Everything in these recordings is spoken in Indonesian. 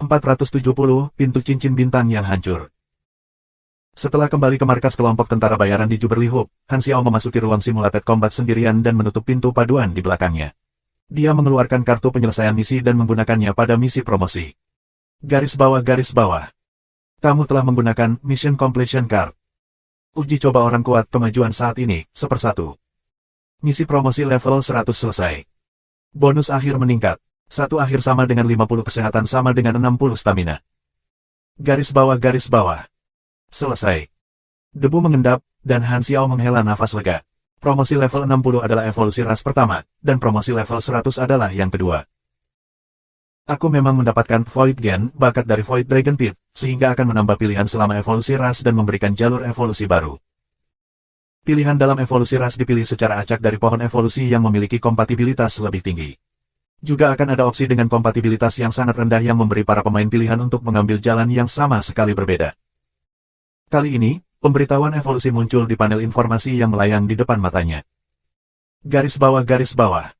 470, pintu cincin bintang yang hancur. Setelah kembali ke markas kelompok tentara bayaran di Jubilee Hub, Han Xiao memasuki ruang simulated combat sendirian dan menutup pintu paduan di belakangnya. Dia mengeluarkan kartu penyelesaian misi dan menggunakannya pada misi promosi. Garis bawah. Kamu telah menggunakan Mission Completion Card. Uji coba orang kuat kemajuan saat ini, 1/1. Misi promosi level 100 selesai. Bonus akhir meningkat. 1 akhir sama dengan 50 kesehatan sama dengan 60 stamina. Garis bawah. Selesai. Debu mengendap, dan Han Xiao menghela nafas lega. Promosi level 60 adalah evolusi ras pertama, dan promosi level 100 adalah yang kedua. Aku memang mendapatkan Void Gen, bakat dari Void Dragon Pit, sehingga akan menambah pilihan selama evolusi ras dan memberikan jalur evolusi baru. Pilihan dalam evolusi ras dipilih secara acak dari pohon evolusi yang memiliki kompatibilitas lebih tinggi. Juga akan ada opsi dengan kompatibilitas yang sangat rendah yang memberi para pemain pilihan untuk mengambil jalan yang sama sekali berbeda. Kali ini, pemberitahuan evolusi muncul di panel informasi yang melayang di depan matanya. Garis bawah.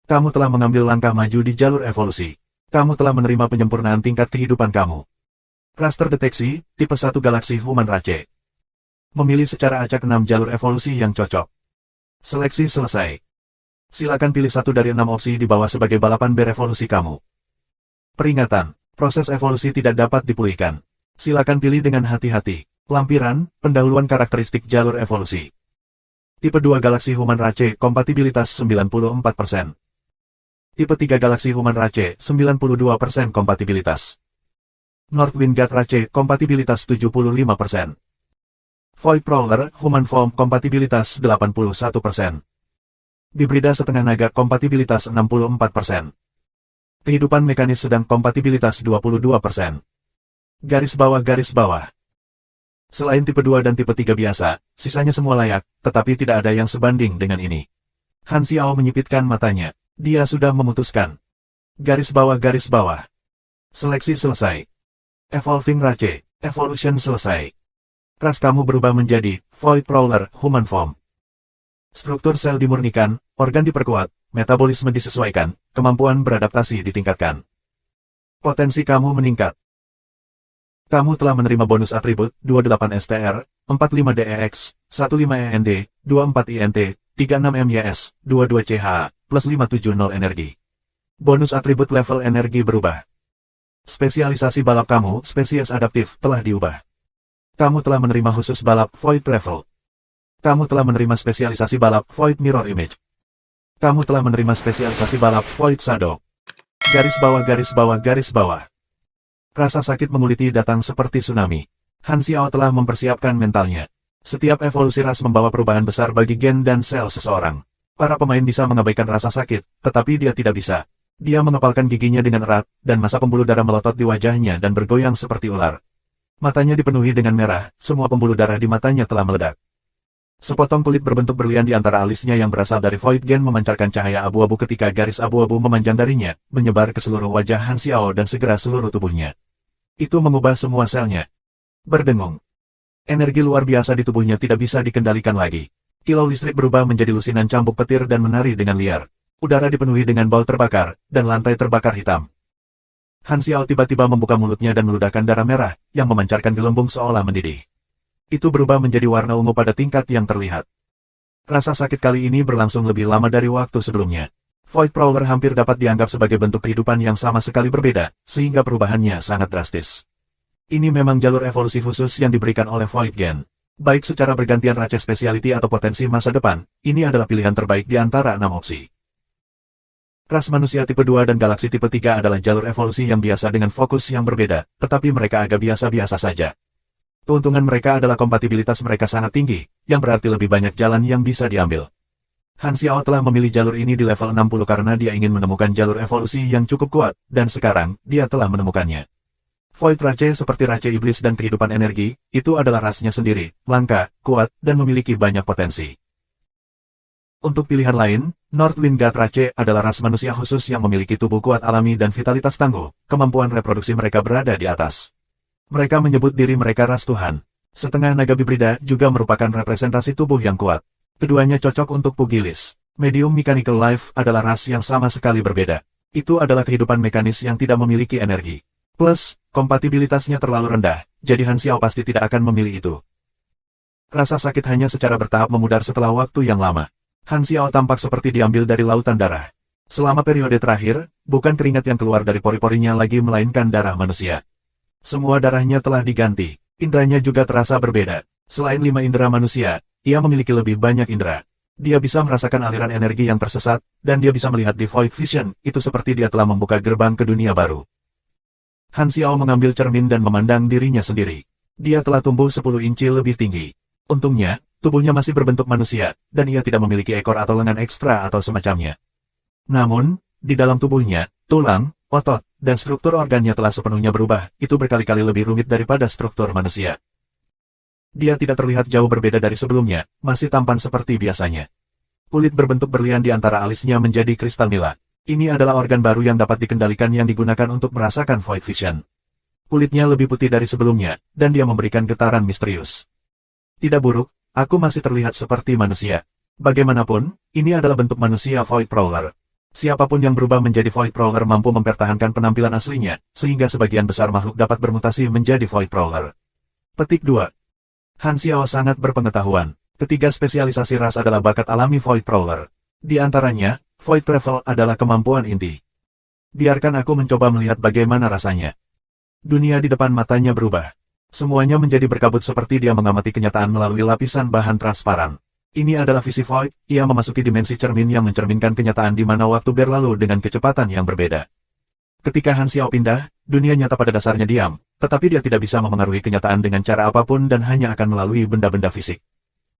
Kamu telah mengambil langkah maju di jalur evolusi. Kamu telah menerima penyempurnaan tingkat kehidupan kamu. Raster deteksi, tipe 1 galaksi Human Race. Memilih secara acak 6 jalur evolusi yang cocok. Seleksi selesai. Silakan pilih satu dari 6 opsi di bawah sebagai balapan berevolusi kamu. Peringatan, proses evolusi tidak dapat dipulihkan. Silakan pilih dengan hati-hati. Lampiran, pendahuluan karakteristik jalur evolusi. Tipe 2 galaksi Human Race, kompatibilitas 94%. Tipe 3 galaksi Human Race, 92% kompatibilitas. Northwind God Race, kompatibilitas 75%. Void Prowler, Human Form, kompatibilitas 81%. Bibrida setengah naga, kompatibilitas 64%. Kehidupan mekanis sedang, kompatibilitas 22%. Garis bawah. Selain tipe 2 dan tipe 3 biasa, sisanya semua layak, tetapi tidak ada yang sebanding dengan ini. Han Xiao menyipitkan matanya. Dia sudah memutuskan. Garis bawah. Seleksi selesai. Evolving Race, Evolution selesai. Ras kamu berubah menjadi Void Prowler, Human Form. Struktur sel dimurnikan, organ diperkuat, metabolisme disesuaikan, kemampuan beradaptasi ditingkatkan. Potensi kamu meningkat. Kamu telah menerima bonus atribut 28 STR, 45 DEX, 15 END, 24 INT, 36 MYS, 22 CH, plus 570 energi. Bonus atribut level energi berubah. Spesialisasi balap kamu, spesies adaptif, telah diubah. Kamu telah menerima khusus balap Void Travel. Kamu telah menerima spesialisasi balap Void Mirror Image. Kamu telah menerima spesialisasi balap Void Shadow. Garis bawah. Rasa sakit menguliti datang seperti tsunami. Han Xiao telah mempersiapkan mentalnya. Setiap evolusi ras membawa perubahan besar bagi gen dan sel seseorang. Para pemain bisa mengabaikan rasa sakit, tetapi dia tidak bisa. Dia mengepalkan giginya dengan erat, dan massa pembuluh darah melotot di wajahnya dan bergoyang seperti ular. Matanya dipenuhi dengan merah, semua pembuluh darah di matanya telah meledak. Sepotong kulit berbentuk berlian di antara alisnya yang berasal dari Void Gen memancarkan cahaya abu-abu ketika garis abu-abu memanjang darinya, menyebar ke seluruh wajah Han Xiao dan segera seluruh tubuhnya. Itu mengubah semua selnya. Berdengung. Energi luar biasa di tubuhnya tidak bisa dikendalikan lagi. Kilau listrik berubah menjadi lusinan cambuk petir dan menari dengan liar. Udara dipenuhi dengan bau terbakar, dan lantai terbakar hitam. Han Xiao tiba-tiba membuka mulutnya dan meludahkan darah merah, yang memancarkan gelembung seolah mendidih. Itu berubah menjadi warna ungu pada tingkat yang terlihat. Rasa sakit kali ini berlangsung lebih lama dari waktu sebelumnya. Void Prowler hampir dapat dianggap sebagai bentuk kehidupan yang sama sekali berbeda, sehingga perubahannya sangat drastis. Ini memang jalur evolusi khusus yang diberikan oleh Void Gen. Baik secara bergantian race speciality atau potensi masa depan, ini adalah pilihan terbaik di antara 6 opsi. Ras manusia tipe 2 dan galaksi tipe 3 adalah jalur evolusi yang biasa dengan fokus yang berbeda, tetapi mereka agak biasa-biasa saja. Keuntungan mereka adalah kompatibilitas mereka sangat tinggi, yang berarti lebih banyak jalan yang bisa diambil. Han Xiao telah memilih jalur ini di level 60 karena dia ingin menemukan jalur evolusi yang cukup kuat, dan sekarang, dia telah menemukannya. Void Race seperti Race Iblis dan kehidupan energi, itu adalah rasnya sendiri, langka, kuat, dan memiliki banyak potensi. Untuk pilihan lain, Northwind God Race adalah ras manusia khusus yang memiliki tubuh kuat alami dan vitalitas tangguh, kemampuan reproduksi mereka berada di atas. Mereka menyebut diri mereka ras Tuhan. Setengah naga bibrida juga merupakan representasi tubuh yang kuat. Keduanya cocok untuk pugilis. Medium Mechanical Life adalah ras yang sama sekali berbeda. Itu adalah kehidupan mekanis yang tidak memiliki energi. Plus, kompatibilitasnya terlalu rendah, jadi Han Xiao pasti tidak akan memilih itu. Rasa sakit hanya secara bertahap memudar setelah waktu yang lama. Han Xiao tampak seperti diambil dari lautan darah. Selama periode terakhir, bukan keringat yang keluar dari pori-porinya lagi melainkan darah manusia. Semua darahnya telah diganti, inderanya juga terasa berbeda. Selain 5 indera manusia, ia memiliki lebih banyak indera. Dia bisa merasakan aliran energi yang tersesat, dan dia bisa melihat di Void Vision, itu seperti dia telah membuka gerbang ke dunia baru. Han Xiao mengambil cermin dan memandang dirinya sendiri. Dia telah tumbuh 10 inci lebih tinggi. Untungnya, tubuhnya masih berbentuk manusia, dan ia tidak memiliki ekor atau lengan ekstra atau semacamnya. Namun, di dalam tubuhnya, tulang, otot, dan struktur organnya telah sepenuhnya berubah, itu berkali-kali lebih rumit daripada struktur manusia. Dia tidak terlihat jauh berbeda dari sebelumnya, masih tampan seperti biasanya. Kulit berbentuk berlian di antara alisnya menjadi kristal nila. Ini adalah organ baru yang dapat dikendalikan yang digunakan untuk merasakan Void Vision. Kulitnya lebih putih dari sebelumnya, dan dia memberikan getaran misterius. Tidak buruk, aku masih terlihat seperti manusia. Bagaimanapun, ini adalah bentuk manusia Void Prowler. Siapapun yang berubah menjadi Void Prowler mampu mempertahankan penampilan aslinya, sehingga sebagian besar makhluk dapat bermutasi menjadi Void Prowler. Petik 2. Han Xiao sangat berpengetahuan. Ketiga spesialisasi ras adalah bakat alami Void Prowler. Di antaranya, Void Travel adalah kemampuan inti. Biarkan aku mencoba melihat bagaimana rasanya. Dunia di depan matanya berubah. Semuanya menjadi berkabut seperti dia mengamati kenyataan melalui lapisan bahan transparan. Ini adalah visi Void, ia memasuki dimensi cermin yang mencerminkan kenyataan di mana waktu berlalu dengan kecepatan yang berbeda. Ketika Han Xiao pindah, dunia nyata pada dasarnya diam, tetapi dia tidak bisa memengaruhi kenyataan dengan cara apapun dan hanya akan melalui benda-benda fisik.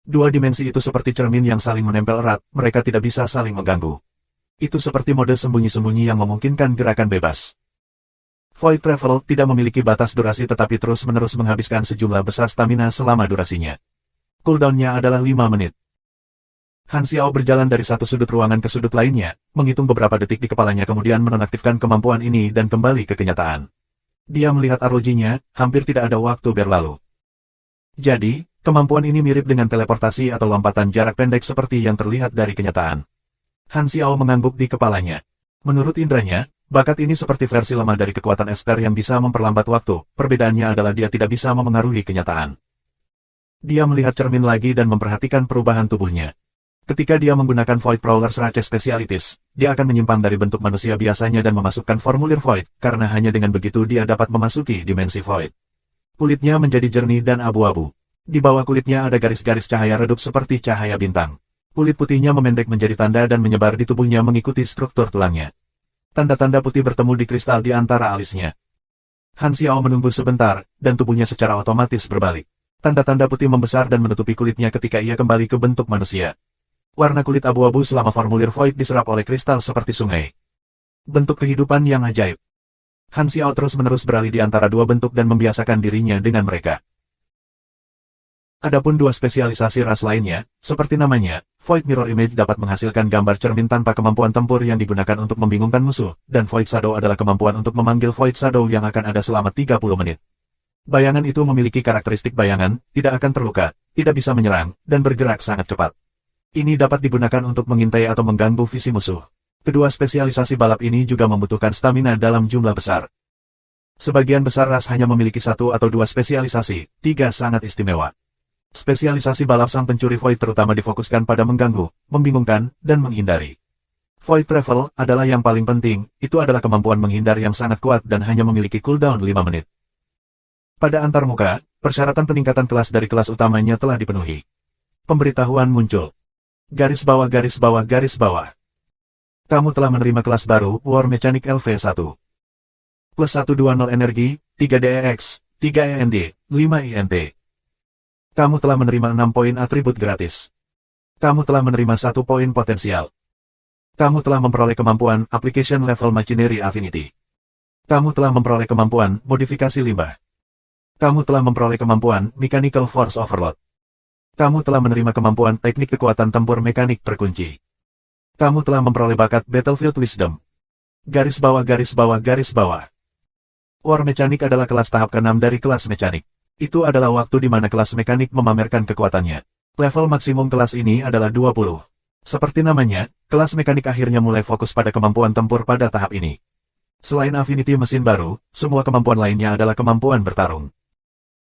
Dua dimensi itu seperti cermin yang saling menempel erat, mereka tidak bisa saling mengganggu. Itu seperti mode sembunyi-sembunyi yang memungkinkan gerakan bebas. Void Travel tidak memiliki batas durasi tetapi terus-menerus menghabiskan sejumlah besar stamina selama durasinya. Cooldown-nya adalah 5 menit. Han Xiao berjalan dari satu sudut ruangan ke sudut lainnya, menghitung beberapa detik di kepalanya kemudian menonaktifkan kemampuan ini dan kembali ke kenyataan. Dia melihat arlojinya, hampir tidak ada waktu berlalu. Jadi, kemampuan ini mirip dengan teleportasi atau lompatan jarak pendek seperti yang terlihat dari kenyataan. Han Xiao mengangguk di kepalanya. Menurut indranya, bakat ini seperti versi lemah dari kekuatan Esper yang bisa memperlambat waktu, perbedaannya adalah dia tidak bisa memengaruhi kenyataan. Dia melihat cermin lagi dan memperhatikan perubahan tubuhnya. Ketika dia menggunakan Void Prowler Srace Specialities, dia akan menyimpang dari bentuk manusia biasanya dan memasukkan formulir Void, karena hanya dengan begitu dia dapat memasuki dimensi Void. Kulitnya menjadi jernih dan abu-abu. Di bawah kulitnya ada garis-garis cahaya redup seperti cahaya bintang. Kulit putihnya memendek menjadi tanda dan menyebar di tubuhnya mengikuti struktur tulangnya. Tanda-tanda putih bertemu di kristal di antara alisnya. Han Xiao menunggu sebentar, dan tubuhnya secara otomatis berbalik. Tanda-tanda putih membesar dan menutupi kulitnya ketika ia kembali ke bentuk manusia. Warna kulit abu-abu selama formulir Void diserap oleh kristal seperti sungai. Bentuk kehidupan yang ajaib. Han Xiao terus-menerus beralih di antara dua bentuk dan membiasakan dirinya dengan mereka. Adapun dua spesialisasi ras lainnya, seperti namanya, Void Mirror Image dapat menghasilkan gambar cermin tanpa kemampuan tempur yang digunakan untuk membingungkan musuh, dan Void Shadow adalah kemampuan untuk memanggil Void Shadow yang akan ada selama 30 menit. Bayangan itu memiliki karakteristik bayangan, tidak akan terluka, tidak bisa menyerang, dan bergerak sangat cepat. Ini dapat digunakan untuk mengintai atau mengganggu visi musuh. Kedua spesialisasi balap ini juga membutuhkan stamina dalam jumlah besar. Sebagian besar ras hanya memiliki satu atau dua spesialisasi, tiga sangat istimewa. Spesialisasi balap sang pencuri Void terutama difokuskan pada mengganggu, membingungkan, dan menghindari. Void Travel adalah yang paling penting, itu adalah kemampuan menghindar yang sangat kuat dan hanya memiliki cooldown 5 menit. Pada antarmuka, persyaratan peningkatan kelas dari kelas utamanya telah dipenuhi. Pemberitahuan muncul. Garis bawah garis bawah garis bawah. Kamu telah menerima kelas baru, War Mechanic LV1. Plus 120 energi, 3 DEX, 3 END, 5 INT. Kamu telah menerima 6 poin atribut gratis. Kamu telah menerima 1 poin potensial. Kamu telah memperoleh kemampuan Application Level Machinery Affinity. Kamu telah memperoleh kemampuan Modifikasi Limbah. Kamu telah memperoleh kemampuan Mechanical Force Overload. Kamu telah menerima kemampuan Teknik Kekuatan Tempur Mekanik Terkunci. Kamu telah memperoleh bakat Battlefield Wisdom. Garis bawah garis bawah garis bawah. War Mechanic adalah kelas tahap ke-6 dari kelas mekanik. Itu adalah waktu di mana kelas mekanik memamerkan kekuatannya. Level maksimum kelas ini adalah 20. Seperti namanya, kelas mekanik akhirnya mulai fokus pada kemampuan tempur pada tahap ini. Selain Affinity mesin baru, semua kemampuan lainnya adalah kemampuan bertarung.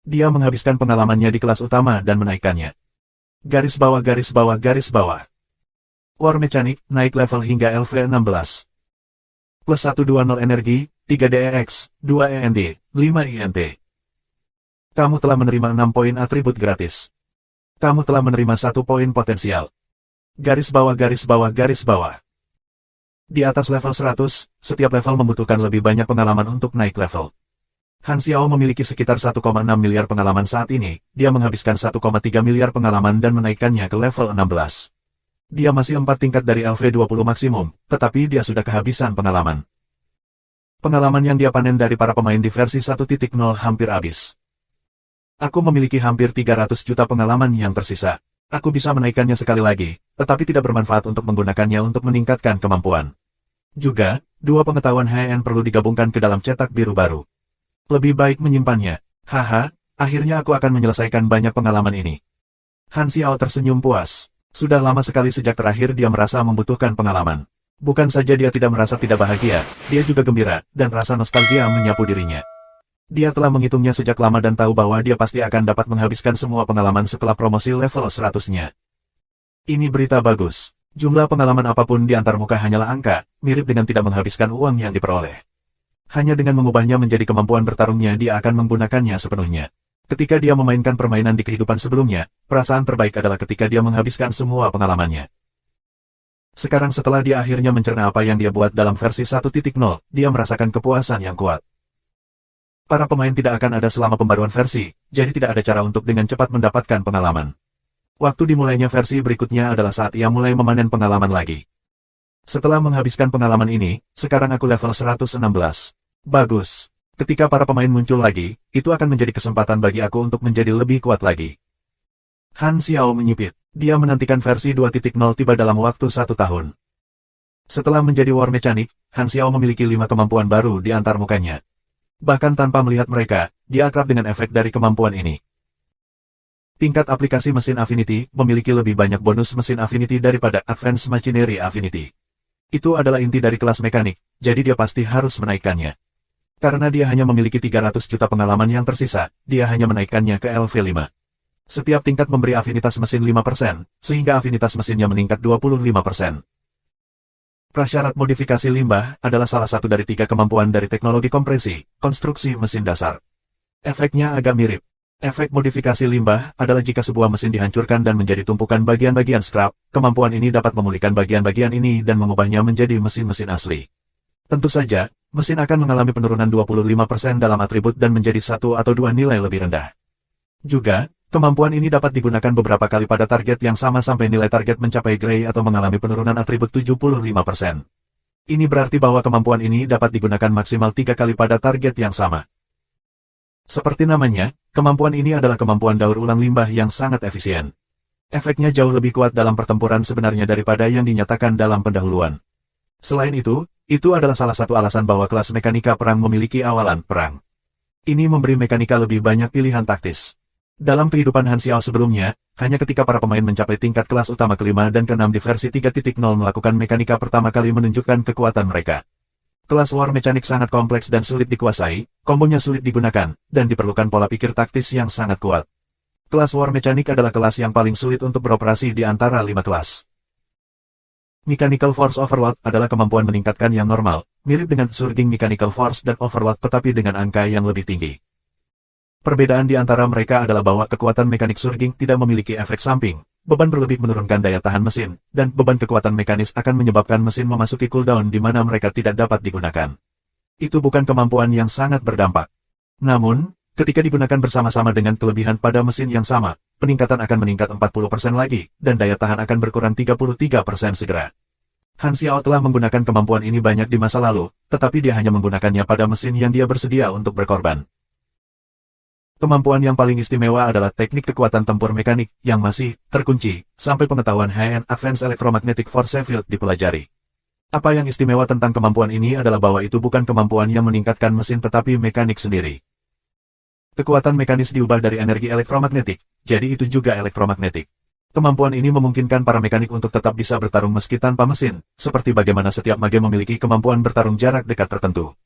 Dia menghabiskan pengalamannya di kelas utama dan menaikkannya. Garis bawah garis bawah garis bawah. War Mechanic, naik level hingga LV16. Plus 120 energi, 3 DEX, 2 END, 5 INT. Kamu telah menerima 6 poin atribut gratis. Kamu telah menerima 1 poin potensial. Garis bawah garis bawah garis bawah. Di atas level 100, setiap level membutuhkan lebih banyak pengalaman untuk naik level. Han Xiao memiliki sekitar 1,6 miliar pengalaman saat ini, dia menghabiskan 1,3 miliar pengalaman dan menaikkannya ke level 16. Dia masih 4 tingkat dari LV20 maksimum, tetapi dia sudah kehabisan pengalaman. Pengalaman yang dia panen dari para pemain di versi 1.0 hampir habis. Aku memiliki hampir 300 juta pengalaman yang tersisa. Aku bisa menaikkannya sekali lagi, tetapi tidak bermanfaat untuk menggunakannya untuk meningkatkan kemampuan. Juga, 2 pengetahuan HN perlu digabungkan ke dalam cetak biru baru. Lebih baik menyimpannya. Haha, akhirnya aku akan menyelesaikan banyak pengalaman ini. Han Xiao tersenyum puas. Sudah lama sekali sejak terakhir dia merasa membutuhkan pengalaman. Bukan saja dia tidak merasa tidak bahagia, dia juga gembira, dan rasa nostalgia menyapu dirinya. Dia telah menghitungnya sejak lama dan tahu bahwa dia pasti akan dapat menghabiskan semua pengalaman setelah promosi level 100-nya. Ini berita bagus. Jumlah pengalaman apapun di antar muka hanyalah angka, mirip dengan tidak menghabiskan uang yang diperoleh. Hanya dengan mengubahnya menjadi kemampuan bertarungnya dia akan menggunakannya sepenuhnya. Ketika dia memainkan permainan di kehidupan sebelumnya, perasaan terbaik adalah ketika dia menghabiskan semua pengalamannya. Sekarang setelah dia akhirnya mencerna apa yang dia buat dalam versi 1.0, dia merasakan kepuasan yang kuat. Para pemain tidak akan ada selama pembaruan versi, jadi tidak ada cara untuk dengan cepat mendapatkan pengalaman. Waktu dimulainya versi berikutnya adalah saat ia mulai memanen pengalaman lagi. Setelah menghabiskan pengalaman ini, sekarang aku level 116. Bagus. Ketika para pemain muncul lagi, itu akan menjadi kesempatan bagi aku untuk menjadi lebih kuat lagi. Han Xiao menyipit. Dia menantikan versi 2.0 tiba dalam waktu 1 tahun. Setelah menjadi War Mechanic, Han Xiao memiliki 5 kemampuan baru di antar mukanya. Bahkan tanpa melihat mereka, dia akrab dengan efek dari kemampuan ini. Tingkat aplikasi mesin Affinity memiliki lebih banyak bonus mesin Affinity daripada Advanced Machinery Affinity. Itu adalah inti dari kelas mekanik, jadi dia pasti harus menaikkannya. Karena dia hanya memiliki 300 juta pengalaman yang tersisa, dia hanya menaikkannya ke LV5. Setiap tingkat memberi afinitas mesin 5%, sehingga afinitas mesinnya meningkat 25%. Prasyarat modifikasi limbah adalah salah satu dari 3 kemampuan dari teknologi kompresi, konstruksi mesin dasar. Efeknya agak mirip. Efek modifikasi limbah adalah jika sebuah mesin dihancurkan dan menjadi tumpukan bagian-bagian scrap, kemampuan ini dapat memulihkan bagian-bagian ini dan mengubahnya menjadi mesin-mesin asli. Tentu saja, mesin akan mengalami penurunan 25% dalam atribut dan menjadi 1 atau 2 nilai lebih rendah. Juga, kemampuan ini dapat digunakan beberapa kali pada target yang sama sampai nilai target mencapai gray atau mengalami penurunan atribut 75%. Ini berarti bahwa kemampuan ini dapat digunakan maksimal 3 kali pada target yang sama. Seperti namanya, kemampuan ini adalah kemampuan daur ulang limbah yang sangat efisien. Efeknya jauh lebih kuat dalam pertempuran sebenarnya daripada yang dinyatakan dalam pendahuluan. Selain itu adalah salah satu alasan bahwa kelas mekanika perang memiliki awalan perang. Ini memberi mekanika lebih banyak pilihan taktis. Dalam kehidupan Han Xiao sebelumnya, hanya ketika para pemain mencapai tingkat kelas utama kelima dan keenam di versi 3.0 melakukan mekanika pertama kali menunjukkan kekuatan mereka. Kelas War Mechanic sangat kompleks dan sulit dikuasai, kombonya sulit digunakan, dan diperlukan pola pikir taktis yang sangat kuat. Kelas War Mechanic adalah kelas yang paling sulit untuk beroperasi di antara 5 kelas. Mechanical Force Overload adalah kemampuan meningkatkan yang normal, mirip dengan Surging Mechanical Force dan Overload tetapi dengan angka yang lebih tinggi. Perbedaan di antara mereka adalah bahwa kekuatan mekanik surging tidak memiliki efek samping, beban berlebih menurunkan daya tahan mesin, dan beban kekuatan mekanis akan menyebabkan mesin memasuki cooldown di mana mereka tidak dapat digunakan. Itu bukan kemampuan yang sangat berdampak. Namun, ketika digunakan bersama-sama dengan kelebihan pada mesin yang sama, peningkatan akan meningkat 40% lagi, dan daya tahan akan berkurang 33% segera. Han Xiao telah menggunakan kemampuan ini banyak di masa lalu, tetapi dia hanya menggunakannya pada mesin yang dia bersedia untuk berkorban. Kemampuan yang paling istimewa adalah teknik kekuatan tempur mekanik yang masih terkunci sampai pengetahuan high-end Advanced Electromagnetic Force Field dipelajari. Apa yang istimewa tentang kemampuan ini adalah bahwa itu bukan kemampuan yang meningkatkan mesin tetapi mekanik sendiri. Kekuatan mekanis diubah dari energi elektromagnetik, jadi itu juga elektromagnetik. Kemampuan ini memungkinkan para mekanik untuk tetap bisa bertarung meski tanpa mesin, seperti bagaimana setiap mage memiliki kemampuan bertarung jarak dekat tertentu.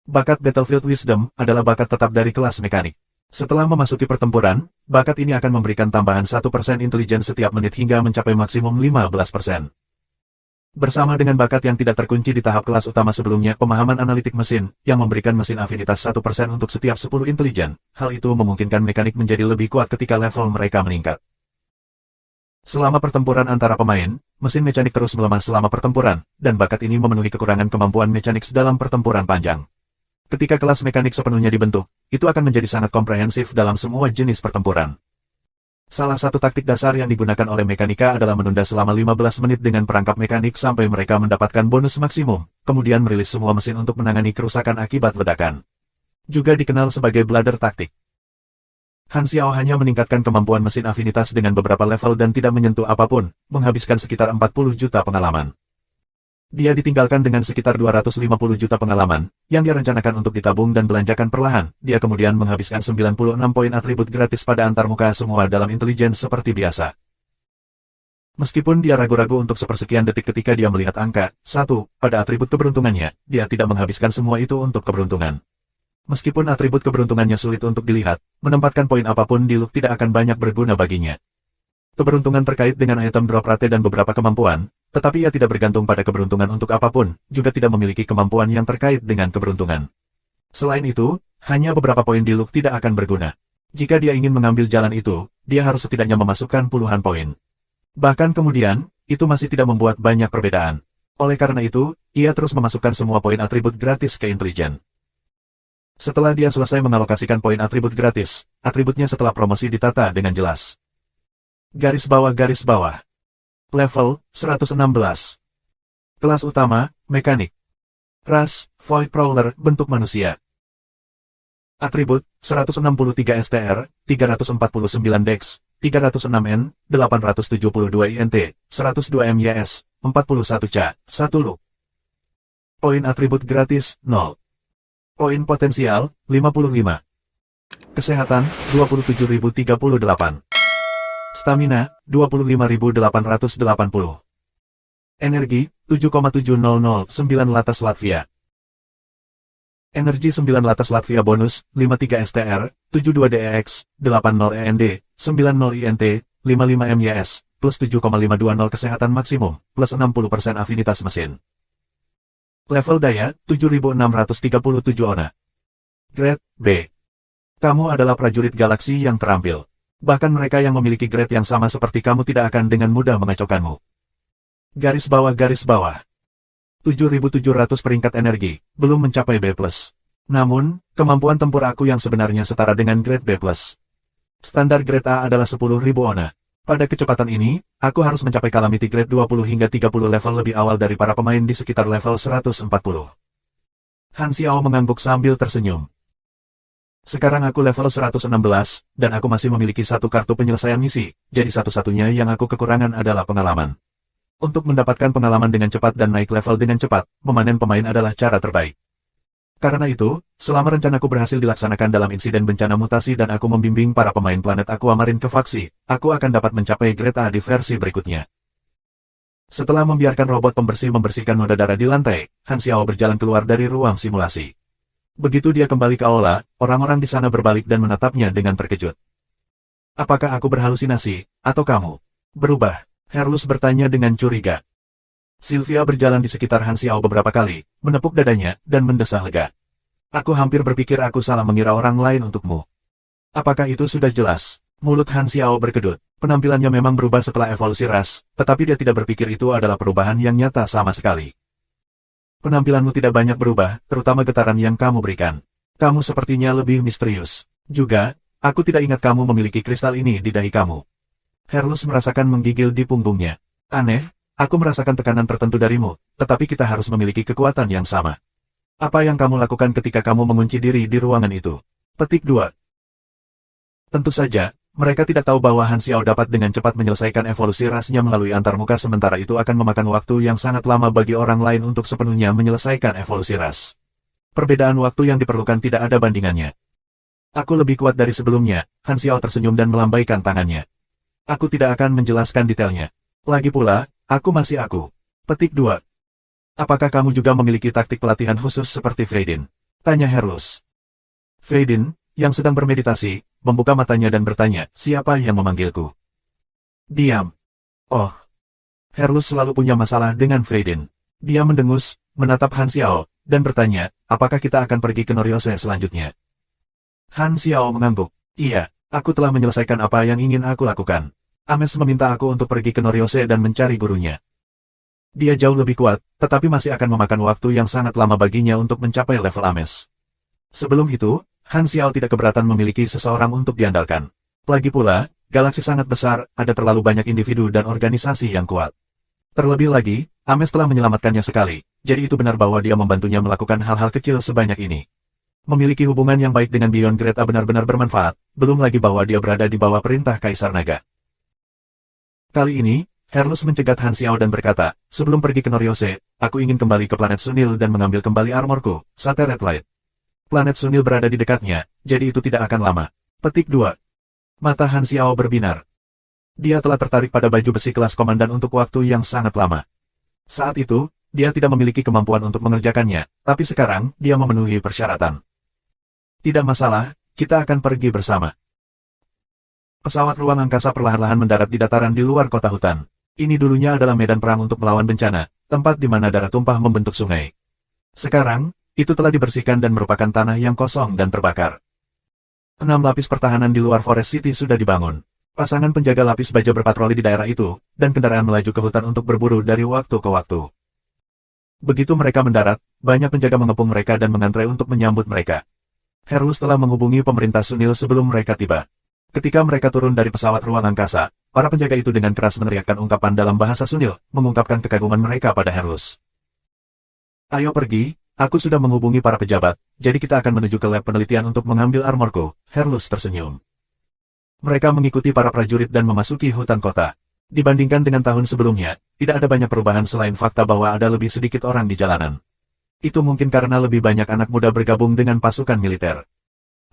Bakat Battlefield Wisdom adalah bakat tetap dari kelas mekanik. Setelah memasuki pertempuran, bakat ini akan memberikan tambahan 1% intelijen setiap menit hingga mencapai maksimum 15%. Bersama dengan bakat yang tidak terkunci di tahap kelas utama sebelumnya, pemahaman analitik mesin, yang memberikan mesin afinitas 1% untuk setiap 10 intelijen, hal itu memungkinkan mekanik menjadi lebih kuat ketika level mereka meningkat. Selama pertempuran antara pemain, mesin mekanik terus melemah selama pertempuran, dan bakat ini memenuhi kekurangan kemampuan mekanik dalam pertempuran panjang. Ketika kelas mekanik sepenuhnya dibentuk, itu akan menjadi sangat komprehensif dalam semua jenis pertempuran. Salah satu taktik dasar yang digunakan oleh mekanika adalah menunda selama 15 menit dengan perangkap mekanik sampai mereka mendapatkan bonus maksimum, kemudian merilis semua mesin untuk menangani kerusakan akibat ledakan. Juga dikenal sebagai bladder taktik. Han Xiao hanya meningkatkan kemampuan mesin afinitas dengan beberapa level dan tidak menyentuh apapun, menghabiskan sekitar 40 juta pengalaman. Dia ditinggalkan dengan sekitar 250 juta pengalaman, yang dia rencanakan untuk ditabung dan belanjakan perlahan. Dia kemudian menghabiskan 96 poin atribut gratis pada antarmuka semua dalam intelijen seperti biasa. Meskipun dia ragu-ragu untuk sepersekian detik ketika dia melihat angka 1 pada atribut keberuntungannya, dia tidak menghabiskan semua itu untuk keberuntungan. Meskipun atribut keberuntungannya sulit untuk dilihat, menempatkan poin apapun di Luke tidak akan banyak berguna baginya. Keberuntungan terkait dengan item drop rate dan beberapa kemampuan, tetapi ia tidak bergantung pada keberuntungan untuk apapun, juga tidak memiliki kemampuan yang terkait dengan keberuntungan. Selain itu, hanya beberapa poin di Luke tidak akan berguna. Jika dia ingin mengambil jalan itu, dia harus setidaknya memasukkan puluhan poin. Bahkan kemudian, itu masih tidak membuat banyak perbedaan. Oleh karena itu, ia terus memasukkan semua poin atribut gratis ke intelijen. Setelah dia selesai mengalokasikan poin atribut gratis, atributnya setelah promosi ditata dengan jelas. Garis bawah. Level, 116. Kelas utama, mekanik. Ras, Void Prowler, bentuk manusia. Atribut, 163 STR, 349 Dex, 306 N, 872 INT, 102 MYS, 41 C, 1 Luke. Poin atribut gratis, 0. Poin potensial, 55. Kesehatan, 27.038. Stamina, 25.880. Energi, 7,7009 Latas Latvia. Energi 9 Latas Latvia bonus, 53 STR, 72 DEX, 80 END, 90 INT, 55 MYS, plus 7,520 kesehatan maksimum, plus 60% afinitas mesin. Level daya, 7637 Ona. Grade, B. Kamu adalah prajurit galaksi yang terampil. Bahkan mereka yang memiliki grade yang sama seperti kamu tidak akan dengan mudah mengacaukanmu. Garis bawah. 7700 peringkat energi, belum mencapai B+. Namun, kemampuan tempur aku yang sebenarnya setara dengan grade B+. Standar grade A adalah 10.000 Ona. Pada kecepatan ini, aku harus mencapai Calamity Grade 20 hingga 30 level lebih awal dari para pemain di sekitar level 140. Han Xiao mengangguk sambil tersenyum. Sekarang aku level 116, dan aku masih memiliki satu kartu penyelesaian misi, jadi satu-satunya yang aku kekurangan adalah pengalaman. Untuk mendapatkan pengalaman dengan cepat dan naik level dengan cepat, memanen pemain adalah cara terbaik. Karena itu, selama rencanaku berhasil dilaksanakan dalam insiden bencana mutasi dan aku membimbing para pemain planet Aquamarine ke faksi, aku akan dapat mencapai grade A di versi berikutnya. Setelah membiarkan robot pembersih membersihkan noda darah di lantai, Han Xiao berjalan keluar dari ruang simulasi. Begitu dia kembali ke aula, orang-orang di sana berbalik dan menatapnya dengan terkejut. Apakah aku berhalusinasi, atau kamu berubah? Herlus bertanya dengan curiga. Sylvia berjalan di sekitar Han Xiao beberapa kali, menepuk dadanya, dan mendesah lega. Aku hampir berpikir aku salah mengira orang lain untukmu. Apakah itu sudah jelas? Mulut Han Xiao berkedut. Penampilannya memang berubah setelah evolusi ras, tetapi dia tidak berpikir itu adalah perubahan yang nyata sama sekali. Penampilanmu tidak banyak berubah, terutama getaran yang kamu berikan. Kamu sepertinya lebih misterius. Juga, aku tidak ingat kamu memiliki kristal ini di dahi kamu. Herlus merasakan menggigil di punggungnya. Aneh. Aku merasakan tekanan tertentu darimu, tetapi kita harus memiliki kekuatan yang sama. Apa yang kamu lakukan ketika kamu mengunci diri di ruangan itu? Petik 2. Tentu saja, mereka tidak tahu bahwa Han Xiao dapat dengan cepat menyelesaikan evolusi rasnya melalui antarmuka sementara itu akan memakan waktu yang sangat lama bagi orang lain untuk sepenuhnya menyelesaikan evolusi ras. Perbedaan waktu yang diperlukan tidak ada bandingannya. Aku lebih kuat dari sebelumnya, Han Xiao tersenyum dan melambaikan tangannya. Aku tidak akan menjelaskan detailnya. Lagi pula, aku masih aku. Petik 2. Apakah kamu juga memiliki taktik pelatihan khusus seperti Freydin? Tanya Herlus. Freydin, yang sedang bermeditasi, membuka matanya dan bertanya, siapa yang memanggilku? Diam. Oh. Herlus selalu punya masalah dengan Freydin. Dia mendengus, menatap Han Xiao, dan bertanya, apakah kita akan pergi ke Noryose selanjutnya? Han Xiao mengangguk. Iya, aku telah menyelesaikan apa yang ingin aku lakukan. Ames meminta aku untuk pergi ke Noryose dan mencari gurunya. Dia jauh lebih kuat, tetapi masih akan memakan waktu yang sangat lama baginya untuk mencapai level Ames. Sebelum itu, Han Xiao tidak keberatan memiliki seseorang untuk diandalkan. Lagi pula, galaksi sangat besar, ada terlalu banyak individu dan organisasi yang kuat. Terlebih lagi, Ames telah menyelamatkannya sekali, jadi itu benar bahwa dia membantunya melakukan hal-hal kecil sebanyak ini. Memiliki hubungan yang baik dengan Beyond Great A benar-benar bermanfaat, belum lagi bahwa dia berada di bawah perintah Kaisar Naga. Kali ini, Herlus mencegat Han Xiao dan berkata, sebelum pergi ke Noryose, aku ingin kembali ke planet Sunil dan mengambil kembali armorku, Sate Red Light. Planet Sunil berada di dekatnya, jadi itu tidak akan lama. Petik 2. Mata Han Xiao berbinar. Dia telah tertarik pada baju besi kelas komandan untuk waktu yang sangat lama. Saat itu, dia tidak memiliki kemampuan untuk mengerjakannya, tapi sekarang, dia memenuhi persyaratan. Tidak masalah, kita akan pergi bersama. Pesawat ruang angkasa perlahan-lahan mendarat di dataran di luar kota hutan. Ini dulunya adalah medan perang untuk melawan bencana, tempat di mana darah tumpah membentuk sungai. Sekarang, itu telah dibersihkan dan merupakan tanah yang kosong dan terbakar. 6 lapis pertahanan di luar Forest City sudah dibangun. Pasangan penjaga lapis baja berpatroli di daerah itu, dan kendaraan melaju ke hutan untuk berburu dari waktu ke waktu. Begitu mereka mendarat, banyak penjaga mengepung mereka dan mengantre untuk menyambut mereka. Herlus telah menghubungi pemerintah Sunil sebelum mereka tiba. Ketika mereka turun dari pesawat ruang angkasa, para penjaga itu dengan keras meneriakkan ungkapan dalam bahasa Sunil, mengungkapkan kekaguman mereka pada Herlus. Ayo pergi, aku sudah menghubungi para pejabat, jadi kita akan menuju ke lab penelitian untuk mengambil armorku, Herlus tersenyum. Mereka mengikuti para prajurit dan memasuki hutan kota. Dibandingkan dengan tahun sebelumnya, tidak ada banyak perubahan selain fakta bahwa ada lebih sedikit orang di jalanan. Itu mungkin karena lebih banyak anak muda bergabung dengan pasukan militer.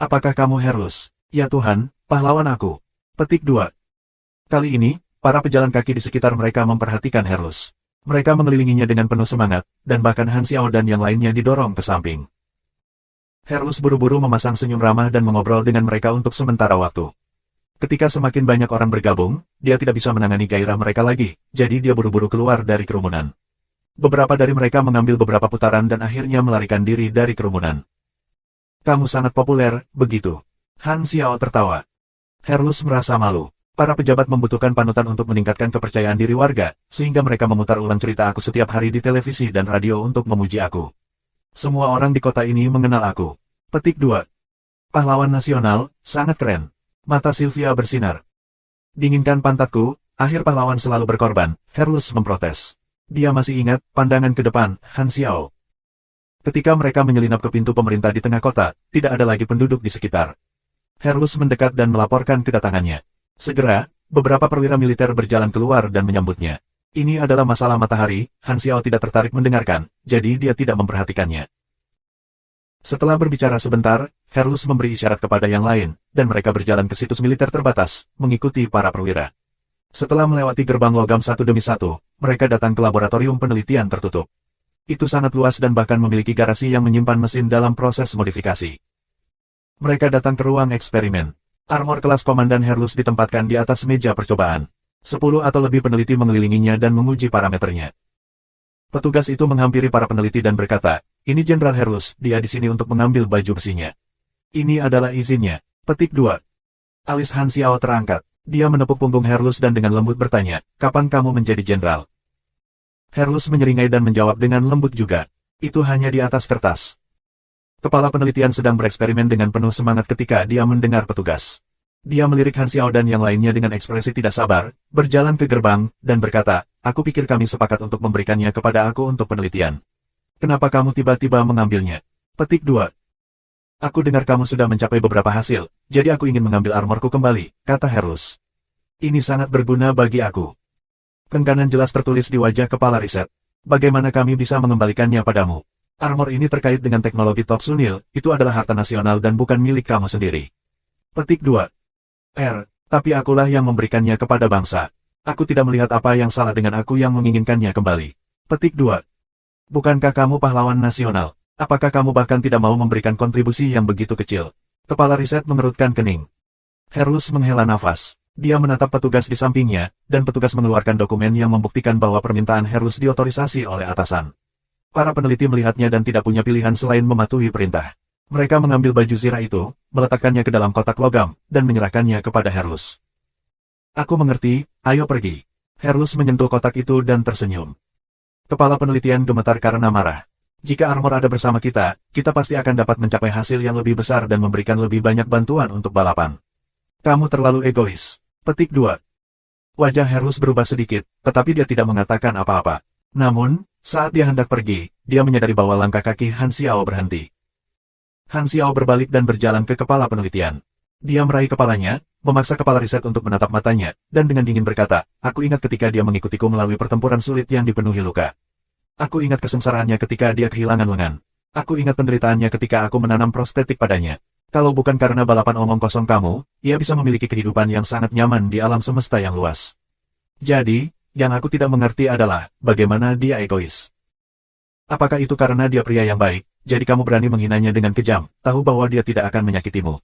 Apakah kamu Herlus? Ya Tuhan, pahlawan aku. Petik 2. Kali ini, para pejalan kaki di sekitar mereka memperhatikan Herlus. Mereka mengelilinginya dengan penuh semangat, dan bahkan Han Xiao dan yang lainnya didorong ke samping. Herlus buru-buru memasang senyum ramah dan mengobrol dengan mereka untuk sementara waktu. Ketika semakin banyak orang bergabung, dia tidak bisa menangani gairah mereka lagi, jadi dia buru-buru keluar dari kerumunan. Beberapa dari mereka mengambil beberapa putaran dan akhirnya melarikan diri dari kerumunan. Kamu sangat populer, begitu. Han Xiao tertawa. Herlus merasa malu. Para pejabat membutuhkan panutan untuk meningkatkan kepercayaan diri warga, sehingga mereka memutar ulang cerita aku setiap hari di televisi dan radio untuk memuji aku. Semua orang di kota ini mengenal aku. Petik 2. Pahlawan nasional, sangat keren. Mata Sylvia bersinar. Dinginkan pantatku, akhir pahlawan selalu berkorban, Herlus memprotes. Dia masih ingat pandangan ke depan, Han Xiao. Ketika mereka menyelinap ke pintu pemerintah di tengah kota, tidak ada lagi penduduk di sekitar. Herlus mendekat dan melaporkan kedatangannya. Segera, beberapa perwira militer berjalan keluar dan menyambutnya. Ini adalah masalah matahari, Han Xiao tidak tertarik mendengarkan, jadi dia tidak memperhatikannya. Setelah berbicara sebentar, Herlus memberi isyarat kepada yang lain, dan mereka berjalan ke situs militer terbatas, mengikuti para perwira. Setelah melewati gerbang logam satu demi satu, mereka datang ke laboratorium penelitian tertutup. Itu sangat luas dan bahkan memiliki garasi yang menyimpan mesin dalam proses modifikasi. Mereka datang ke ruang eksperimen. Armor kelas komandan Herlus ditempatkan di atas meja percobaan. 10 atau lebih peneliti mengelilinginya dan menguji parameternya. Petugas itu menghampiri para peneliti dan berkata, ini Jenderal Herlus, dia di sini untuk mengambil baju besinya. Ini adalah izinnya. Petik 2. Alis Han Xiao terangkat. Dia menepuk punggung Herlus dan dengan lembut bertanya, kapan kamu menjadi jenderal? Herlus menyeringai dan menjawab dengan lembut juga. Itu hanya di atas kertas. Kepala penelitian sedang bereksperimen dengan penuh semangat ketika dia mendengar petugas. Dia melirik Han Xiao dan yang lainnya dengan ekspresi tidak sabar, berjalan ke gerbang, dan berkata, aku pikir kami sepakat untuk memberikannya kepada aku untuk penelitian. Kenapa kamu tiba-tiba mengambilnya? Petik 2. Aku dengar kamu sudah mencapai beberapa hasil, jadi aku ingin mengambil armorku kembali, kata Herlus. Ini sangat berguna bagi aku. Kengganan jelas tertulis di wajah kepala riset. Bagaimana kami bisa mengembalikannya padamu? Armor ini terkait dengan teknologi top Sunil, itu adalah harta nasional dan bukan milik kamu sendiri. Petik 2. Tapi akulah yang memberikannya kepada bangsa. Aku tidak melihat apa yang salah dengan aku yang menginginkannya kembali. Petik 2. Bukankah kamu pahlawan nasional? Apakah kamu bahkan tidak mau memberikan kontribusi yang begitu kecil? Kepala riset mengerutkan kening. Herlus menghela nafas. Dia menatap petugas di sampingnya, dan petugas mengeluarkan dokumen yang membuktikan bahwa permintaan Herlus diotorisasi oleh atasan. Para peneliti melihatnya dan tidak punya pilihan selain mematuhi perintah. Mereka mengambil baju zirah itu, meletakkannya ke dalam kotak logam, dan menyerahkannya kepada Herlus. Aku mengerti, ayo pergi. Herlus menyentuh kotak itu dan tersenyum. Kepala penelitian gemetar karena marah. Jika Armor ada bersama kita, kita pasti akan dapat mencapai hasil yang lebih besar dan memberikan lebih banyak bantuan untuk balapan. Kamu terlalu egois. Petik 2. Wajah Herlus berubah sedikit, tetapi dia tidak mengatakan apa-apa. Namun, saat dia hendak pergi, dia menyadari bahwa langkah kaki Han Xiao berhenti. Han Xiao berbalik dan berjalan ke kepala penelitian. Dia meraih kepalanya, memaksa kepala riset untuk menatap matanya, dan dengan dingin berkata, aku ingat ketika dia mengikutiku melalui pertempuran sulit yang dipenuhi luka. Aku ingat kesengsaraannya ketika dia kehilangan lengan. Aku ingat penderitaannya ketika aku menanam prostetik padanya. Kalau bukan karena balapan omong kosong kamu, ia bisa memiliki kehidupan yang sangat nyaman di alam semesta yang luas. Jadi, yang aku tidak mengerti adalah, bagaimana dia egois. Apakah itu karena dia pria yang baik, jadi kamu berani menghinanya dengan kejam, tahu bahwa dia tidak akan menyakitimu?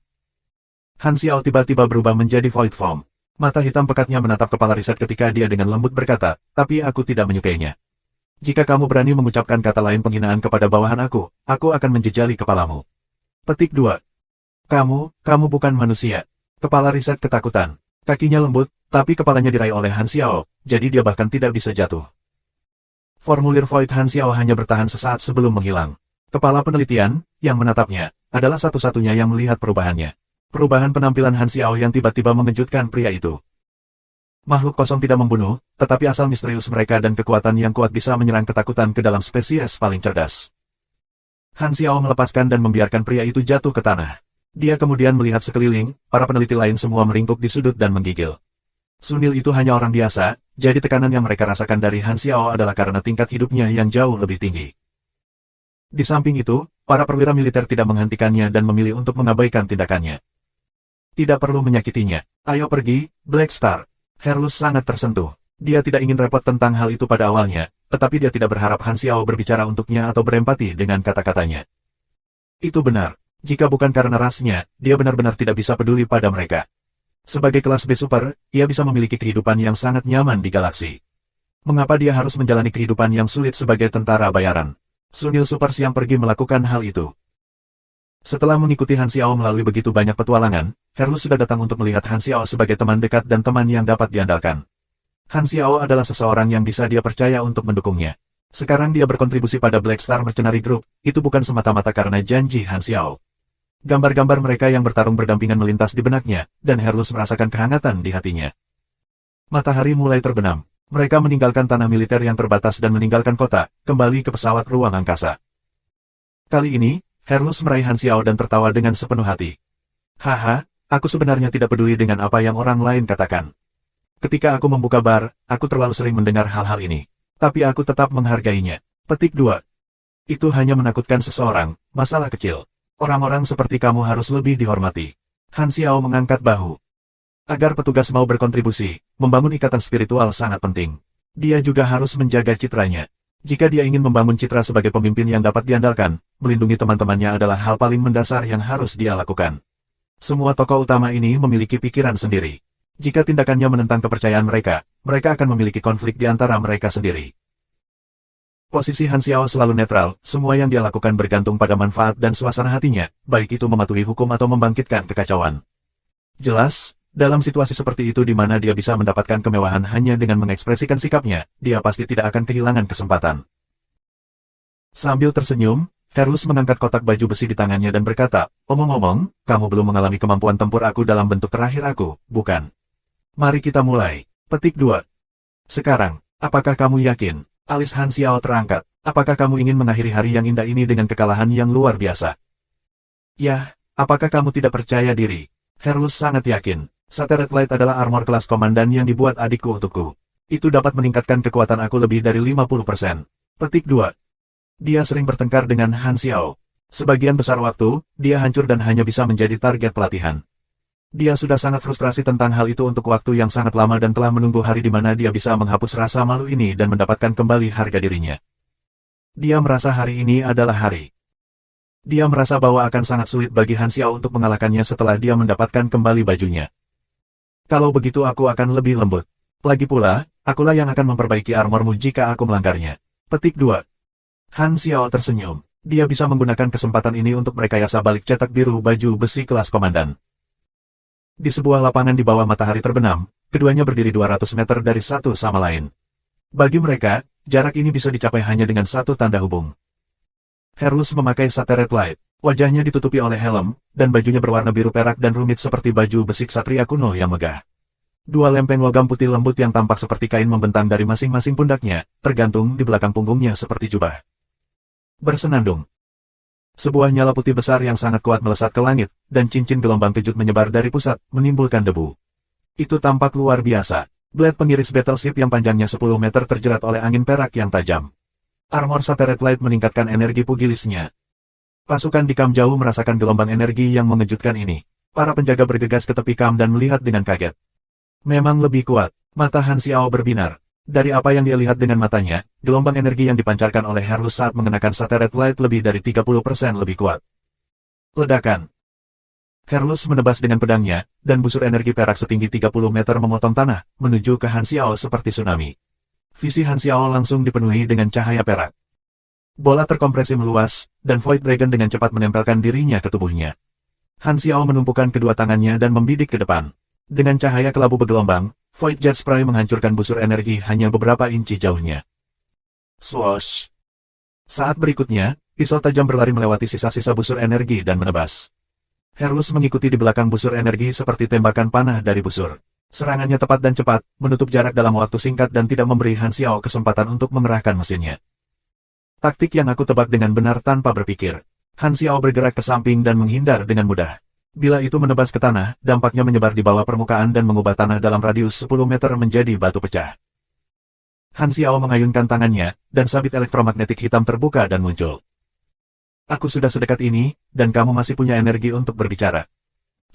Han Xiao tiba-tiba berubah menjadi void form. Mata hitam pekatnya menatap kepala riset ketika dia dengan lembut berkata, tapi aku tidak menyukainya. Jika kamu berani mengucapkan kata lain penghinaan kepada bawahan aku akan menjejali kepalamu. Petik 2. Kamu bukan manusia. Kepala riset ketakutan. Kakinya lembut, tapi kepalanya diraih oleh Han Xiao, jadi dia bahkan tidak bisa jatuh. Formulir Void Han Xiao hanya bertahan sesaat sebelum menghilang. Kepala penelitian, yang menatapnya, adalah satu-satunya yang melihat perubahannya. Perubahan penampilan Han Xiao yang tiba-tiba mengejutkan pria itu. Makhluk kosong tidak membunuh, tetapi asal misterius mereka dan kekuatan yang kuat bisa menyerang ketakutan ke dalam spesies paling cerdas. Han Xiao melepaskan dan membiarkan pria itu jatuh ke tanah. Dia kemudian melihat sekeliling, para peneliti lain semua meringkuk di sudut dan menggigil. Sunil itu hanya orang biasa, jadi tekanan yang mereka rasakan dari Han Xiao adalah karena tingkat hidupnya yang jauh lebih tinggi. Di samping itu, para perwira militer tidak menghentikannya dan memilih untuk mengabaikan tindakannya. Tidak perlu menyakitinya. Ayo pergi, Black Star. Herlus sangat tersentuh. Dia tidak ingin repot tentang hal itu pada awalnya, tetapi dia tidak berharap Han Xiao berbicara untuknya atau berempati dengan kata-katanya. Itu benar. Jika bukan karena rasnya, dia benar-benar tidak bisa peduli pada mereka. Sebagai kelas B super, ia bisa memiliki kehidupan yang sangat nyaman di galaksi. Mengapa dia harus menjalani kehidupan yang sulit sebagai tentara bayaran? Sunil Super Siang pergi melakukan hal itu. Setelah mengikuti Han Xiao melalui begitu banyak petualangan, Herlus sudah datang untuk melihat Han Xiao sebagai teman dekat dan teman yang dapat diandalkan. Han Xiao adalah seseorang yang bisa dia percaya untuk mendukungnya. Sekarang dia berkontribusi pada Black Star Mercenary Group, itu bukan semata-mata karena janji Han Xiao. Gambar-gambar mereka yang bertarung berdampingan melintas di benaknya, dan Herlus merasakan kehangatan di hatinya. Matahari mulai terbenam. Mereka meninggalkan tanah militer yang terbatas dan meninggalkan kota, kembali ke pesawat ruang angkasa. Kali ini, Herlus meraih Han Xiao dan tertawa dengan sepenuh hati. Haha, aku sebenarnya tidak peduli dengan apa yang orang lain katakan. Ketika aku membuka bar, aku terlalu sering mendengar hal-hal ini. Tapi aku tetap menghargainya. Petik 2. Itu hanya menakutkan seseorang, masalah kecil. Orang-orang seperti kamu harus lebih dihormati. Han Xiao mengangkat bahu. Agar petugas mau berkontribusi, membangun ikatan spiritual sangat penting. Dia juga harus menjaga citranya. Jika dia ingin membangun citra sebagai pemimpin yang dapat diandalkan, melindungi teman-temannya adalah hal paling mendasar yang harus dia lakukan. Semua tokoh utama ini memiliki pikiran sendiri. Jika tindakannya menentang kepercayaan mereka, mereka akan memiliki konflik di antara mereka sendiri. Posisi Han Xiao selalu netral, semua yang dia lakukan bergantung pada manfaat dan suasana hatinya, baik itu mematuhi hukum atau membangkitkan kekacauan. Jelas, dalam situasi seperti itu di mana dia bisa mendapatkan kemewahan hanya dengan mengekspresikan sikapnya, dia pasti tidak akan kehilangan kesempatan. Sambil tersenyum, Herlus mengangkat kotak baju besi di tangannya dan berkata, omong-omong, kamu belum mengalami kemampuan tempur aku dalam bentuk terakhir aku, bukan? Mari kita mulai. Petik 2. Sekarang, apakah kamu yakin? Alis Han Xiao terangkat. Apakah kamu ingin mengakhiri hari yang indah ini dengan kekalahan yang luar biasa? Yah, apakah kamu tidak percaya diri? Herlus sangat yakin. Satellite Light adalah armor kelas komandan yang dibuat adikku untukku. Itu dapat meningkatkan kekuatan aku lebih dari 50%. Petik 2. Dia sering bertengkar dengan Han Xiao. Sebagian besar waktu, dia hancur dan hanya bisa menjadi target pelatihan. Dia sudah sangat frustrasi tentang hal itu untuk waktu yang sangat lama dan telah menunggu hari di mana dia bisa menghapus rasa malu ini dan mendapatkan kembali harga dirinya. Dia merasa hari ini adalah hari. Dia merasa bahwa akan sangat sulit bagi Han Xiao untuk mengalahkannya setelah dia mendapatkan kembali bajunya. Kalau begitu aku akan lebih lembut. Lagi pula, akulah yang akan memperbaiki armormu jika aku melanggarnya. Petik 2. Han Xiao tersenyum. Dia bisa menggunakan kesempatan ini untuk merekayasa balik cetak biru baju besi kelas komandan. Di sebuah lapangan di bawah matahari terbenam, keduanya berdiri 200 meter dari satu sama lain. Bagi mereka, jarak ini bisa dicapai hanya dengan satu tanda hubung. Herlus memakai Sateret Light. Wajahnya ditutupi oleh helm, dan bajunya berwarna biru perak dan rumit seperti baju besi ksatria kuno yang megah. Dua lempeng logam putih lembut yang tampak seperti kain membentang dari masing-masing pundaknya, tergantung di belakang punggungnya seperti jubah. Bersenandung. Sebuah nyala putih besar yang sangat kuat melesat ke langit, dan cincin gelombang kejut menyebar dari pusat, menimbulkan debu. Itu tampak luar biasa. Blade pengiris battleship yang panjangnya 10 meter terjerat oleh angin perak yang tajam. Armor Sateret Light meningkatkan energi pugilisnya. Pasukan di kam jauh merasakan gelombang energi yang mengejutkan ini. Para penjaga bergegas ke tepi kam dan melihat dengan kaget. Memang lebih kuat. Mata Han Xiao berbinar. Dari apa yang dia lihat dengan matanya, gelombang energi yang dipancarkan oleh Herlus saat mengenakan Sateret Light lebih dari 30% lebih kuat. Ledakan. Herlus menebas dengan pedangnya, dan busur energi perak setinggi 30 meter memotong tanah, menuju ke Han Xiao seperti tsunami. Visi Han Xiao langsung dipenuhi dengan cahaya perak. Bola terkompresi meluas, dan Void Dragon dengan cepat menempelkan dirinya ke tubuhnya. Han Xiao menumpukan kedua tangannya dan membidik ke depan. Dengan cahaya kelabu bergelombang, Void Jet Spray menghancurkan busur energi hanya beberapa inci jauhnya. Swoosh! Saat berikutnya, pisau tajam berlari melewati sisa-sisa busur energi dan menebas. Herlus mengikuti di belakang busur energi seperti tembakan panah dari busur. Serangannya tepat dan cepat, menutup jarak dalam waktu singkat dan tidak memberi Han Xiao kesempatan untuk mengerahkan mesinnya. Taktik yang aku tebak dengan benar tanpa berpikir. Han Xiao bergerak ke samping dan menghindar dengan mudah. Bila itu menebas ke tanah, dampaknya menyebar di bawah permukaan dan mengubah tanah dalam radius 10 meter menjadi batu pecah. Han Xiao mengayunkan tangannya, dan sabit elektromagnetik hitam terbuka dan muncul. Aku sudah sedekat ini, dan kamu masih punya energi untuk berbicara.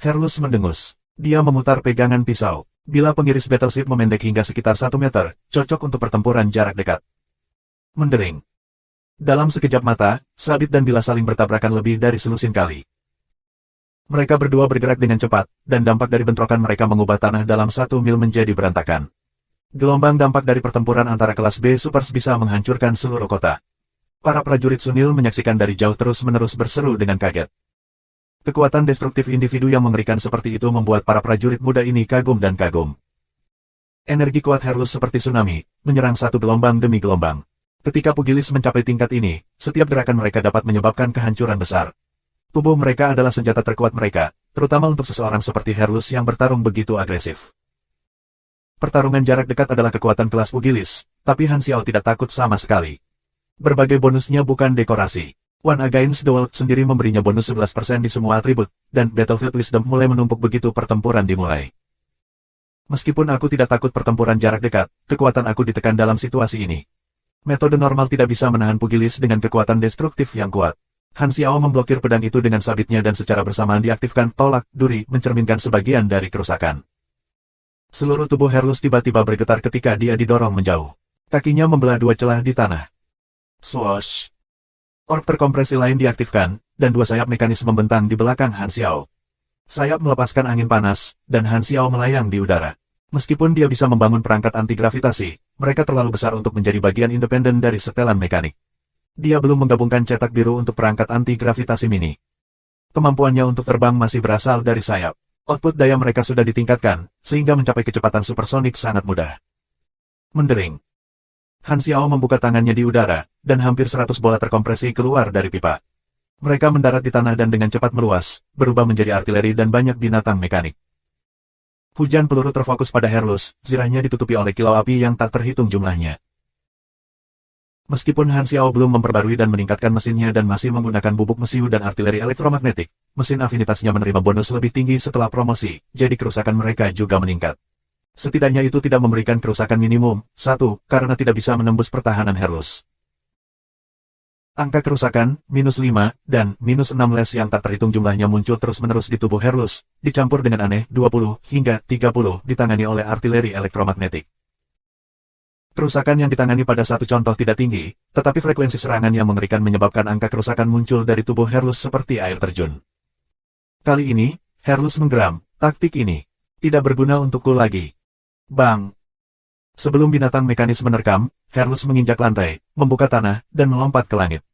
Herlus mendengus. Dia memutar pegangan pisau. Bila pengiris battleship memendek hingga sekitar 1 meter, cocok untuk pertempuran jarak dekat. Mendering. Dalam sekejap mata, sabit dan bila saling bertabrakan lebih dari selusin kali. Mereka berdua bergerak dengan cepat, dan dampak dari bentrokan mereka mengubah tanah dalam 1 mil menjadi berantakan. Gelombang dampak dari pertempuran antara kelas B Supers bisa menghancurkan seluruh kota. Para prajurit Sunil menyaksikan dari jauh terus-menerus berseru dengan kaget. Kekuatan destruktif individu yang mengerikan seperti itu membuat para prajurit muda ini kagum dan kagum. Energi kuat Herlus seperti tsunami, menyerang satu gelombang demi gelombang. Ketika pugilis mencapai tingkat ini, setiap gerakan mereka dapat menyebabkan kehancuran besar. Tubuh mereka adalah senjata terkuat mereka, terutama untuk seseorang seperti Herlus yang bertarung begitu agresif. Pertarungan jarak dekat adalah kekuatan kelas pugilis, tapi Han Xiao tidak takut sama sekali. Berbagai bonusnya bukan dekorasi. One Against the World sendiri memberinya bonus 11% di semua atribut, dan Battlefield Wisdom mulai menumpuk begitu pertempuran dimulai. Meskipun aku tidak takut pertempuran jarak dekat, kekuatan aku ditekan dalam situasi ini. Metode normal tidak bisa menahan pugilis dengan kekuatan destruktif yang kuat. Han Xiao memblokir pedang itu dengan sabitnya dan secara bersamaan diaktifkan tolak duri mencerminkan sebagian dari kerusakan. Seluruh tubuh Herlus tiba-tiba bergetar ketika dia didorong menjauh. Kakinya membelah dua celah di tanah. Swoosh! Orb terkompresi lain diaktifkan, dan dua sayap mekanis membentang di belakang Han Xiao. Sayap melepaskan angin panas, dan Han Xiao melayang di udara. Meskipun dia bisa membangun perangkat anti-gravitasi, mereka terlalu besar untuk menjadi bagian independen dari setelan mekanik. Dia belum menggabungkan cetak biru untuk perangkat anti-gravitasi mini. Kemampuannya untuk terbang masih berasal dari sayap. Output daya mereka sudah ditingkatkan, sehingga mencapai kecepatan supersonik sangat mudah. Mendering. Han Xiao membuka tangannya di udara, dan hampir 100 bola terkompresi keluar dari pipa. Mereka mendarat di tanah dan dengan cepat meluas, berubah menjadi artileri dan banyak binatang mekanik. Hujan peluru terfokus pada Herlus, zirahnya ditutupi oleh kilau api yang tak terhitung jumlahnya. Meskipun Han Xiao belum memperbarui dan meningkatkan mesinnya dan masih menggunakan bubuk mesiu dan artileri elektromagnetik, mesin afinitasnya menerima bonus lebih tinggi setelah promosi, jadi kerusakan mereka juga meningkat. Setidaknya itu tidak memberikan kerusakan minimum, 1, karena tidak bisa menembus pertahanan Herlus. Angka kerusakan, -5, dan -16 yang tak terhitung jumlahnya muncul terus-menerus di tubuh Herlus, dicampur dengan aneh 20 hingga 30 ditangani oleh artileri elektromagnetik. Kerusakan yang ditangani pada satu contoh tidak tinggi, tetapi frekuensi serangan yang mengerikan menyebabkan angka kerusakan muncul dari tubuh Herlus seperti air terjun. Kali ini, Herlus menggeram, taktik ini tidak berguna untukku lagi. Bang! Sebelum binatang mekanis menerkam, Herlus menginjak lantai, membuka tanah, dan melompat ke langit.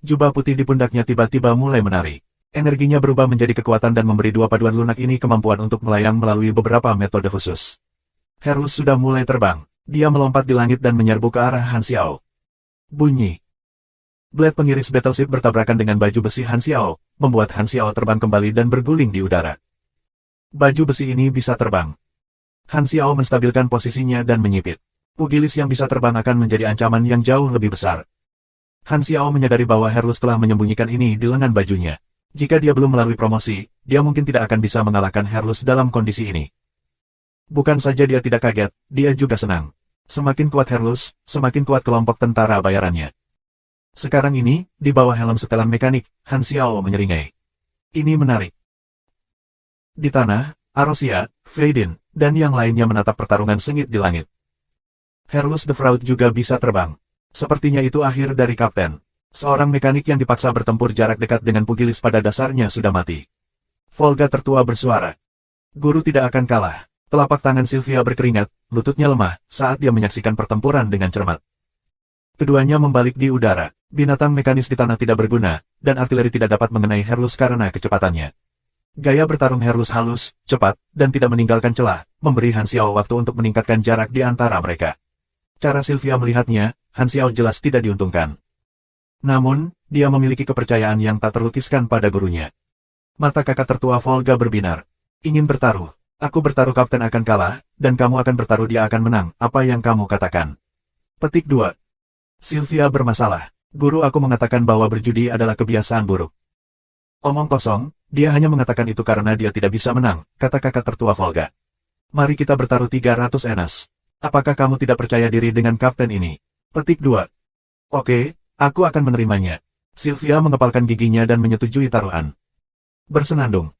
Jubah putih di pundaknya tiba-tiba mulai menari. Energinya berubah menjadi kekuatan dan memberi dua paduan lunak ini kemampuan untuk melayang melalui beberapa metode khusus. Herlus sudah mulai terbang. Dia melompat di langit dan menyerbu ke arah Han Xiao. Bunyi. Blade pengiris battleship bertabrakan dengan baju besi Han Xiao, membuat Han Xiao terbang kembali dan berguling di udara. Baju besi ini bisa terbang. Han Xiao menstabilkan posisinya dan menyipit. Pugilis yang bisa terbang akan menjadi ancaman yang jauh lebih besar. Han Xiao menyadari bahwa Herlus telah menyembunyikan ini di lengan bajunya. Jika dia belum melalui promosi, dia mungkin tidak akan bisa mengalahkan Herlus dalam kondisi ini. Bukan saja dia tidak kaget, dia juga senang. Semakin kuat Herlus, semakin kuat kelompok tentara bayarannya. Sekarang ini, di bawah helm setelan mekanik, Han Xiao menyeringai. Ini menarik. Di tanah, Arosia, Feidin, dan yang lainnya menatap pertarungan sengit di langit. Herlus the Fraud juga bisa terbang. Sepertinya itu akhir dari Kapten. Seorang mekanik yang dipaksa bertempur jarak dekat dengan pugilis pada dasarnya sudah mati. Volga tertua bersuara. Guru tidak akan kalah. Telapak tangan Sylvia berkeringat, lututnya lemah, saat dia menyaksikan pertempuran dengan cermat. Keduanya membalik di udara. Binatang mekanis di tanah tidak berguna, dan artileri tidak dapat mengenai Herlus karena kecepatannya. Gaya bertarung Herlus halus, cepat, dan tidak meninggalkan celah, memberi Han Xiao waktu untuk meningkatkan jarak di antara mereka. Cara Sylvia melihatnya, Han Xiao jelas tidak diuntungkan. Namun, dia memiliki kepercayaan yang tak terlukiskan pada gurunya. Mata kakak tertua Volga berbinar. Ingin bertaruh. Aku bertaruh Kapten akan kalah, dan kamu akan bertaruh dia akan menang, apa yang kamu katakan. Petik 2. Sylvia bermasalah. Guru aku mengatakan bahwa berjudi adalah kebiasaan buruk. Omong kosong, dia hanya mengatakan itu karena dia tidak bisa menang, kata kakak tertua Volga. Mari kita bertaruh 300 enas. Apakah kamu tidak percaya diri dengan Kapten ini? Petik 2. Oke, aku akan menerimanya. Sylvia mengepalkan giginya dan menyetujui taruhan. Bersenandung.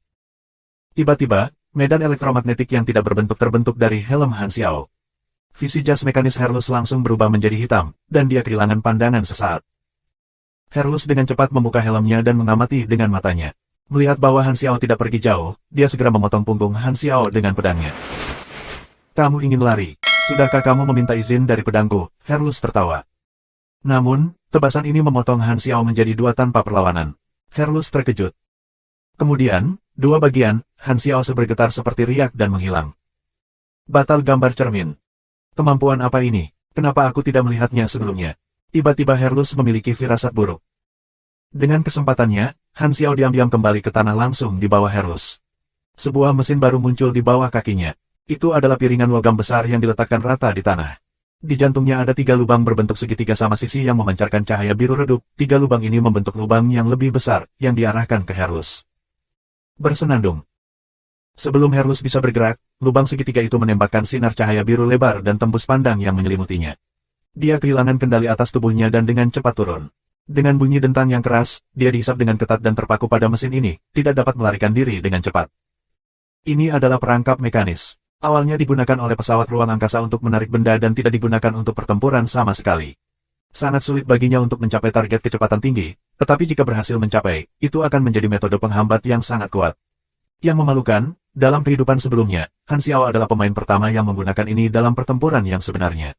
Tiba-tiba, medan elektromagnetik yang tidak berbentuk terbentuk dari helm Han Xiao. Visi jas mekanis Herlus langsung berubah menjadi hitam, dan dia kehilangan pandangan sesaat. Herlus dengan cepat membuka helmnya dan mengamati dengan matanya. Melihat bahwa Han Xiao tidak pergi jauh, dia segera memotong punggung Han Xiao dengan pedangnya. Kamu ingin lari? Sudahkah kamu meminta izin dari pedangku? Herlus tertawa. Namun, tebasan ini memotong Han Xiao menjadi dua tanpa perlawanan. Herlus terkejut. Kemudian, dua bagian, Han Xiao bergetar seperti riak dan menghilang. Batal gambar cermin. Kemampuan apa ini? Kenapa aku tidak melihatnya sebelumnya? Tiba-tiba Herlus memiliki firasat buruk. Dengan kesempatannya, Han Xiao diam-diam kembali ke tanah langsung di bawah Herlus. Sebuah mesin baru muncul di bawah kakinya. Itu adalah piringan logam besar yang diletakkan rata di tanah. Di jantungnya ada 3 lubang berbentuk segitiga sama sisi yang memancarkan cahaya biru redup. 3 lubang ini membentuk lubang yang lebih besar, yang diarahkan ke Herlus. Bersenandung. Sebelum Herlus bisa bergerak, lubang segitiga itu menembakkan sinar cahaya biru lebar dan tembus pandang yang menyelimutinya. Dia kehilangan kendali atas tubuhnya dan dengan cepat turun. Dengan bunyi dentang yang keras, dia dihisap dengan ketat dan terpaku pada mesin ini, tidak dapat melarikan diri dengan cepat. Ini adalah perangkap mekanis. Awalnya digunakan oleh pesawat ruang angkasa untuk menarik benda dan tidak digunakan untuk pertempuran sama sekali. Sangat sulit baginya untuk mencapai target kecepatan tinggi, tetapi jika berhasil mencapai, itu akan menjadi metode penghambat yang sangat kuat. Yang memalukan, dalam kehidupan sebelumnya, Han Xiao adalah pemain pertama yang menggunakan ini dalam pertempuran yang sebenarnya.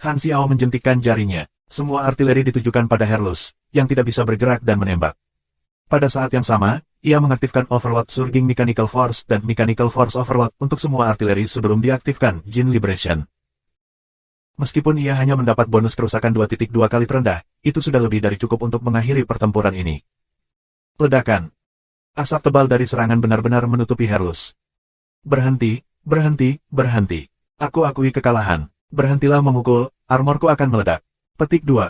Han Xiao menjentikkan jarinya. Semua artileri ditujukan pada Herlus, yang tidak bisa bergerak dan menembak. Pada saat yang sama, ia mengaktifkan Overload Surging Mechanical Force dan Mechanical Force Overload untuk semua artileri sebelum diaktifkan Jin Liberation. Meskipun ia hanya mendapat bonus kerusakan 2.2 kali terendah, itu sudah lebih dari cukup untuk mengakhiri pertempuran ini. Ledakan. Asap tebal dari serangan benar-benar menutupi Herlus. Berhenti, berhenti, berhenti. Aku akui kekalahan. Berhentilah memukul, armorku akan meledak. Petik 2.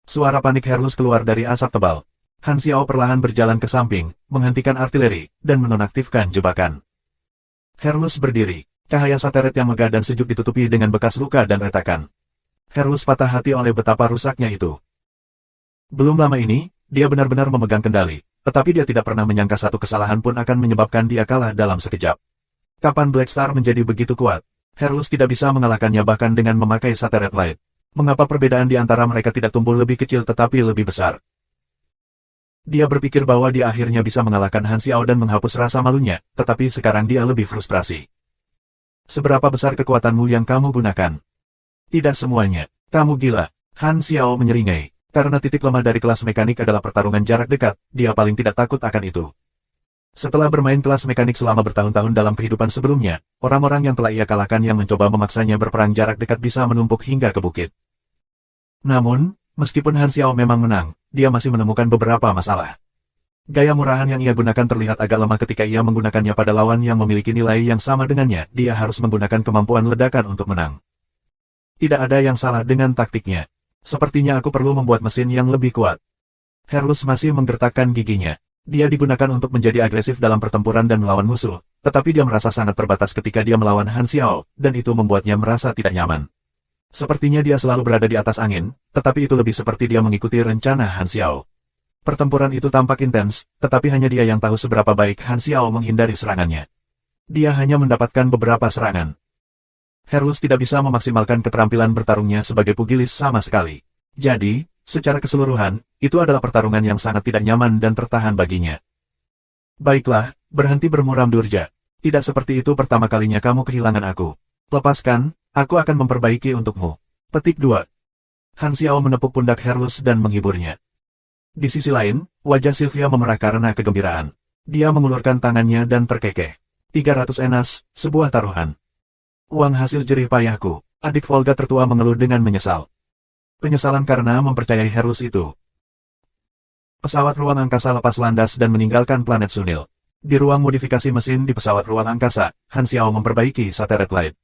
Suara panik Herlus keluar dari asap tebal. Han Xiao perlahan berjalan ke samping, menghentikan artileri, dan menonaktifkan jebakan. Herlus berdiri. Cahaya satelit yang megah dan sejuk ditutupi dengan bekas luka dan retakan. Herlus patah hati oleh betapa rusaknya itu. Belum lama ini, dia benar-benar memegang kendali, tetapi dia tidak pernah menyangka satu kesalahan pun akan menyebabkan dia kalah dalam sekejap. Kapan Black Star menjadi begitu kuat? Herlus tidak bisa mengalahkannya bahkan dengan memakai Satellite Light. Mengapa perbedaan di antara mereka tidak tumbuh lebih kecil tetapi lebih besar? Dia berpikir bahwa dia akhirnya bisa mengalahkan Han Xiao dan menghapus rasa malunya, tetapi sekarang dia lebih frustrasi. Seberapa besar kekuatanmu yang kamu gunakan? Tidak semuanya. Kamu gila. Han Xiao menyeringai. Karena titik lemah dari kelas mekanik adalah pertarungan jarak dekat, dia paling tidak takut akan itu. Setelah bermain kelas mekanik selama bertahun-tahun dalam kehidupan sebelumnya, orang-orang yang telah ia kalahkan yang mencoba memaksanya berperang jarak dekat bisa menumpuk hingga ke bukit. Namun, meskipun Han Xiao memang menang, dia masih menemukan beberapa masalah. Gaya murahan yang ia gunakan terlihat agak lemah ketika ia menggunakannya pada lawan yang memiliki nilai yang sama dengannya. Dia harus menggunakan kemampuan ledakan untuk menang. Tidak ada yang salah dengan taktiknya. Sepertinya aku perlu membuat mesin yang lebih kuat. Herlus masih menggertakkan giginya. Dia digunakan untuk menjadi agresif dalam pertempuran dan melawan musuh, tetapi dia merasa sangat terbatas ketika dia melawan Han Xiao, dan itu membuatnya merasa tidak nyaman. Sepertinya dia selalu berada di atas angin, tetapi itu lebih seperti dia mengikuti rencana Han Xiao. Pertempuran itu tampak intens, tetapi hanya dia yang tahu seberapa baik Han Xiao menghindari serangannya. Dia hanya mendapatkan beberapa serangan. Herlus tidak bisa memaksimalkan keterampilan bertarungnya sebagai pugilis sama sekali. Jadi, secara keseluruhan, itu adalah pertarungan yang sangat tidak nyaman dan tertahan baginya. Baiklah, berhenti bermuram durja. Tidak seperti itu pertama kalinya kamu kehilangan aku. Lepaskan. Aku akan memperbaiki untukmu. Petik 2. Han Xiao menepuk pundak Herlus dan menghiburnya. Di sisi lain, wajah Sylvia memerah karena kegembiraan. Dia mengulurkan tangannya dan terkekeh. 300 enas, sebuah taruhan. Uang hasil jerih payahku. Adik Volga tertua mengeluh dengan menyesal. Penyesalan karena mempercayai Herlus itu. Pesawat ruang angkasa lepas landas dan meninggalkan planet Sunil. Di ruang modifikasi mesin di pesawat ruang angkasa, Han Xiao memperbaiki Satellite Light.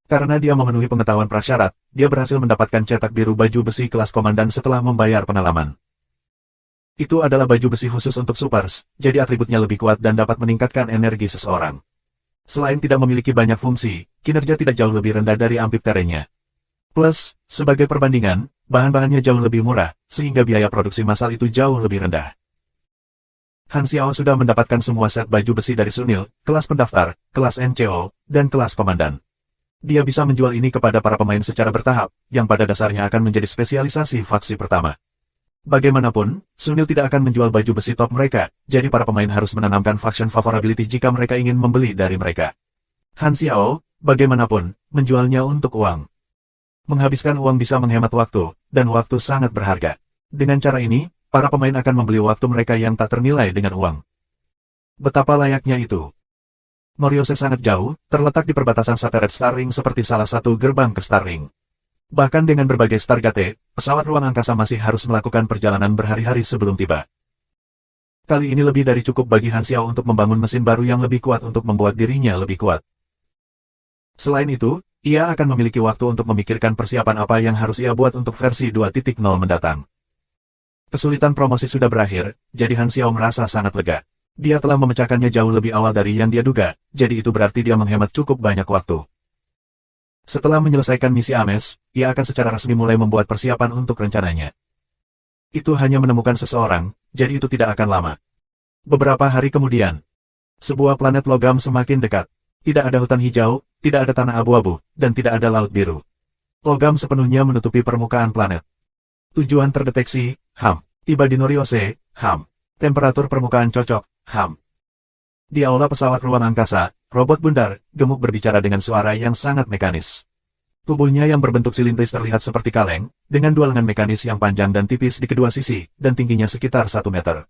Karena dia memenuhi pengetahuan prasyarat, dia berhasil mendapatkan cetak biru baju besi kelas komandan setelah membayar pengalaman. Itu adalah baju besi khusus untuk supers, jadi atributnya lebih kuat dan dapat meningkatkan energi seseorang. Selain tidak memiliki banyak fungsi, kinerja tidak jauh lebih rendah dari amphitherennya. Plus, sebagai perbandingan, bahan-bahannya jauh lebih murah, sehingga biaya produksi massal itu jauh lebih rendah. Han Xiao sudah mendapatkan semua set baju besi dari Sunil, kelas pendaftar, kelas NCO, dan kelas komandan. Dia bisa menjual ini kepada para pemain secara bertahap, yang pada dasarnya akan menjadi spesialisasi faksi pertama. Bagaimanapun, Sunil tidak akan menjual baju besi top mereka, jadi para pemain harus menanamkan faction favorability jika mereka ingin membeli dari mereka. Han Xiao, bagaimanapun, menjualnya untuk uang. Menghabiskan uang bisa menghemat waktu, dan waktu sangat berharga. Dengan cara ini, para pemain akan membeli waktu mereka yang tak ternilai dengan uang. Betapa layaknya itu. Moriose sangat jauh, terletak di perbatasan Satellite Star Ring seperti salah satu gerbang ke Star Ring. Bahkan dengan berbagai Stargate, pesawat ruang angkasa masih harus melakukan perjalanan berhari-hari sebelum tiba. Kali ini lebih dari cukup bagi Han Xiao untuk membangun mesin baru yang lebih kuat untuk membuat dirinya lebih kuat. Selain itu, ia akan memiliki waktu untuk memikirkan persiapan apa yang harus ia buat untuk versi 2.0 mendatang. Kesulitan promosi sudah berakhir, jadi Han Xiao merasa sangat lega. Dia telah memecahkannya jauh lebih awal dari yang dia duga, jadi itu berarti dia menghemat cukup banyak waktu. Setelah menyelesaikan misi Ames, ia akan secara resmi mulai membuat persiapan untuk rencananya. Itu hanya menemukan seseorang, jadi itu tidak akan lama. Beberapa hari kemudian, sebuah planet logam semakin dekat. Tidak ada hutan hijau, tidak ada tanah abu-abu, dan tidak ada laut biru. Logam sepenuhnya menutupi permukaan planet. Tujuan terdeteksi, HAM. Tiba di Noriose, HAM. Temperatur permukaan cocok, HAM. Di aula pesawat ruang angkasa, robot bundar, gemuk berbicara dengan suara yang sangat mekanis. Tubuhnya yang berbentuk silindris terlihat seperti kaleng, dengan dua lengan mekanis yang panjang dan tipis di kedua sisi, dan tingginya sekitar 1 meter.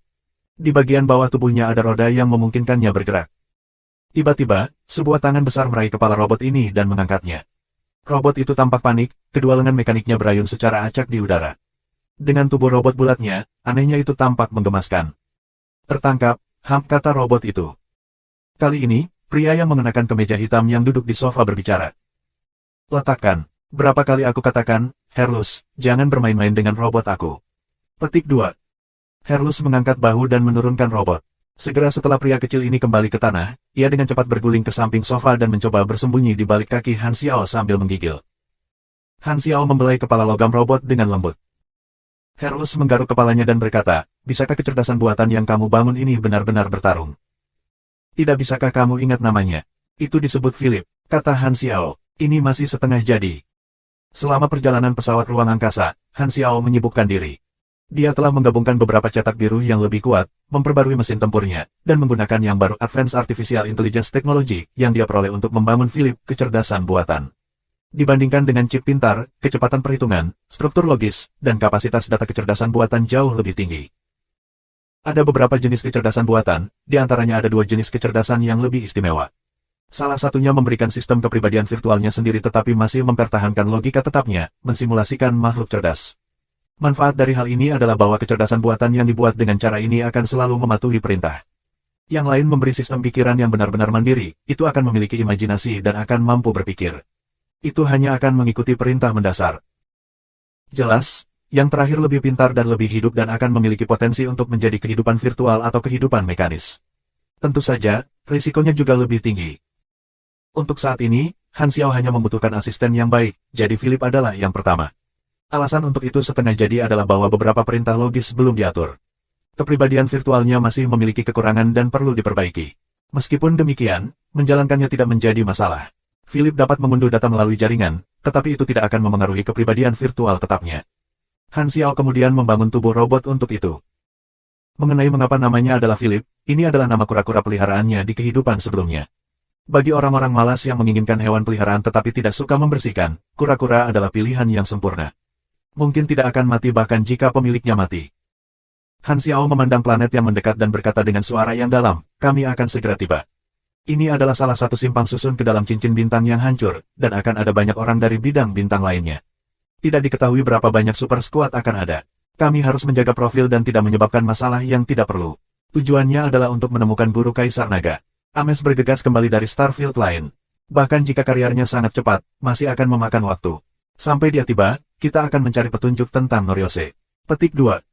Di bagian bawah tubuhnya ada roda yang memungkinkannya bergerak. Tiba-tiba, sebuah tangan besar meraih kepala robot ini dan mengangkatnya. Robot itu tampak panik, kedua lengan mekaniknya berayun secara acak di udara. Dengan tubuh robot bulatnya, anehnya itu tampak menggemaskan. Tertangkap, HAM, kata robot itu. Kali ini, pria yang mengenakan kemeja hitam yang duduk di sofa berbicara. Letakkan. Berapa kali aku katakan, Herlus, jangan bermain-main dengan robot aku. Petik 2. Herlus mengangkat bahu dan menurunkan robot. Segera setelah pria kecil ini kembali ke tanah, ia dengan cepat berguling ke samping sofa dan mencoba bersembunyi di balik kaki Han Xiao sambil menggigil. Han Xiao membelai kepala logam robot dengan lembut. Herlus menggaruk kepalanya dan berkata, bisakah kecerdasan buatan yang kamu bangun ini benar-benar bertarung? Tidak bisakah kamu ingat namanya? Itu disebut Philip, kata Han Xiao. Ini masih setengah jadi. Selama perjalanan pesawat ruang angkasa, Han Xiao menyibukkan diri. Dia telah menggabungkan beberapa cetak biru yang lebih kuat, memperbarui mesin tempurnya, dan menggunakan yang baru Advanced Artificial Intelligence Technology yang dia peroleh untuk membangun Philip kecerdasan buatan. Dibandingkan dengan chip pintar, kecepatan perhitungan, struktur logis, dan kapasitas data kecerdasan buatan jauh lebih tinggi. Ada beberapa jenis kecerdasan buatan, di antaranya ada 2 jenis kecerdasan yang lebih istimewa. Salah satunya memberikan sistem kepribadian virtualnya sendiri tetapi masih mempertahankan logika tetapnya, mensimulasikan makhluk cerdas. Manfaat dari hal ini adalah bahwa kecerdasan buatan yang dibuat dengan cara ini akan selalu mematuhi perintah. Yang lain memberi sistem pikiran yang benar-benar mandiri, itu akan memiliki imajinasi dan akan mampu berpikir. Itu hanya akan mengikuti perintah mendasar. Jelas, yang terakhir lebih pintar dan lebih hidup dan akan memiliki potensi untuk menjadi kehidupan virtual atau kehidupan mekanis. Tentu saja, risikonya juga lebih tinggi. Untuk saat ini, Han Xiao hanya membutuhkan asisten yang baik, jadi Philip adalah yang pertama. Alasan untuk itu setengah jadi adalah bahwa beberapa perintah logis belum diatur. Kepribadian virtualnya masih memiliki kekurangan dan perlu diperbaiki. Meskipun demikian, menjalankannya tidak menjadi masalah. Philip dapat mengunduh data melalui jaringan, tetapi itu tidak akan memengaruhi kepribadian virtual tetapnya. Han Xiao kemudian membangun tubuh robot untuk itu. Mengenai mengapa namanya adalah Philip, ini adalah nama kura-kura peliharaannya di kehidupan sebelumnya. Bagi orang-orang malas yang menginginkan hewan peliharaan tetapi tidak suka membersihkan, kura-kura adalah pilihan yang sempurna. Mungkin tidak akan mati bahkan jika pemiliknya mati. Han Xiao memandang planet yang mendekat dan berkata dengan suara yang dalam, kami akan segera tiba. Ini adalah salah satu simpang susun ke dalam cincin bintang yang hancur, dan akan ada banyak orang dari bidang bintang lainnya. Tidak diketahui berapa banyak super squad akan ada. Kami harus menjaga profil dan tidak menyebabkan masalah yang tidak perlu. Tujuannya adalah untuk menemukan guru Kaisar Naga. Ames bergegas kembali dari Starfield lain. Bahkan jika karirnya sangat cepat, masih akan memakan waktu. Sampai dia tiba, kita akan mencari petunjuk tentang Noryose. Petik 2.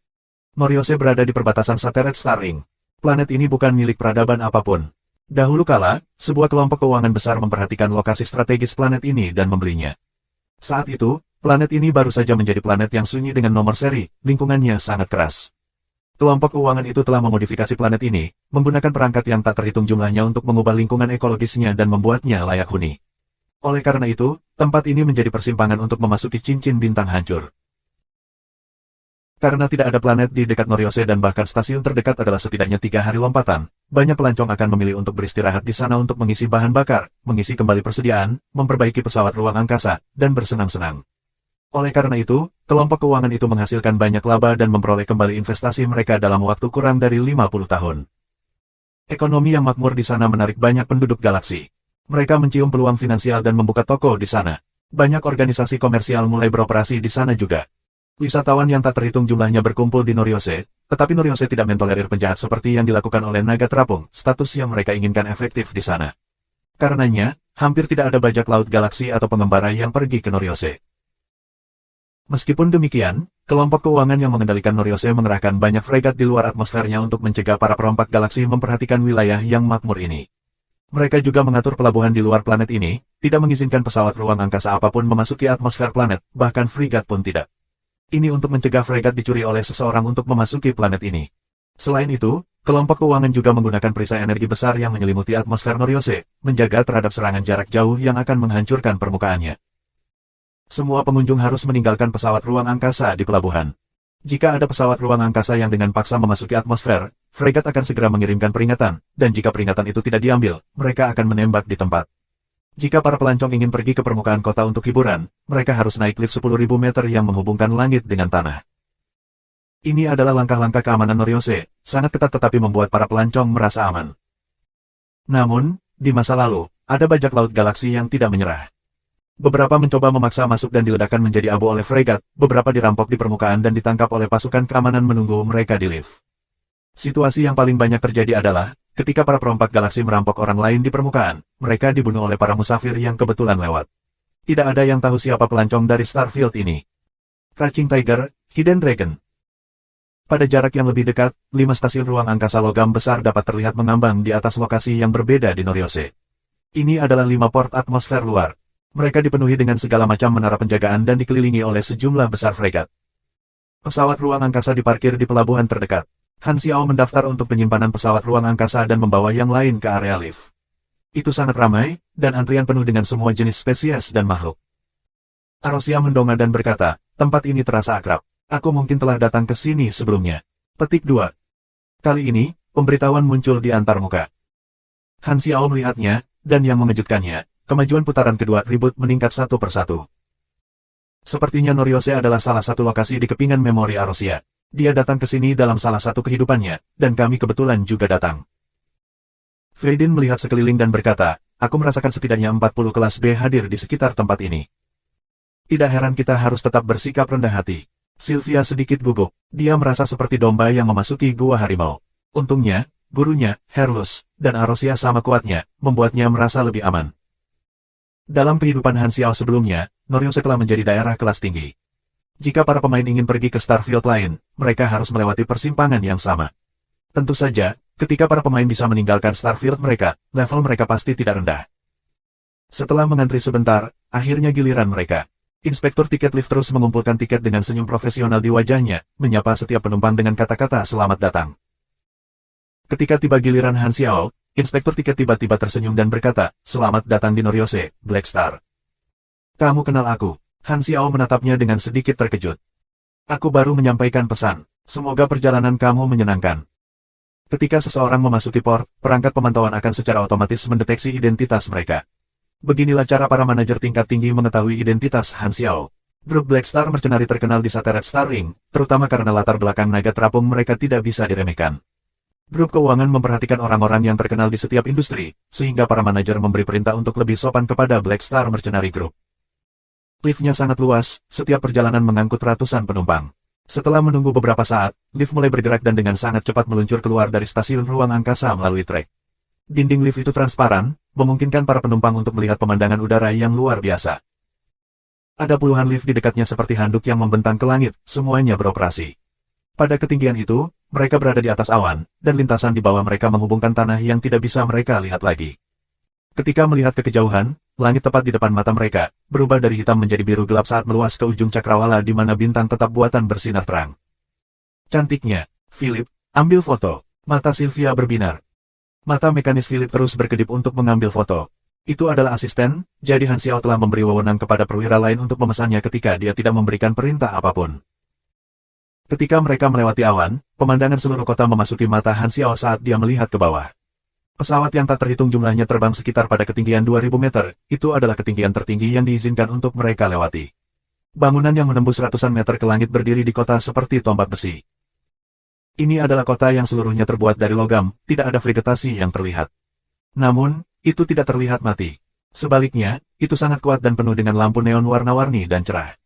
Noryose berada di perbatasan Sateret Starring. Planet ini bukan milik peradaban apapun. Dahulu kala, sebuah kelompok keuangan besar memperhatikan lokasi strategis planet ini dan membelinya. Saat itu, planet ini baru saja menjadi planet yang sunyi dengan nomor seri, lingkungannya sangat keras. Kelompok keuangan itu telah memodifikasi planet ini, menggunakan perangkat yang tak terhitung jumlahnya untuk mengubah lingkungan ekologisnya dan membuatnya layak huni. Oleh karena itu, tempat ini menjadi persimpangan untuk memasuki cincin bintang hancur. Karena tidak ada planet di dekat Noryose dan bahkan stasiun terdekat adalah setidaknya 3 hari lompatan, banyak pelancong akan memilih untuk beristirahat di sana untuk mengisi bahan bakar, mengisi kembali persediaan, memperbaiki pesawat ruang angkasa, dan bersenang-senang. Oleh karena itu, kelompok keuangan itu menghasilkan banyak laba dan memperoleh kembali investasi mereka dalam waktu kurang dari 50 tahun. Ekonomi yang makmur di sana menarik banyak penduduk galaksi. Mereka mencium peluang finansial dan membuka toko di sana. Banyak organisasi komersial mulai beroperasi di sana juga. Wisatawan yang tak terhitung jumlahnya berkumpul di Noryose, tetapi Noryose tidak mentolerir penjahat seperti yang dilakukan oleh naga terapung, status yang mereka inginkan efektif di sana. Karenanya, hampir tidak ada bajak laut galaksi atau pengembara yang pergi ke Noryose. Meskipun demikian, kelompok keuangan yang mengendalikan Noryose mengerahkan banyak fregat di luar atmosfernya untuk mencegah para perompak galaksi memperhatikan wilayah yang makmur ini. Mereka juga mengatur pelabuhan di luar planet ini, tidak mengizinkan pesawat ruang angkasa apapun memasuki atmosfer planet, bahkan fregat pun tidak. Ini untuk mencegah fregat dicuri oleh seseorang untuk memasuki planet ini. Selain itu, kelompok keuangan juga menggunakan perisai energi besar yang menyelimuti atmosfer Noryose, menjaga terhadap serangan jarak jauh yang akan menghancurkan permukaannya. Semua pengunjung harus meninggalkan pesawat ruang angkasa di pelabuhan. Jika ada pesawat ruang angkasa yang dengan paksa memasuki atmosfer, fregat akan segera mengirimkan peringatan, dan jika peringatan itu tidak diambil, mereka akan menembak di tempat. Jika para pelancong ingin pergi ke permukaan kota untuk hiburan, mereka harus naik lift 10.000 meter yang menghubungkan langit dengan tanah. Ini adalah langkah-langkah keamanan Noryose, sangat ketat tetapi membuat para pelancong merasa aman. Namun, di masa lalu, ada bajak laut galaksi yang tidak menyerah. Beberapa mencoba memaksa masuk dan diledakkan menjadi abu oleh fregat, beberapa dirampok di permukaan dan ditangkap oleh pasukan keamanan menunggu mereka di lift. Situasi yang paling banyak terjadi adalah, ketika para perompak galaksi merampok orang lain di permukaan, mereka dibunuh oleh para musafir yang kebetulan lewat. Tidak ada yang tahu siapa pelancong dari Starfield ini. Crouching Tiger, Hidden Dragon. Pada jarak yang lebih dekat, 5 stasiun ruang angkasa logam besar dapat terlihat mengambang di atas lokasi yang berbeda di Noryose. Ini adalah 5 port atmosfer luar. Mereka dipenuhi dengan segala macam menara penjagaan dan dikelilingi oleh sejumlah besar fregat. Pesawat ruang angkasa diparkir di pelabuhan terdekat. Han Xiao mendaftar untuk penyimpanan pesawat ruang angkasa dan membawa yang lain ke area lift. Itu sangat ramai, dan antrian penuh dengan semua jenis spesies dan makhluk. Arosia mendongak dan berkata, tempat ini terasa akrab. Aku mungkin telah datang ke sini sebelumnya. Petik 2. Kali ini, pemberitahuan muncul di antarmuka. Han Xiao melihatnya, dan yang mengejutkannya, kemajuan putaran kedua ribut meningkat satu persatu. Sepertinya Noryose adalah salah satu lokasi di kepingan memori Arosia. Dia datang ke sini dalam salah satu kehidupannya, dan kami kebetulan juga datang. Faidin melihat sekeliling dan berkata, aku merasakan setidaknya 40 kelas B hadir di sekitar tempat ini. Tidak heran kita harus tetap bersikap rendah hati. Sylvia sedikit gugup. Dia merasa seperti domba yang memasuki gua harimau. Untungnya, gurunya, Herlus, dan Arosia sama kuatnya, membuatnya merasa lebih aman. Dalam kehidupan Han Xiao sebelumnya, Noryose telah menjadi daerah kelas tinggi. Jika para pemain ingin pergi ke Starfield lain, mereka harus melewati persimpangan yang sama. Tentu saja, ketika para pemain bisa meninggalkan Starfield mereka, level mereka pasti tidak rendah. Setelah mengantri sebentar, akhirnya giliran mereka. Inspektur tiket lift terus mengumpulkan tiket dengan senyum profesional di wajahnya, menyapa setiap penumpang dengan kata-kata selamat datang. Ketika tiba giliran Han Xiao, Inspektur tiket tiba-tiba tersenyum dan berkata, selamat datang di Noryose, Black Star. Kamu kenal aku? Han Xiao menatapnya dengan sedikit terkejut. Aku baru menyampaikan pesan. Semoga perjalanan kamu menyenangkan. Ketika seseorang memasuki port, perangkat pemantauan akan secara otomatis mendeteksi identitas mereka. Beginilah cara para manajer tingkat tinggi mengetahui identitas Han Xiao. Grup Black Star Mercenary terkenal di Satellite Star Ring, terutama karena latar belakang naga terapung mereka tidak bisa diremehkan. Grup keuangan memperhatikan orang-orang yang terkenal di setiap industri, sehingga para manajer memberi perintah untuk lebih sopan kepada Black Star Mercenary Group. Liftnya sangat luas, setiap perjalanan mengangkut ratusan penumpang. Setelah menunggu beberapa saat, lift mulai bergerak dan dengan sangat cepat meluncur keluar dari stasiun ruang angkasa melalui trek. Dinding lift itu transparan, memungkinkan para penumpang untuk melihat pemandangan udara yang luar biasa. Ada puluhan lift di dekatnya seperti handuk yang membentang ke langit, semuanya beroperasi. Pada ketinggian itu, mereka berada di atas awan, dan lintasan di bawah mereka menghubungkan tanah yang tidak bisa mereka lihat lagi. Ketika melihat ke kejauhan, langit tepat di depan mata mereka, berubah dari hitam menjadi biru gelap saat meluas ke ujung cakrawala di mana bintang tetap buatan bersinar terang. Cantiknya, Philip, ambil foto. Mata Sylvia berbinar. Mata mekanis Philip terus berkedip untuk mengambil foto. Itu adalah asisten, jadi Han Xiao telah memberi wewenang kepada perwira lain untuk memesannya ketika dia tidak memberikan perintah apapun. Ketika mereka melewati awan, pemandangan seluruh kota memasuki mata Han Xiao saat dia melihat ke bawah. Pesawat yang tak terhitung jumlahnya terbang sekitar pada ketinggian 2000 meter, itu adalah ketinggian tertinggi yang diizinkan untuk mereka lewati. Bangunan yang menembus ratusan meter ke langit berdiri di kota seperti tombak besi. Ini adalah kota yang seluruhnya terbuat dari logam, tidak ada vegetasi yang terlihat. Namun, itu tidak terlihat mati. Sebaliknya, itu sangat kuat dan penuh dengan lampu neon warna-warni dan cerah.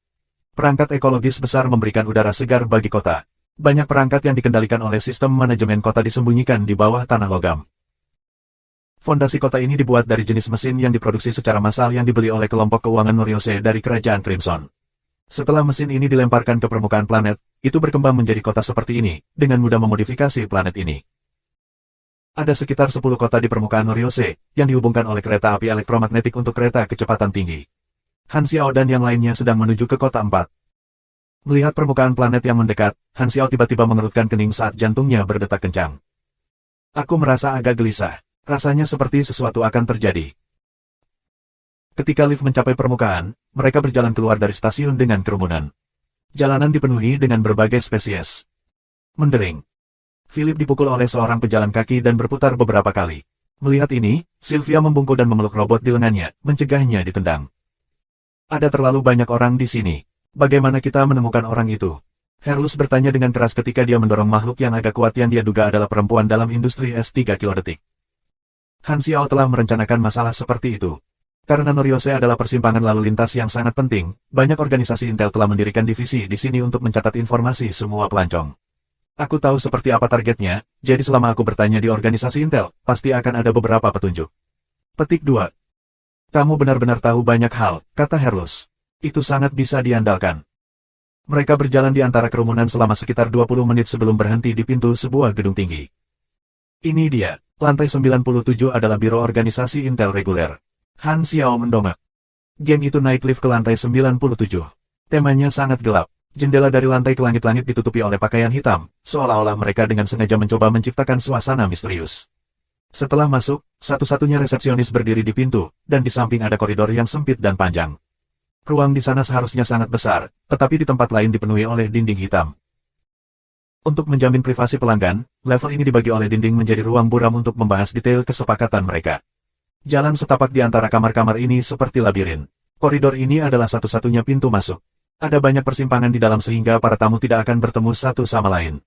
Perangkat ekologis besar memberikan udara segar bagi kota. Banyak perangkat yang dikendalikan oleh sistem manajemen kota disembunyikan di bawah tanah logam. Fondasi kota ini dibuat dari jenis mesin yang diproduksi secara massal yang dibeli oleh kelompok keuangan Noryose dari kerajaan Crimson. Setelah mesin ini dilemparkan ke permukaan planet, itu berkembang menjadi kota seperti ini, dengan mudah memodifikasi planet ini. Ada sekitar 10 kota di permukaan Noryose, yang dihubungkan oleh kereta api elektromagnetik untuk kereta kecepatan tinggi. Han Xiao dan yang lainnya sedang menuju ke kota 4. Melihat permukaan planet yang mendekat, Han Xiao tiba-tiba mengerutkan kening saat jantungnya berdetak kencang. Aku merasa agak gelisah. Rasanya seperti sesuatu akan terjadi. Ketika lift mencapai permukaan, mereka berjalan keluar dari stasiun dengan kerumunan. Jalanan dipenuhi dengan berbagai spesies. Mendering. Philip dipukul oleh seorang pejalan kaki dan berputar beberapa kali. Melihat ini, Sylvia membungkuk dan memeluk robot di lengannya, mencegahnya ditendang. Ada terlalu banyak orang di sini. Bagaimana kita menemukan orang itu? Herlus bertanya dengan keras ketika dia mendorong makhluk yang agak kuat yang dia duga adalah perempuan dalam industri S3 kilodetik. Han Xiao telah merencanakan masalah seperti itu. Karena Noryose adalah persimpangan lalu lintas yang sangat penting, banyak organisasi Intel telah mendirikan divisi di sini untuk mencatat informasi semua pelancong. Aku tahu seperti apa targetnya, jadi selama aku bertanya di organisasi Intel, pasti akan ada beberapa petunjuk. Petik 2. Kamu benar-benar tahu banyak hal, kata Herlus. Itu sangat bisa diandalkan. Mereka berjalan di antara kerumunan selama sekitar 20 menit sebelum berhenti di pintu sebuah gedung tinggi. Ini dia, lantai 97 adalah biro organisasi Intel reguler. Han Xiao mendongak. Geng itu naik lift ke lantai 97. Temanya sangat gelap. Jendela dari lantai ke langit-langit ditutupi oleh pakaian hitam, seolah-olah mereka dengan sengaja mencoba menciptakan suasana misterius. Setelah masuk, satu-satunya resepsionis berdiri di pintu, dan di samping ada koridor yang sempit dan panjang. Ruang di sana seharusnya sangat besar, tetapi di tempat lain dipenuhi oleh dinding hitam. Untuk menjamin privasi pelanggan, level ini dibagi oleh dinding menjadi ruang buram untuk membahas detail kesepakatan mereka. Jalan setapak di antara kamar-kamar ini seperti labirin. Koridor ini adalah satu-satunya pintu masuk. Ada banyak persimpangan di dalam sehingga para tamu tidak akan bertemu satu sama lain.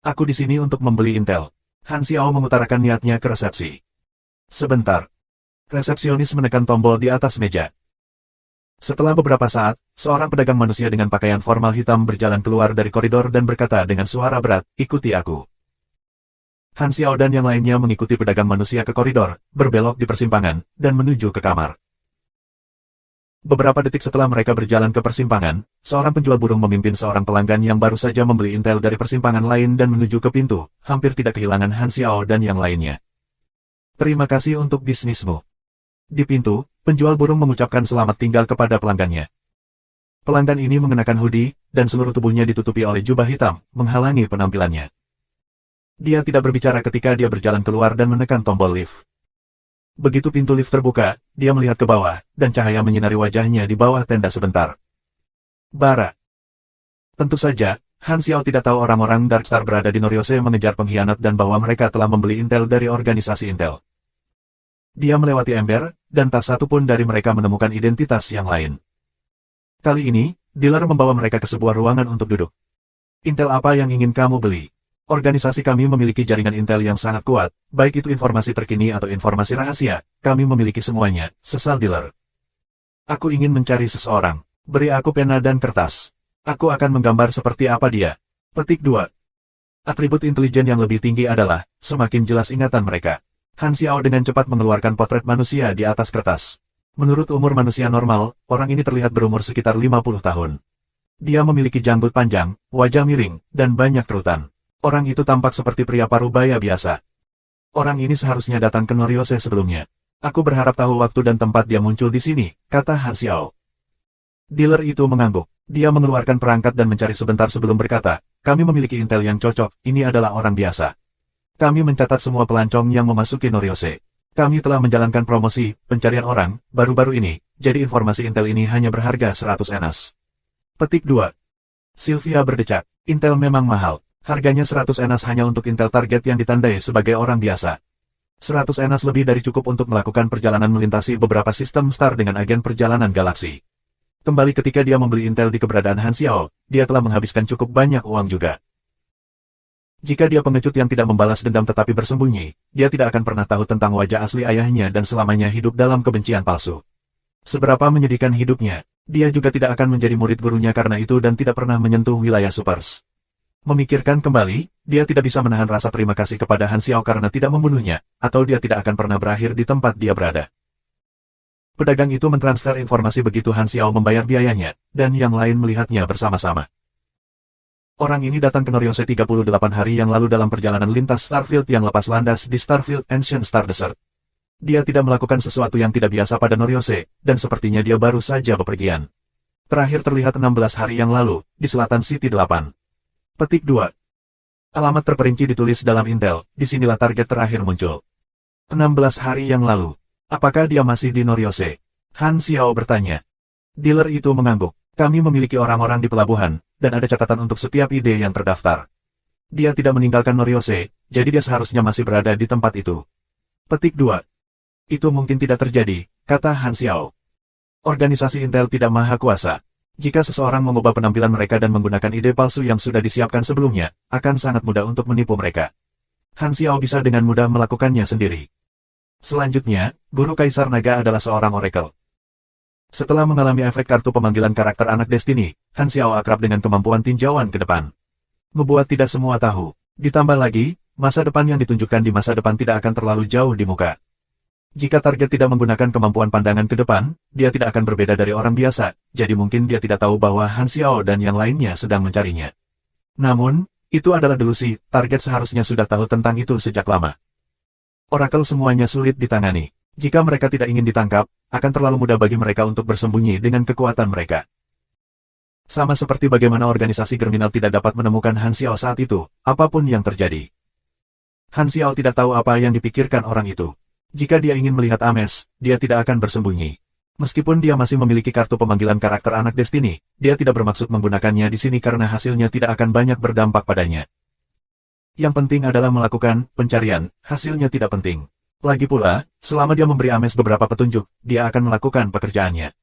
Aku di sini untuk membeli intel. Han Xiao mengutarakan niatnya ke resepsi. Sebentar. Resepsionis menekan tombol di atas meja. Setelah beberapa saat, seorang pedagang manusia dengan pakaian formal hitam berjalan keluar dari koridor dan berkata dengan suara berat, "Ikuti aku." Han Xiao dan yang lainnya mengikuti pedagang manusia ke koridor, berbelok di persimpangan, dan menuju ke kamar. Beberapa detik setelah mereka berjalan ke persimpangan, seorang penjual burung memimpin seorang pelanggan yang baru saja membeli intel dari persimpangan lain dan menuju ke pintu, hampir tidak kehilangan Han Xiao dan yang lainnya. "Terima kasih untuk bisnismu." Di pintu, penjual burung mengucapkan selamat tinggal kepada pelanggannya. Pelanggan ini mengenakan hoodie, dan seluruh tubuhnya ditutupi oleh jubah hitam, menghalangi penampilannya. Dia tidak berbicara ketika dia berjalan keluar dan menekan tombol lift. Begitu pintu lift terbuka, dia melihat ke bawah, dan cahaya menyinari wajahnya di bawah tenda sebentar. Bara. Tentu saja, Han Xiao tidak tahu orang-orang Darkstar berada di Noryose mengejar pengkhianat dan bahwa mereka telah membeli intel dari organisasi intel. Dia melewati ember, dan tak satu pun dari mereka menemukan identitas yang lain. Kali ini, dealer membawa mereka ke sebuah ruangan untuk duduk. "Intel apa yang ingin kamu beli?" "Organisasi kami memiliki jaringan intel yang sangat kuat, baik itu informasi terkini atau informasi rahasia, kami memiliki semuanya," sesal dealer. "Aku ingin mencari seseorang. Beri aku pena dan kertas. Aku akan menggambar seperti apa dia." Petik 2. Atribut intelijen yang lebih tinggi adalah, semakin jelas ingatan mereka. Han Xiao dengan cepat mengeluarkan potret manusia di atas kertas. Menurut umur manusia normal, orang ini terlihat berumur sekitar 50 tahun. Dia memiliki janggut panjang, wajah miring, dan banyak kerutan. Orang itu tampak seperti pria parubaya biasa. Orang ini seharusnya datang ke Noryose sebelumnya. "Aku berharap tahu waktu dan tempat dia muncul di sini," kata Han Xiao. Dealer itu mengangguk. Dia mengeluarkan perangkat dan mencari sebentar sebelum berkata, "Kami memiliki intel yang cocok, ini adalah orang biasa. Kami mencatat semua pelancong yang memasuki Noryose. Kami telah menjalankan promosi, pencarian orang, baru-baru ini, jadi informasi intel ini hanya berharga 100 enas." Petik 2. Sylvia berdecak. Intel memang mahal. Harganya 100 enas hanya untuk intel target yang ditandai sebagai orang biasa. 100 enas lebih dari cukup untuk melakukan perjalanan melintasi beberapa sistem star dengan agen perjalanan galaksi. Kembali ketika dia membeli intel di keberadaan Han Xiao, dia telah menghabiskan cukup banyak uang juga. Jika dia pengecut yang tidak membalas dendam tetapi bersembunyi, dia tidak akan pernah tahu tentang wajah asli ayahnya dan selamanya hidup dalam kebencian palsu. Seberapa menyedihkan hidupnya, dia juga tidak akan menjadi murid gurunya karena itu dan tidak pernah menyentuh wilayah Supers. Memikirkan kembali, dia tidak bisa menahan rasa terima kasih kepada Han Xiao karena tidak membunuhnya, atau dia tidak akan pernah berakhir di tempat dia berada. Pedagang itu mentransfer informasi begitu Han Xiao membayar biayanya, dan yang lain melihatnya bersama-sama. Orang ini datang ke Noryose 38 hari yang lalu dalam perjalanan lintas Starfield yang lepas landas di Starfield Ancient Star Desert. Dia tidak melakukan sesuatu yang tidak biasa pada Noryose, dan sepertinya dia baru saja bepergian. Terakhir terlihat 16 hari yang lalu, di selatan City 8. Petik 2. Alamat terperinci ditulis dalam intel, disinilah target terakhir muncul. 16 hari yang lalu. Apakah dia masih di Noryose? Han Xiao bertanya. Dealer itu mengangguk. Kami memiliki orang-orang di pelabuhan, dan ada catatan untuk setiap ide yang terdaftar. Dia tidak meninggalkan Noryose, jadi dia seharusnya masih berada di tempat itu. Petik 2. Itu mungkin tidak terjadi, kata Han Xiao. Organisasi intel tidak maha kuasa. Jika seseorang mengubah penampilan mereka dan menggunakan ide palsu yang sudah disiapkan sebelumnya, akan sangat mudah untuk menipu mereka. Han Xiao bisa dengan mudah melakukannya sendiri. Selanjutnya, Guru Kaisar Naga adalah seorang oracle. Setelah mengalami efek kartu pemanggilan karakter anak Destiny, Han Xiao akrab dengan kemampuan tinjauan ke depan. Membuat tidak semua tahu. Ditambah lagi, masa depan yang ditunjukkan di masa depan tidak akan terlalu jauh di muka. Jika target tidak menggunakan kemampuan pandangan ke depan, dia tidak akan berbeda dari orang biasa, jadi mungkin dia tidak tahu bahwa Han Xiao dan yang lainnya sedang mencarinya. Namun, itu adalah delusi, target seharusnya sudah tahu tentang itu sejak lama. Oracle semuanya sulit ditangani. Jika mereka tidak ingin ditangkap, akan terlalu mudah bagi mereka untuk bersembunyi dengan kekuatan mereka. Sama seperti bagaimana organisasi kriminal tidak dapat menemukan Han Xiao saat itu, apapun yang terjadi. Han Xiao tidak tahu apa yang dipikirkan orang itu. Jika dia ingin melihat Ames, dia tidak akan bersembunyi. Meskipun dia masih memiliki kartu pemanggilan karakter anak Destiny, dia tidak bermaksud menggunakannya di sini karena hasilnya tidak akan banyak berdampak padanya. Yang penting adalah melakukan pencarian, hasilnya tidak penting. Lagi pula, selama dia memberi Ames beberapa petunjuk, dia akan melakukan pekerjaannya.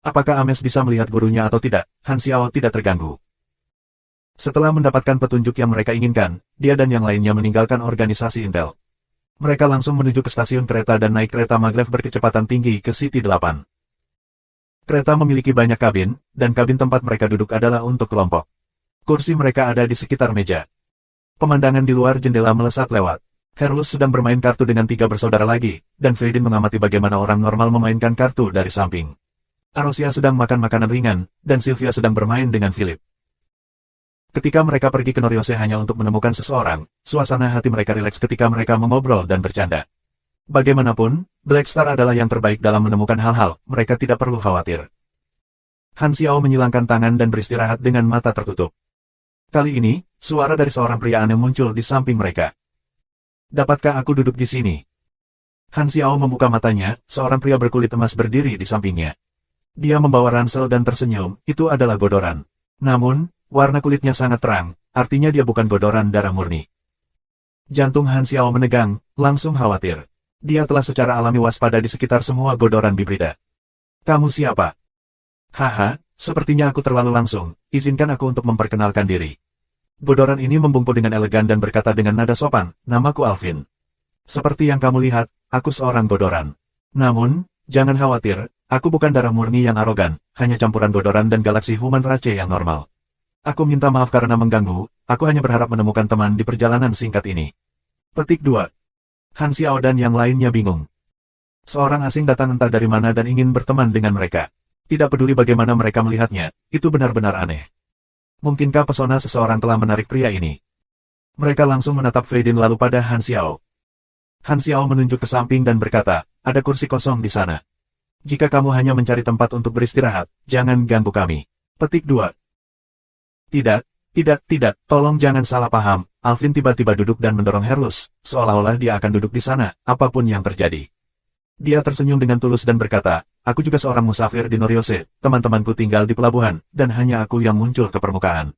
Apakah Ames bisa melihat gurunya atau tidak, Han Xiao tidak terganggu. Setelah mendapatkan petunjuk yang mereka inginkan, dia dan yang lainnya meninggalkan organisasi Intel. Mereka langsung menuju ke stasiun kereta dan naik kereta maglev berkecepatan tinggi ke City 8. Kereta memiliki banyak kabin, dan kabin tempat mereka duduk adalah untuk kelompok. Kursi mereka ada di sekitar meja. Pemandangan di luar jendela melesat lewat. Herlus sedang bermain kartu dengan 3 bersaudara lagi, dan Faidin mengamati bagaimana orang normal memainkan kartu dari samping. Arosia sedang makan makanan ringan, dan Sylvia sedang bermain dengan Philip. Ketika mereka pergi ke Noriose hanya untuk menemukan seseorang, suasana hati mereka rileks ketika mereka mengobrol dan bercanda. Bagaimanapun, Black Star adalah yang terbaik dalam menemukan hal-hal, mereka tidak perlu khawatir. Han Xiao menyilangkan tangan dan beristirahat dengan mata tertutup. Kali ini, suara dari seorang pria aneh muncul di samping mereka. Dapatkah aku duduk di sini? Han Xiao membuka matanya, seorang pria berkulit emas berdiri di sampingnya. Dia membawa ransel dan tersenyum, itu adalah Godoran. Namun, warna kulitnya sangat terang, artinya dia bukan Godoran darah murni. Jantung Han Xiao menegang, langsung khawatir. Dia telah secara alami waspada di sekitar semua Godoran Bibrida. Kamu siapa? Haha, sepertinya aku terlalu langsung, izinkan aku untuk memperkenalkan diri. Godoran ini membungkuk dengan elegan dan berkata dengan nada sopan, namaku Alvin. Seperti yang kamu lihat, aku seorang Godoran. Namun, jangan khawatir, aku bukan darah murni yang arogan, hanya campuran Godoran dan galaksi Human Race yang normal. Aku minta maaf karena mengganggu, aku hanya berharap menemukan teman di perjalanan singkat ini. Petik 2. Han Xiao dan yang lainnya bingung. Seorang asing datang entah dari mana dan ingin berteman dengan mereka. Tidak peduli bagaimana mereka melihatnya, itu benar-benar aneh. Mungkinkah pesona seseorang telah menarik pria ini? Mereka langsung menatap Faidin lalu pada Han Xiao. Han Xiao menunjuk ke samping dan berkata, ada kursi kosong di sana. Jika kamu hanya mencari tempat untuk beristirahat, jangan ganggu kami. Petik 2. Tidak, tolong jangan salah paham. Alvin tiba-tiba duduk dan mendorong Herlus, seolah-olah dia akan duduk di sana, apapun yang terjadi. Dia tersenyum dengan tulus dan berkata, aku juga seorang musafir di Noriose, teman-temanku tinggal di pelabuhan, dan hanya aku yang muncul ke permukaan.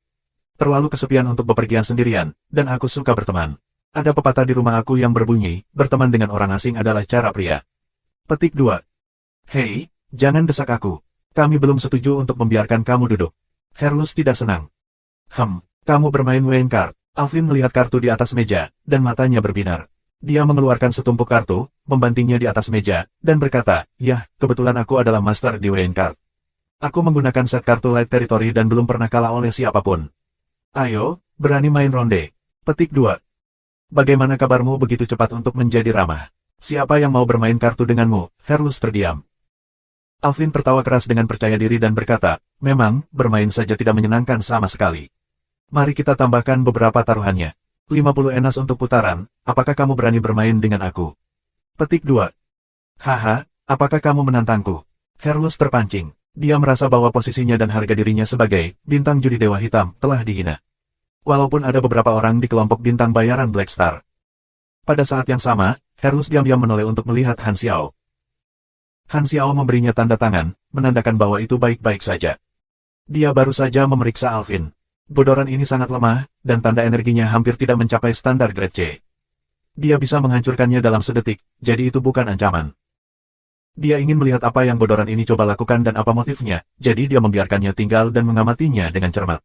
Terlalu kesepian untuk bepergian sendirian, dan aku suka berteman. Ada pepatah di rumah aku yang berbunyi, berteman dengan orang asing adalah cara pria. Petik 2. Hei, jangan desak aku. Kami belum setuju untuk membiarkan kamu duduk. Herlus tidak senang. Kamu bermain Wayne Card. Alvin melihat kartu di atas meja, dan matanya berbinar. Dia mengeluarkan setumpuk kartu, membantingnya di atas meja, dan berkata, yah, kebetulan aku adalah master di Wayne Card. Aku menggunakan set kartu Light Territory dan belum pernah kalah oleh siapapun. Ayo, berani main ronde. Petik 2. Bagaimana kabarmu begitu cepat untuk menjadi ramah? Siapa yang mau bermain kartu denganmu? Herlus terdiam. Alvin tertawa keras dengan percaya diri dan berkata, memang, bermain saja tidak menyenangkan sama sekali. Mari kita tambahkan beberapa taruhannya. 50 enas untuk putaran, apakah kamu berani bermain dengan aku? Petik 2. Haha, apakah kamu menantangku? Herlus terpancing. Dia merasa bahwa posisinya dan harga dirinya sebagai bintang judi Dewa Hitam telah dihina. Walaupun ada beberapa orang di kelompok bintang bayaran Black Star. Pada saat yang sama, Herlus diam-diam menoleh untuk melihat Han Xiao. Han Xiao memberinya tanda tangan, menandakan bahwa itu baik-baik saja. Dia baru saja memeriksa Alvin. Godoran ini sangat lemah, dan tanda energinya hampir tidak mencapai standar grade C. Dia bisa menghancurkannya dalam sedetik, jadi itu bukan ancaman. Dia ingin melihat apa yang Godoran ini coba lakukan dan apa motifnya, jadi dia membiarkannya tinggal dan mengamatinya dengan cermat.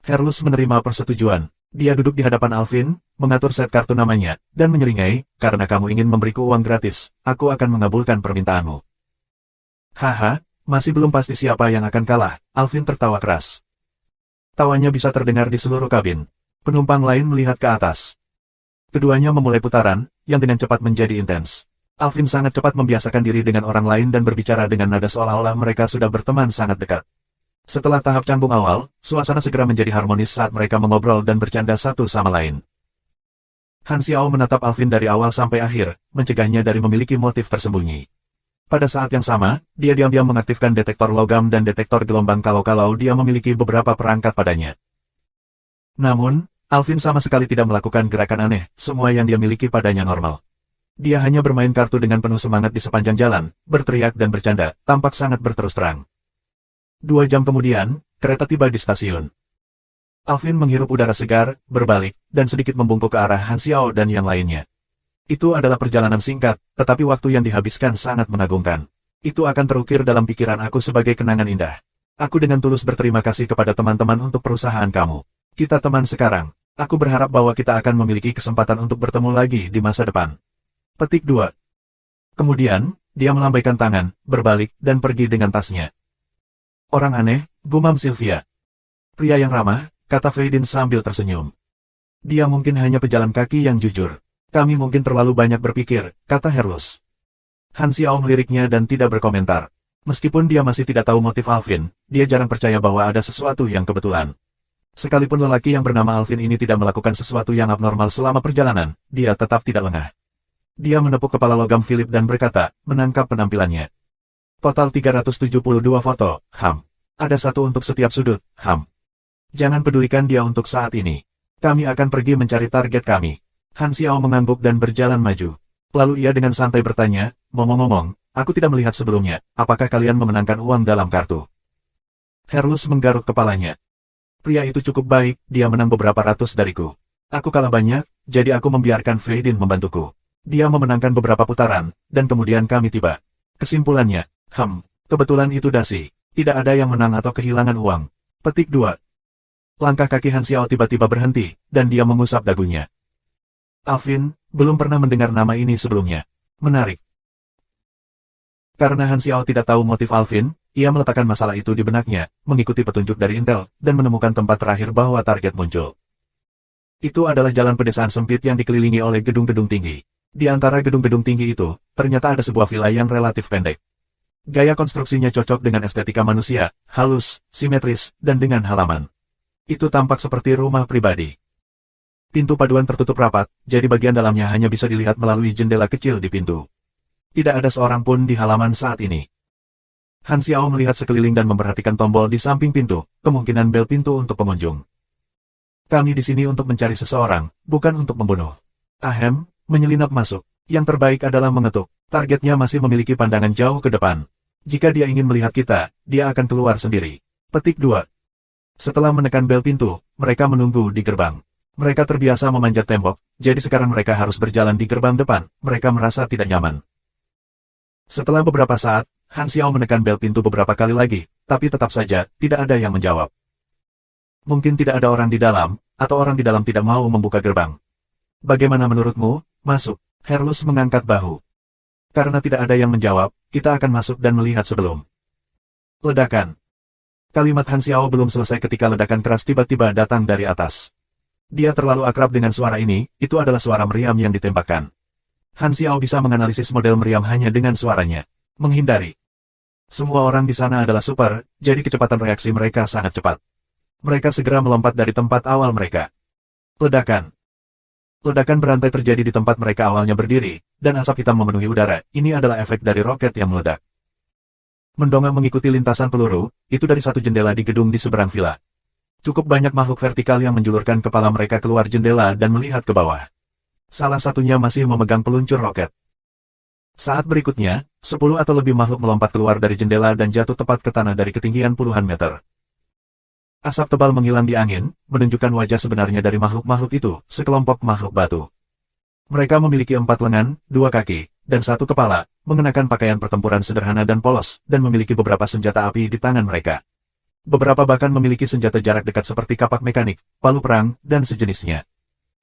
Herlus menerima persetujuan. Dia duduk di hadapan Alvin, mengatur set kartu namanya, dan menyeringai, karena kamu ingin memberiku uang gratis, aku akan mengabulkan permintaanmu. Haha, masih belum pasti siapa yang akan kalah, Alvin tertawa keras. Tawanya bisa terdengar di seluruh kabin. Penumpang lain melihat ke atas. Keduanya memulai putaran, yang dengan cepat menjadi intens. Alvin sangat cepat membiasakan diri dengan orang lain dan berbicara dengan nada seolah-olah mereka sudah berteman sangat dekat. Setelah tahap canggung awal, suasana segera menjadi harmonis saat mereka mengobrol dan bercanda satu sama lain. Han Xiao menatap Alvin dari awal sampai akhir, mencegahnya dari memiliki motif tersembunyi. Pada saat yang sama, dia diam-diam mengaktifkan detektor logam dan detektor gelombang kalau dia memiliki beberapa perangkat padanya. Namun, Alvin sama sekali tidak melakukan gerakan aneh, semua yang dia miliki padanya normal. Dia hanya bermain kartu dengan penuh semangat di sepanjang jalan, berteriak dan bercanda, tampak sangat berterus terang. 2 jam kemudian, kereta tiba di stasiun. Alvin menghirup udara segar, berbalik, dan sedikit membungkuk ke arah Han Xiao dan yang lainnya. Itu adalah perjalanan singkat, tetapi waktu yang dihabiskan sangat mengagumkan. Itu akan terukir dalam pikiran aku sebagai kenangan indah. Aku dengan tulus berterima kasih kepada teman-teman untuk perusahaan kamu. Kita teman sekarang. Aku berharap bahwa kita akan memiliki kesempatan untuk bertemu lagi di masa depan. Petik 2. Kemudian, dia melambaikan tangan, berbalik, dan pergi dengan tasnya. Orang aneh, gumam Sylvia. Pria yang ramah, kata Faydin sambil tersenyum. Dia mungkin hanya pejalan kaki yang jujur. Kami mungkin terlalu banyak berpikir, kata Herlus. Han Xiao meliriknya dan tidak berkomentar. Meskipun dia masih tidak tahu motif Alvin, dia jarang percaya bahwa ada sesuatu yang kebetulan. Sekalipun lelaki yang bernama Alvin ini tidak melakukan sesuatu yang abnormal selama perjalanan, dia tetap tidak lengah. Dia menepuk kepala logam Philip dan berkata, menangkap penampilannya. Total 372 foto, Ham. Ada satu untuk setiap sudut, Ham. Jangan pedulikan dia untuk saat ini. Kami akan pergi mencari target kami. Han Xiao mengangguk dan berjalan maju. Lalu ia dengan santai bertanya, ngomong-ngomong, aku tidak melihat sebelumnya, apakah kalian memenangkan uang dalam kartu? Herlus menggaruk kepalanya. Pria itu cukup baik, dia menang beberapa ratus dariku. Aku kalah banyak, jadi aku membiarkan Faydin membantuku. Dia memenangkan beberapa putaran, dan kemudian kami tiba. Kesimpulannya, kebetulan itu dasi. Tidak ada yang menang atau kehilangan uang. Petik 2. Langkah kaki Han Xiao tiba-tiba berhenti, dan dia mengusap dagunya. Alvin, belum pernah mendengar nama ini sebelumnya. Menarik. Karena Han Xiao tidak tahu motif Alvin, ia meletakkan masalah itu di benaknya, mengikuti petunjuk dari Intel, dan menemukan tempat terakhir bahwa target muncul. Itu adalah jalan pedesaan sempit yang dikelilingi oleh gedung-gedung tinggi. Di antara gedung-gedung tinggi itu, ternyata ada sebuah villa yang relatif pendek. Gaya konstruksinya cocok dengan estetika manusia, halus, simetris, dan dengan halaman. Itu tampak seperti rumah pribadi. Pintu paduan tertutup rapat, jadi bagian dalamnya hanya bisa dilihat melalui jendela kecil di pintu. Tidak ada seorang pun di halaman saat ini. Han Xiao melihat sekeliling dan memperhatikan tombol di samping pintu, kemungkinan bel pintu untuk pengunjung. Kami di sini untuk mencari seseorang, bukan untuk membunuh. Ahem, menyelinap masuk. Yang terbaik adalah mengetuk. Targetnya masih memiliki pandangan jauh ke depan. Jika dia ingin melihat kita, dia akan keluar sendiri. Petik 2. Setelah menekan bel pintu, mereka menunggu di gerbang. Mereka terbiasa memanjat tembok, jadi sekarang mereka harus berjalan di gerbang depan, mereka merasa tidak nyaman. Setelah beberapa saat, Han Xiao menekan bel pintu beberapa kali lagi, tapi tetap saja, tidak ada yang menjawab. Mungkin tidak ada orang di dalam, atau orang di dalam tidak mau membuka gerbang. Bagaimana menurutmu? Masuk. Herlus mengangkat bahu. Karena tidak ada yang menjawab, kita akan masuk dan melihat sebelum. Ledakan. Kalimat Han Xiao belum selesai ketika ledakan keras tiba-tiba datang dari atas. Dia terlalu akrab dengan suara ini, itu adalah suara meriam yang ditembakkan. Han Xiao bisa menganalisis model meriam hanya dengan suaranya. Menghindari. Semua orang di sana adalah super, jadi kecepatan reaksi mereka sangat cepat. Mereka segera melompat dari tempat awal mereka. Ledakan. Ledakan berantai terjadi di tempat mereka awalnya berdiri, dan asap hitam memenuhi udara. Ini adalah efek dari roket yang meledak. Mendongak mengikuti lintasan peluru, itu dari satu jendela di gedung di seberang villa. Cukup banyak makhluk vertikal yang menjulurkan kepala mereka keluar jendela dan melihat ke bawah. Salah satunya masih memegang peluncur roket. Saat berikutnya, 10 atau lebih makhluk melompat keluar dari jendela dan jatuh tepat ke tanah dari ketinggian puluhan meter. Asap tebal menghilang di angin, menunjukkan wajah sebenarnya dari makhluk-makhluk itu, sekelompok makhluk batu. Mereka memiliki 4 lengan, 2 kaki, dan 1 kepala, mengenakan pakaian pertempuran sederhana dan polos, dan memiliki beberapa senjata api di tangan mereka. Beberapa bahkan memiliki senjata jarak dekat seperti kapak mekanik, palu perang, dan sejenisnya.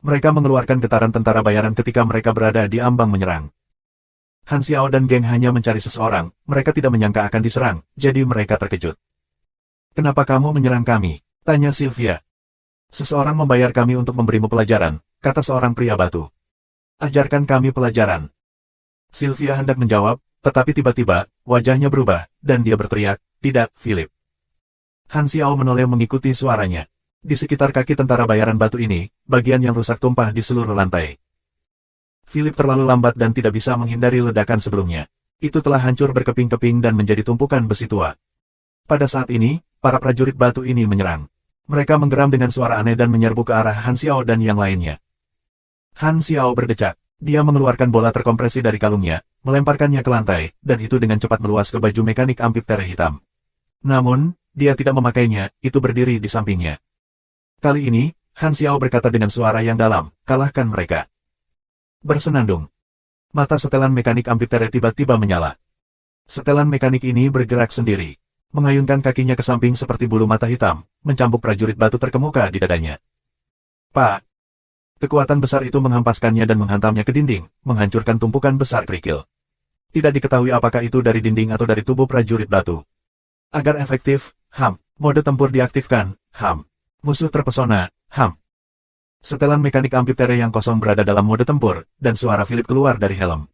Mereka mengeluarkan getaran tentara bayaran ketika mereka berada di ambang menyerang. Han Xiao dan geng hanya mencari seseorang, mereka tidak menyangka akan diserang, jadi mereka terkejut. Kenapa kamu menyerang kami? Tanya Sylvia. Seseorang membayar kami untuk memberimu pelajaran, kata seorang pria batu. Ajarkan kami pelajaran. Sylvia hendak menjawab, tetapi tiba-tiba, wajahnya berubah, dan dia berteriak, tidak, Philip. Han Xiao menoleh mengikuti suaranya. Di sekitar kaki tentara bayaran batu ini, bagian yang rusak tumpah di seluruh lantai. Philip terlalu lambat dan tidak bisa menghindari ledakan sebelumnya. Itu telah hancur berkeping-keping dan menjadi tumpukan besi tua. Pada saat ini, para prajurit batu ini menyerang. Mereka menggeram dengan suara aneh dan menyerbu ke arah Han Xiao dan yang lainnya. Han Xiao berdecak. Dia mengeluarkan bola terkompresi dari kalungnya, melemparkannya ke lantai, dan itu dengan cepat meluas ke baju mekanik Amphitheater hitam. Namun, dia tidak memakainya, itu berdiri di sampingnya. Kali ini, Han Xiao berkata dengan suara yang dalam, kalahkan mereka. Bersenandung. Mata setelan mekanik Amphitheater tiba-tiba menyala. Setelan mekanik ini bergerak sendiri. Mengayunkan kakinya ke samping seperti bulu mata hitam, mencambuk prajurit batu terkemuka di dadanya. Pak! Kekuatan besar itu menghempaskannya dan menghantamnya ke dinding, menghancurkan tumpukan besar kerikil. Tidak diketahui apakah itu dari dinding atau dari tubuh prajurit batu. Agar efektif, mode tempur diaktifkan, musuh terpesona, Setelan mekanik Amphitheater yang kosong berada dalam mode tempur, dan suara Philip keluar dari helm.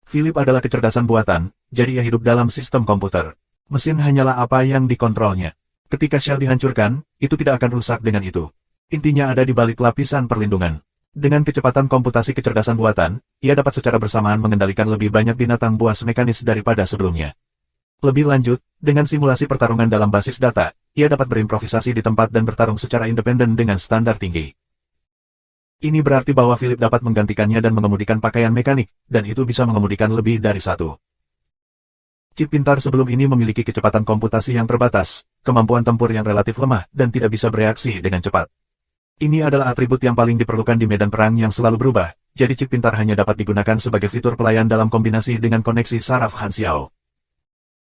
Philip adalah kecerdasan buatan, jadi ia hidup dalam sistem komputer. Mesin hanyalah apa yang dikontrolnya. Ketika shell dihancurkan, itu tidak akan rusak dengan itu. Intinya ada di balik lapisan perlindungan. Dengan kecepatan komputasi kecerdasan buatan, ia dapat secara bersamaan mengendalikan lebih banyak binatang buas mekanis daripada sebelumnya. Lebih lanjut, dengan simulasi pertarungan dalam basis data, ia dapat berimprovisasi di tempat dan bertarung secara independen dengan standar tinggi. Ini berarti bahwa Philip dapat menggantikannya dan mengemudikan pakaian mekanik, dan itu bisa mengemudikan lebih dari satu. Chip pintar sebelum ini memiliki kecepatan komputasi yang terbatas, kemampuan tempur yang relatif lemah, dan tidak bisa bereaksi dengan cepat. Ini adalah atribut yang paling diperlukan di medan perang yang selalu berubah, jadi chip pintar hanya dapat digunakan sebagai fitur pelayan dalam kombinasi dengan koneksi saraf Han Xiao.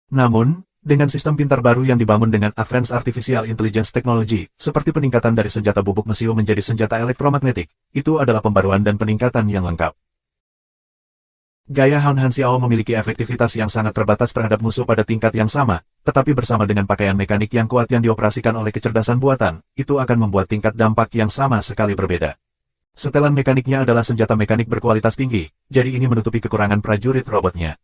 Namun, dengan sistem pintar baru yang dibangun dengan Advanced Artificial Intelligence Technology, seperti peningkatan dari senjata bubuk mesiu menjadi senjata elektromagnetik, itu adalah pembaruan dan peningkatan yang lengkap. Gaya Han Xiao memiliki efektivitas yang sangat terbatas terhadap musuh pada tingkat yang sama, tetapi bersama dengan pakaian mekanik yang kuat yang dioperasikan oleh kecerdasan buatan, itu akan membuat tingkat dampak yang sama sekali berbeda. Setelan mekaniknya adalah senjata mekanik berkualitas tinggi, jadi ini menutupi kekurangan prajurit robotnya.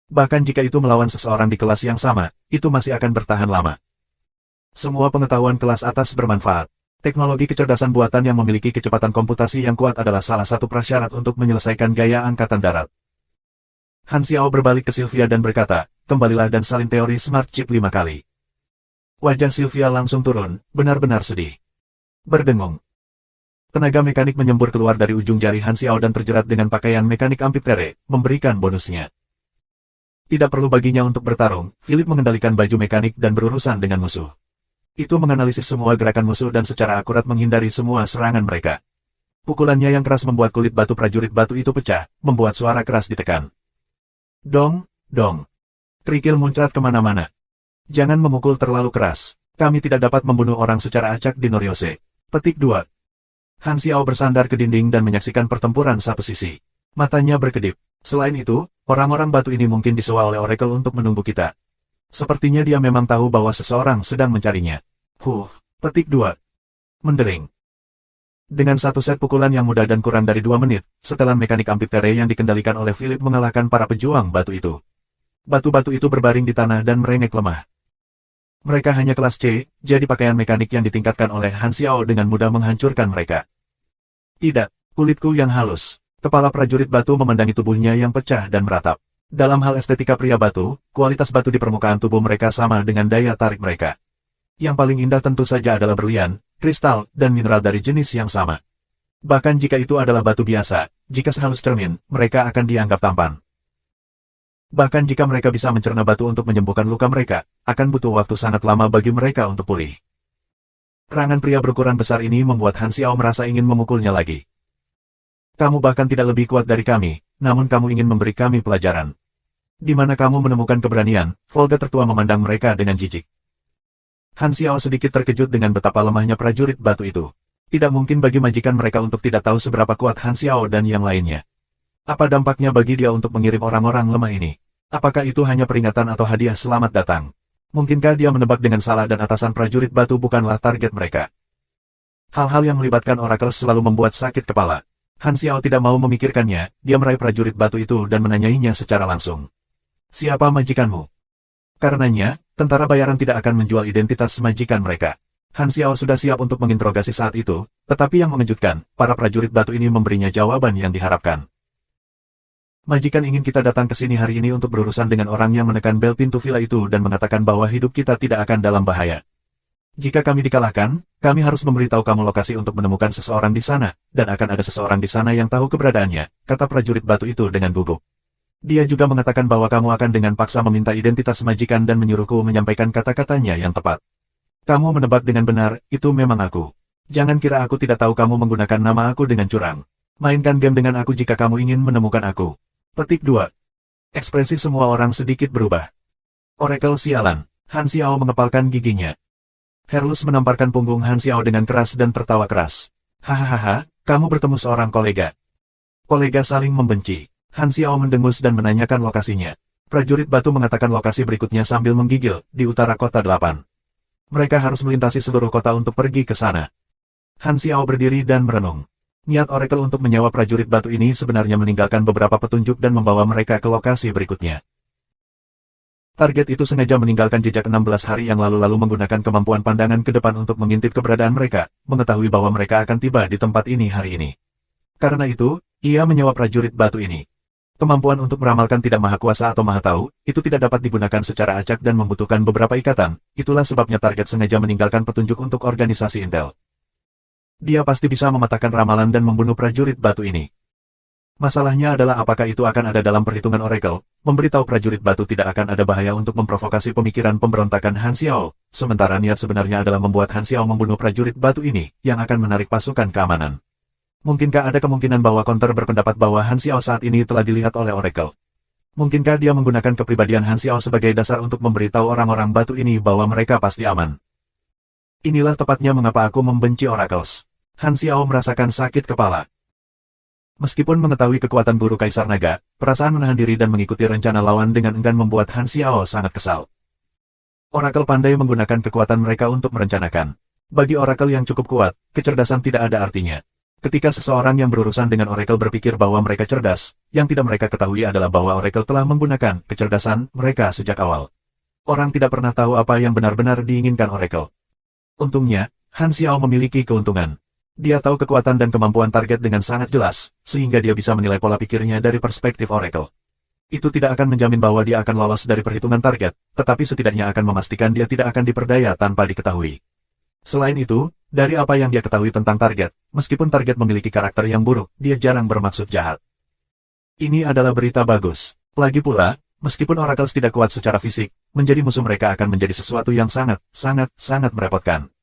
Bahkan jika itu melawan seseorang di kelas yang sama, itu masih akan bertahan lama. Semua pengetahuan kelas atas bermanfaat. Teknologi kecerdasan buatan yang memiliki kecepatan komputasi yang kuat adalah salah satu prasyarat untuk menyelesaikan gaya angkatan darat. Han Xiao berbalik ke Sylvia dan berkata, kembalilah dan salin teori Smart Chip 5 kali. Wajah Sylvia langsung turun, benar-benar sedih. Berdengung. Tenaga mekanik menyembur keluar dari ujung jari Han Xiao dan terjerat dengan pakaian mekanik Amphitheater, memberikan bonusnya. Tidak perlu baginya untuk bertarung, Philip mengendalikan baju mekanik dan berurusan dengan musuh. Itu menganalisis semua gerakan musuh dan secara akurat menghindari semua serangan mereka. Pukulannya yang keras membuat kulit batu prajurit batu itu pecah, membuat suara keras ditekan. Dong, dong. Kerikil muncrat kemana-mana. Jangan memukul terlalu keras. Kami tidak dapat membunuh orang secara acak di Noryose. Petik 2. Han Xiao bersandar ke dinding dan menyaksikan pertempuran satu sisi. Matanya berkedip. Selain itu, orang-orang batu ini mungkin disewa oleh Oracle untuk menunggu kita. Sepertinya dia memang tahu bahwa seseorang sedang mencarinya. Petik 2. Mendering. Dengan satu set pukulan yang mudah dan kurang dari 2 menit, setelan mekanik Amphitheater yang dikendalikan oleh Philip mengalahkan para pejuang batu itu. Batu-batu itu berbaring di tanah dan merengek lemah. Mereka hanya kelas C, jadi pakaian mekanik yang ditingkatkan oleh Han Xiao dengan mudah menghancurkan mereka. Tidak, kulitku yang halus. Kepala prajurit batu memandangi tubuhnya yang pecah dan meratap. Dalam hal estetika pria batu, kualitas batu di permukaan tubuh mereka sama dengan daya tarik mereka. Yang paling indah tentu saja adalah berlian, kristal, dan mineral dari jenis yang sama. Bahkan jika itu adalah batu biasa, jika sehalus cermin, mereka akan dianggap tampan. Bahkan jika mereka bisa mencerna batu untuk menyembuhkan luka mereka, akan butuh waktu sangat lama bagi mereka untuk pulih. Kerangan pria berukuran besar ini membuat Han Xiao merasa ingin memukulnya lagi. Kamu bahkan tidak lebih kuat dari kami, namun kamu ingin memberi kami pelajaran. Di mana kamu menemukan keberanian? Volga tertua memandang mereka dengan jijik. Han Xiao sedikit terkejut dengan betapa lemahnya prajurit batu itu. Tidak mungkin bagi majikan mereka untuk tidak tahu seberapa kuat Han Xiao dan yang lainnya. Apa dampaknya bagi dia untuk mengirim orang-orang lemah ini? Apakah itu hanya peringatan atau hadiah selamat datang? Mungkinkah dia menebak dengan salah dan atasan prajurit batu bukanlah target mereka? Hal-hal yang melibatkan Oracle selalu membuat sakit kepala. Han Xiao tidak mau memikirkannya, dia meraih prajurit batu itu dan menanyainya secara langsung. Siapa majikanmu? Karenanya, tentara bayaran tidak akan menjual identitas majikan mereka. Han Xiao sudah siap untuk menginterogasi saat itu, tetapi yang mengejutkan, para prajurit batu ini memberinya jawaban yang diharapkan. Majikan ingin kita datang ke sini hari ini untuk berurusan dengan orang yang menekan bel pintu villa itu dan mengatakan bahwa hidup kita tidak akan dalam bahaya. Jika kami dikalahkan, kami harus memberitahu kamu lokasi untuk menemukan seseorang di sana, dan akan ada seseorang di sana yang tahu keberadaannya, kata prajurit batu itu dengan gugup. Dia juga mengatakan bahwa kamu akan dengan paksa meminta identitas majikan dan menyuruhku menyampaikan kata-katanya yang tepat. Kamu menebak dengan benar, itu memang aku. Jangan kira aku tidak tahu kamu menggunakan nama aku dengan curang. Mainkan game dengan aku jika kamu ingin menemukan aku. Petik 2. Ekspresi semua orang sedikit berubah. Oracle sialan. Han Xiao mengepalkan giginya. Herlus menamparkan punggung Han Xiao dengan keras dan tertawa keras. Hahaha, kamu bertemu seorang kolega. Kolega saling membenci. Han Xiao mendengus dan menanyakan lokasinya. Prajurit batu mengatakan lokasi berikutnya sambil menggigil, di utara kota 8. Mereka harus melintasi seluruh kota untuk pergi ke sana. Han Xiao berdiri dan merenung. Niat Oracle untuk menyewa prajurit batu ini sebenarnya meninggalkan beberapa petunjuk dan membawa mereka ke lokasi berikutnya. Target itu sengaja meninggalkan jejak 16 hari yang lalu menggunakan kemampuan pandangan ke depan untuk mengintip keberadaan mereka, mengetahui bahwa mereka akan tiba di tempat ini hari ini. Karena itu, ia menyewa prajurit batu ini. Kemampuan untuk meramalkan tidak maha kuasa atau maha tahu, itu tidak dapat digunakan secara acak dan membutuhkan beberapa ikatan, itulah sebabnya target sengaja meninggalkan petunjuk untuk organisasi intel. Dia pasti bisa mematahkan ramalan dan membunuh prajurit batu ini. Masalahnya adalah apakah itu akan ada dalam perhitungan Oracle, memberitahu prajurit batu tidak akan ada bahaya untuk memprovokasi pemikiran pemberontakan Han Xiao, sementara niat sebenarnya adalah membuat Han Xiao membunuh prajurit batu ini, yang akan menarik pasukan keamanan. Mungkinkah ada kemungkinan bahwa Counter berpendapat bahwa Han Xiao saat ini telah dilihat oleh Oracle? Mungkinkah dia menggunakan kepribadian Han Xiao sebagai dasar untuk memberitahu orang-orang batu ini bahwa mereka pasti aman? Inilah tepatnya mengapa aku membenci Oracles. Han Xiao merasakan sakit kepala. Meskipun mengetahui kekuatan guru Kaisar Naga, perasaan menahan diri dan mengikuti rencana lawan dengan enggan membuat Han Xiao sangat kesal. Oracle pandai menggunakan kekuatan mereka untuk merencanakan. Bagi Oracle yang cukup kuat, kecerdasan tidak ada artinya. Ketika seseorang yang berurusan dengan Oracle berpikir bahwa mereka cerdas, yang tidak mereka ketahui adalah bahwa Oracle telah menggunakan kecerdasan mereka sejak awal. Orang tidak pernah tahu apa yang benar-benar diinginkan Oracle. Untungnya, Han Xiao memiliki keuntungan. Dia tahu kekuatan dan kemampuan target dengan sangat jelas, sehingga dia bisa menilai pola pikirnya dari perspektif Oracle. Itu tidak akan menjamin bahwa dia akan lolos dari perhitungan target, tetapi setidaknya akan memastikan dia tidak akan diperdaya tanpa diketahui. Selain itu, dari apa yang dia ketahui tentang target, meskipun target memiliki karakter yang buruk, dia jarang bermaksud jahat. Ini adalah berita bagus. Lagi pula, meskipun Oracle tidak kuat secara fisik, menjadi musuh mereka akan menjadi sesuatu yang sangat merepotkan.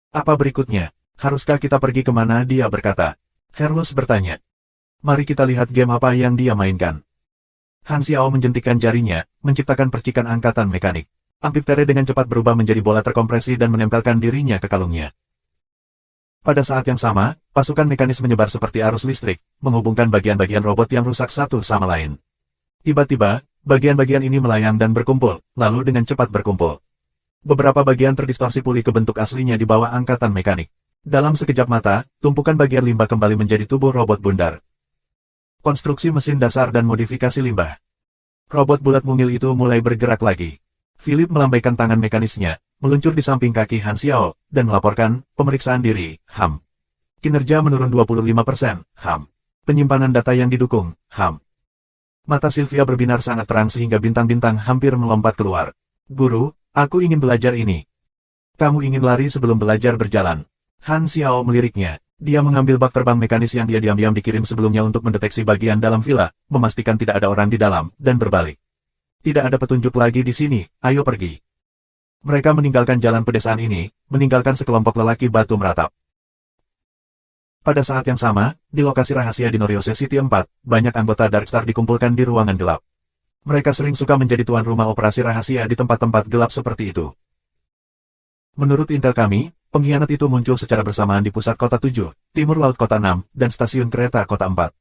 Apa berikutnya? Haruskah kita pergi kemana? Dia berkata. Herlus bertanya. Mari kita lihat game apa yang dia mainkan. Han Xiao menjentikkan jarinya, menciptakan percikan angkatan mekanik. Amphitheater dengan cepat berubah menjadi bola terkompresi dan menempelkan dirinya ke kalungnya. Pada saat yang sama, pasukan mekanis menyebar seperti arus listrik, menghubungkan bagian-bagian robot yang rusak satu sama lain. Tiba-tiba, bagian-bagian ini melayang dan berkumpul, lalu dengan cepat berkumpul. Beberapa bagian terdistorsi pulih ke bentuk aslinya di bawah angkatan mekanik. Dalam sekejap mata, tumpukan bagian limbah kembali menjadi tubuh robot bundar. Konstruksi mesin dasar dan modifikasi limbah. Robot bulat mungil itu mulai bergerak lagi. Philip melambaikan tangan mekanisnya, meluncur di samping kaki Han Xiao, dan melaporkan, pemeriksaan diri, HAM. Kinerja menurun 25%, HAM. Penyimpanan data yang didukung, HAM. Mata Sylvia berbinar sangat terang sehingga bintang-bintang hampir melompat keluar. Guru, aku ingin belajar ini. Kamu ingin lari sebelum belajar berjalan. Han Xiao meliriknya. Dia mengambil bak terbang mekanis yang dia diam-diam dikirim sebelumnya untuk mendeteksi bagian dalam villa, memastikan tidak ada orang di dalam, dan berbalik. Tidak ada petunjuk lagi di sini, ayo pergi. Mereka meninggalkan jalan pedesaan ini, meninggalkan sekelompok lelaki batu meratap. Pada saat yang sama, di lokasi rahasia di Noryose City 4, banyak anggota Darkstar dikumpulkan di ruangan gelap. Mereka sering suka menjadi tuan rumah operasi rahasia di tempat-tempat gelap seperti itu. Menurut intel kami, pengkhianat itu muncul secara bersamaan di pusat kota 7, timur laut kota 6, dan stasiun kereta kota 4.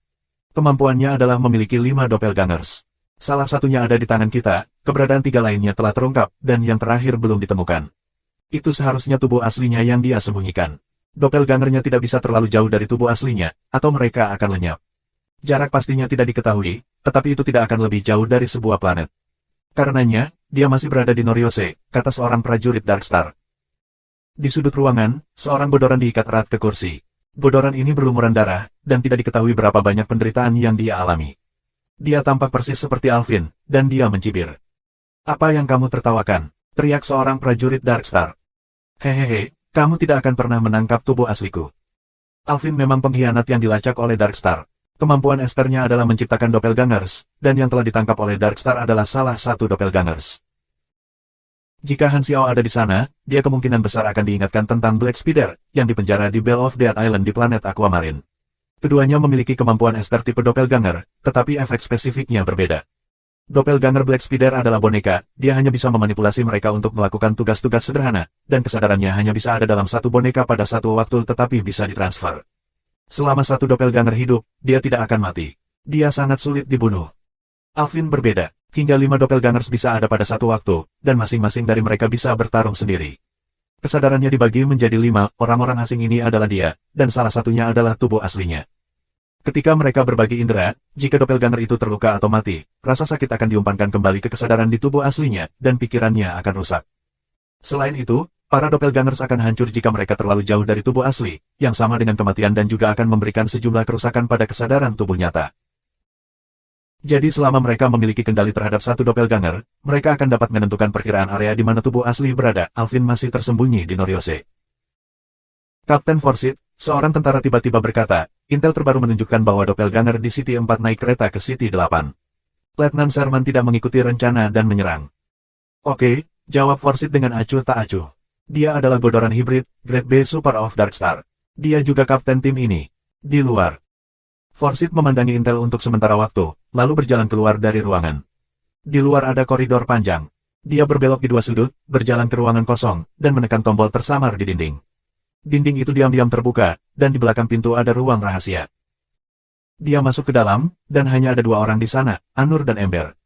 Kemampuannya adalah memiliki 5 doppelgangers. Salah satunya ada di tangan kita, keberadaan 3 lainnya telah terungkap, dan yang terakhir belum ditemukan. Itu seharusnya tubuh aslinya yang dia sembunyikan. Doppelgangernya tidak bisa terlalu jauh dari tubuh aslinya, atau mereka akan lenyap. Jarak pastinya tidak diketahui, tetapi itu tidak akan lebih jauh dari sebuah planet. Karenanya, dia masih berada di Noryose, kata seorang prajurit Darkstar. Di sudut ruangan, seorang bodoran diikat erat ke kursi. Bodoran ini berlumuran darah, dan tidak diketahui berapa banyak penderitaan yang dia alami. Dia tampak persis seperti Alvin, dan dia mencibir. Apa yang kamu tertawakan? Teriak seorang prajurit Darkstar. Hehehe, kamu tidak akan pernah menangkap tubuh asliku. Alvin memang pengkhianat yang dilacak oleh Darkstar. Kemampuan Espernya adalah menciptakan doppelgangers, dan yang telah ditangkap oleh Darkstar adalah salah satu doppelgangers. Jika Han Xiao ada di sana, dia kemungkinan besar akan diingatkan tentang Black Spider, yang dipenjara di Bell of Death Island di planet Aquamarine. Keduanya memiliki kemampuan Esper tipe doppelganger, tetapi efek spesifiknya berbeda. Doppelganger Black Spider adalah boneka, dia hanya bisa memanipulasi mereka untuk melakukan tugas-tugas sederhana, dan kesadarannya hanya bisa ada dalam satu boneka pada satu waktu tetapi bisa ditransfer. Selama satu doppelganger hidup, dia tidak akan mati. Dia sangat sulit dibunuh. Alvin berbeda, hingga 5 doppelgangers bisa ada pada satu waktu, dan masing-masing dari mereka bisa bertarung sendiri. Kesadarannya dibagi menjadi 5, orang-orang asing ini adalah dia, dan salah satunya adalah tubuh aslinya. Ketika mereka berbagi indera, jika doppelganger itu terluka atau mati, rasa sakit akan diumpankan kembali ke kesadaran di tubuh aslinya, dan pikirannya akan rusak. Selain itu, para doppelgangers akan hancur jika mereka terlalu jauh dari tubuh asli, yang sama dengan kematian dan juga akan memberikan sejumlah kerusakan pada kesadaran tubuh nyata. Jadi selama mereka memiliki kendali terhadap satu doppelganger, mereka akan dapat menentukan perkiraan area di mana tubuh asli berada. Alvin masih tersembunyi di Noryose. Kapten Forsyth, seorang tentara tiba-tiba berkata, intel terbaru menunjukkan bahwa doppelganger di City 4 naik kereta ke City 8. Letnan Sherman tidak mengikuti rencana dan menyerang. Oke, jawab Forsyth dengan acuh tak acuh. Dia adalah godoran hibrid, Grade B Super of Darkstar. Dia juga kapten tim ini. Di luar. Forsyth memandangi intel untuk sementara waktu, lalu berjalan keluar dari ruangan. Di luar ada koridor panjang. Dia berbelok di dua sudut, berjalan ke ruangan kosong, dan menekan tombol tersamar di dinding. Dinding itu diam-diam terbuka, dan di belakang pintu ada ruang rahasia. Dia masuk ke dalam, dan hanya ada 2 orang di sana, Anur dan Ember.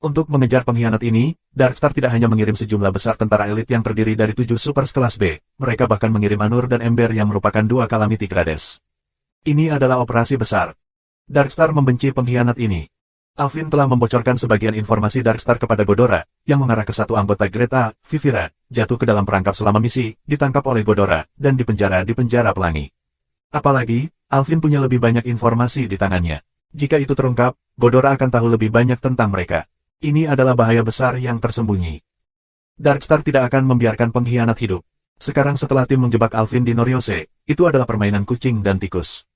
Untuk mengejar pengkhianat ini, Darkstar tidak hanya mengirim sejumlah besar tentara elit yang terdiri dari 7 supers kelas B, mereka bahkan mengirim Anur dan Ember yang merupakan 2 Calamity Grades. Ini adalah operasi besar. Darkstar membenci pengkhianat ini. Alvin telah membocorkan sebagian informasi Darkstar kepada Godora, yang mengarah ke satu anggota Grade A, Vivira, jatuh ke dalam perangkap selama misi, ditangkap oleh Godora, dan dipenjara di penjara pelangi. Apalagi, Alvin punya lebih banyak informasi di tangannya. Jika itu terungkap, Godora akan tahu lebih banyak tentang mereka. Ini adalah bahaya besar yang tersembunyi. Darkstar tidak akan membiarkan pengkhianat hidup. Sekarang setelah tim menjebak Alvin di Noryose, itu adalah permainan kucing dan tikus.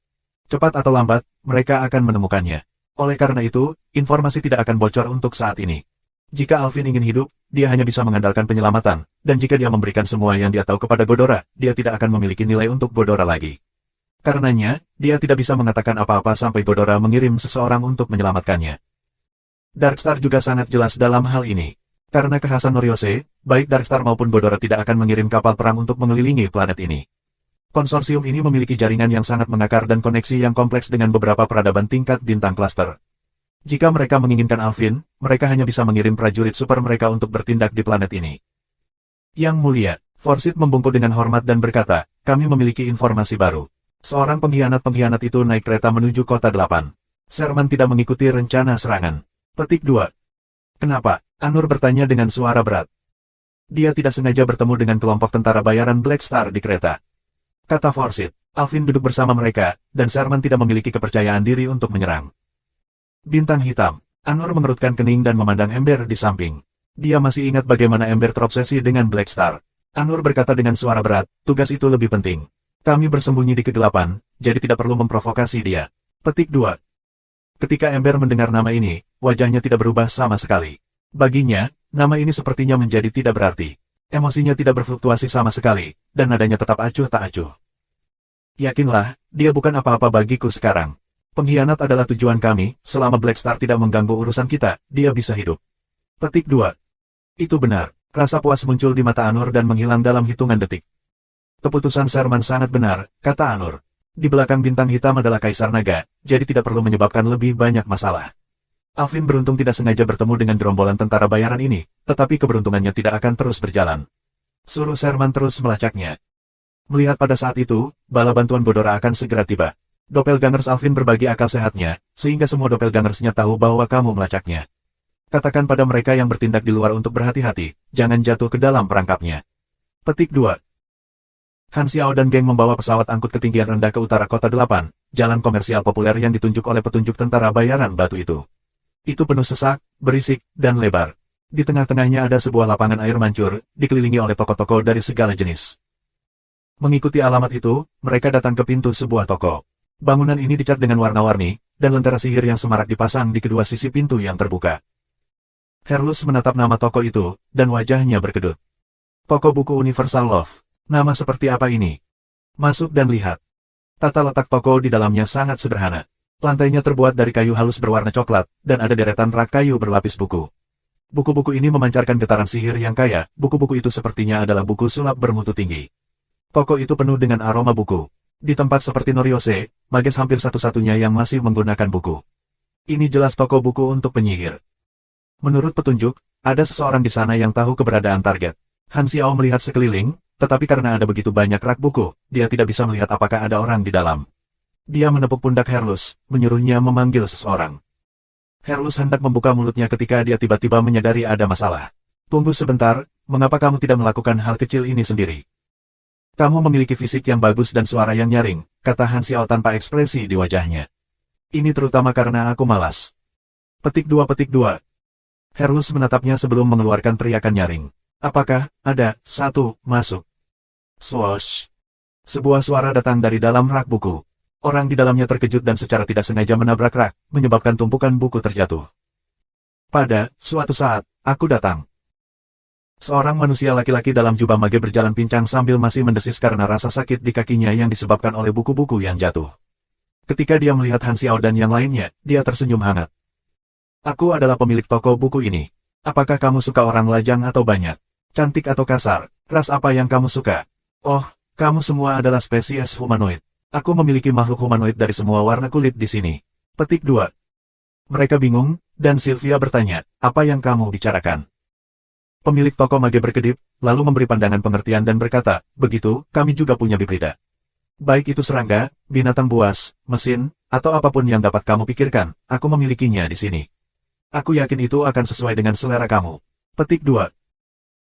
Cepat atau lambat, mereka akan menemukannya. Oleh karena itu, informasi tidak akan bocor untuk saat ini. Jika Alvin ingin hidup, dia hanya bisa mengandalkan penyelamatan, dan jika dia memberikan semua yang dia tahu kepada Godora, dia tidak akan memiliki nilai untuk Godora lagi. Karenanya, dia tidak bisa mengatakan apa-apa sampai Godora mengirim seseorang untuk menyelamatkannya. Darkstar juga sangat jelas dalam hal ini. Karena kekhasan Noryose, baik Darkstar maupun Godora tidak akan mengirim kapal perang untuk mengelilingi planet ini. Konsorsium ini memiliki jaringan yang sangat mengakar dan koneksi yang kompleks dengan beberapa peradaban tingkat bintang klaster. Jika mereka menginginkan Alvin, mereka hanya bisa mengirim prajurit super mereka untuk bertindak di planet ini. Yang mulia, Forsyth membungkuk dengan hormat dan berkata, kami memiliki informasi baru. Seorang pengkhianat-pengkhianat itu naik kereta menuju kota 8. Sherman tidak mengikuti rencana serangan. Petik 2. Kenapa? Anur bertanya dengan suara berat. Dia tidak sengaja bertemu dengan kelompok tentara bayaran Black Star di kereta. Kata Forsyth, Alvin duduk bersama mereka, dan Sherman tidak memiliki kepercayaan diri untuk menyerang. Bintang hitam. Anur mengerutkan kening dan memandang Ember di samping. Dia masih ingat bagaimana Ember terobsesi dengan Black Star. Anur berkata dengan suara berat, tugas itu lebih penting. Kami bersembunyi di kegelapan, jadi tidak perlu memprovokasi dia. Petik 2. Ketika Ember mendengar nama ini, wajahnya tidak berubah sama sekali. Baginya, nama ini sepertinya menjadi tidak berarti. Emosinya tidak berfluktuasi sama sekali, dan nadanya tetap acuh tak acuh. Yakinlah, dia bukan apa-apa bagiku sekarang. Pengkhianat adalah tujuan kami, selama Black Star tidak mengganggu urusan kita, dia bisa hidup. Petik 2. Itu benar, rasa puas muncul di mata Anur dan menghilang dalam hitungan detik. Keputusan Sherman sangat benar, kata Anur. Di belakang bintang hitam adalah Kaisar Naga, jadi tidak perlu menyebabkan lebih banyak masalah. Alvin beruntung tidak sengaja bertemu dengan gerombolan tentara bayaran ini, tetapi keberuntungannya tidak akan terus berjalan. Suruh Sherman terus melacaknya. Melihat pada saat itu, bala bantuan Godora akan segera tiba. Doppelgangers Alvin berbagi akal sehatnya, sehingga semua doppelgangersnya tahu bahwa kamu melacaknya. Katakan pada mereka yang bertindak di luar untuk berhati-hati, jangan jatuh ke dalam perangkapnya. Petik 2. Han Xiao dan geng membawa pesawat angkut ketinggian rendah ke utara kota 8, jalan komersial populer yang ditunjuk oleh petunjuk tentara bayaran batu itu. Itu penuh sesak, berisik, dan lebar. Di tengah-tengahnya ada sebuah lapangan air mancur, dikelilingi oleh toko-toko dari segala jenis. Mengikuti alamat itu, mereka datang ke pintu sebuah toko. Bangunan ini dicat dengan warna-warni, dan lentera sihir yang semarak dipasang di kedua sisi pintu yang terbuka. Herlus menatap nama toko itu, dan wajahnya berkedut. Toko buku Universal Love. Nama seperti apa ini? Masuk dan lihat. Tata letak toko di dalamnya sangat sederhana. Lantainya terbuat dari kayu halus berwarna coklat, dan ada deretan rak kayu berlapis buku. Buku-buku ini memancarkan getaran sihir yang kaya, buku-buku itu sepertinya adalah buku sulap bermutu tinggi. Toko itu penuh dengan aroma buku. Di tempat seperti Noriose, mages hampir satu-satunya yang masih menggunakan buku. Ini jelas toko buku untuk penyihir. Menurut petunjuk, ada seseorang di sana yang tahu keberadaan target. Han Xiao melihat sekeliling, tetapi karena ada begitu banyak rak buku, dia tidak bisa melihat apakah ada orang di dalam. Dia menepuk pundak Herlus, menyuruhnya memanggil seseorang. Herlus hendak membuka mulutnya ketika dia tiba-tiba menyadari ada masalah. Tunggu sebentar, mengapa kamu tidak melakukan hal kecil ini sendiri? Kamu memiliki fisik yang bagus dan suara yang nyaring, kata Han Xiao tanpa ekspresi di wajahnya. Ini terutama karena aku malas. Petik 2. Herlus menatapnya sebelum mengeluarkan teriakan nyaring. Apakah ada satu masuk? Swoosh. Sebuah suara datang dari dalam rak buku. Orang di dalamnya terkejut dan secara tidak sengaja menabrak rak, menyebabkan tumpukan buku terjatuh. Pada suatu saat, aku datang. Seorang manusia laki-laki dalam jubah mage berjalan pincang sambil masih mendesis karena rasa sakit di kakinya yang disebabkan oleh buku-buku yang jatuh. Ketika dia melihat Han Xiao dan yang lainnya, dia tersenyum hangat. Aku adalah pemilik toko buku ini. Apakah kamu suka orang lajang atau banyak? Cantik atau kasar? Ras apa yang kamu suka? Oh, kamu semua adalah spesies humanoid. Aku memiliki makhluk humanoid dari semua warna kulit di sini. Petik 2. Mereka bingung, dan Sylvia bertanya, apa yang kamu bicarakan? Pemilik toko mage berkedip, lalu memberi pandangan pengertian dan berkata, begitu, kami juga punya bibrida. Baik itu serangga, binatang buas, mesin, atau apapun yang dapat kamu pikirkan, aku memilikinya di sini. Aku yakin itu akan sesuai dengan selera kamu. Petik 2.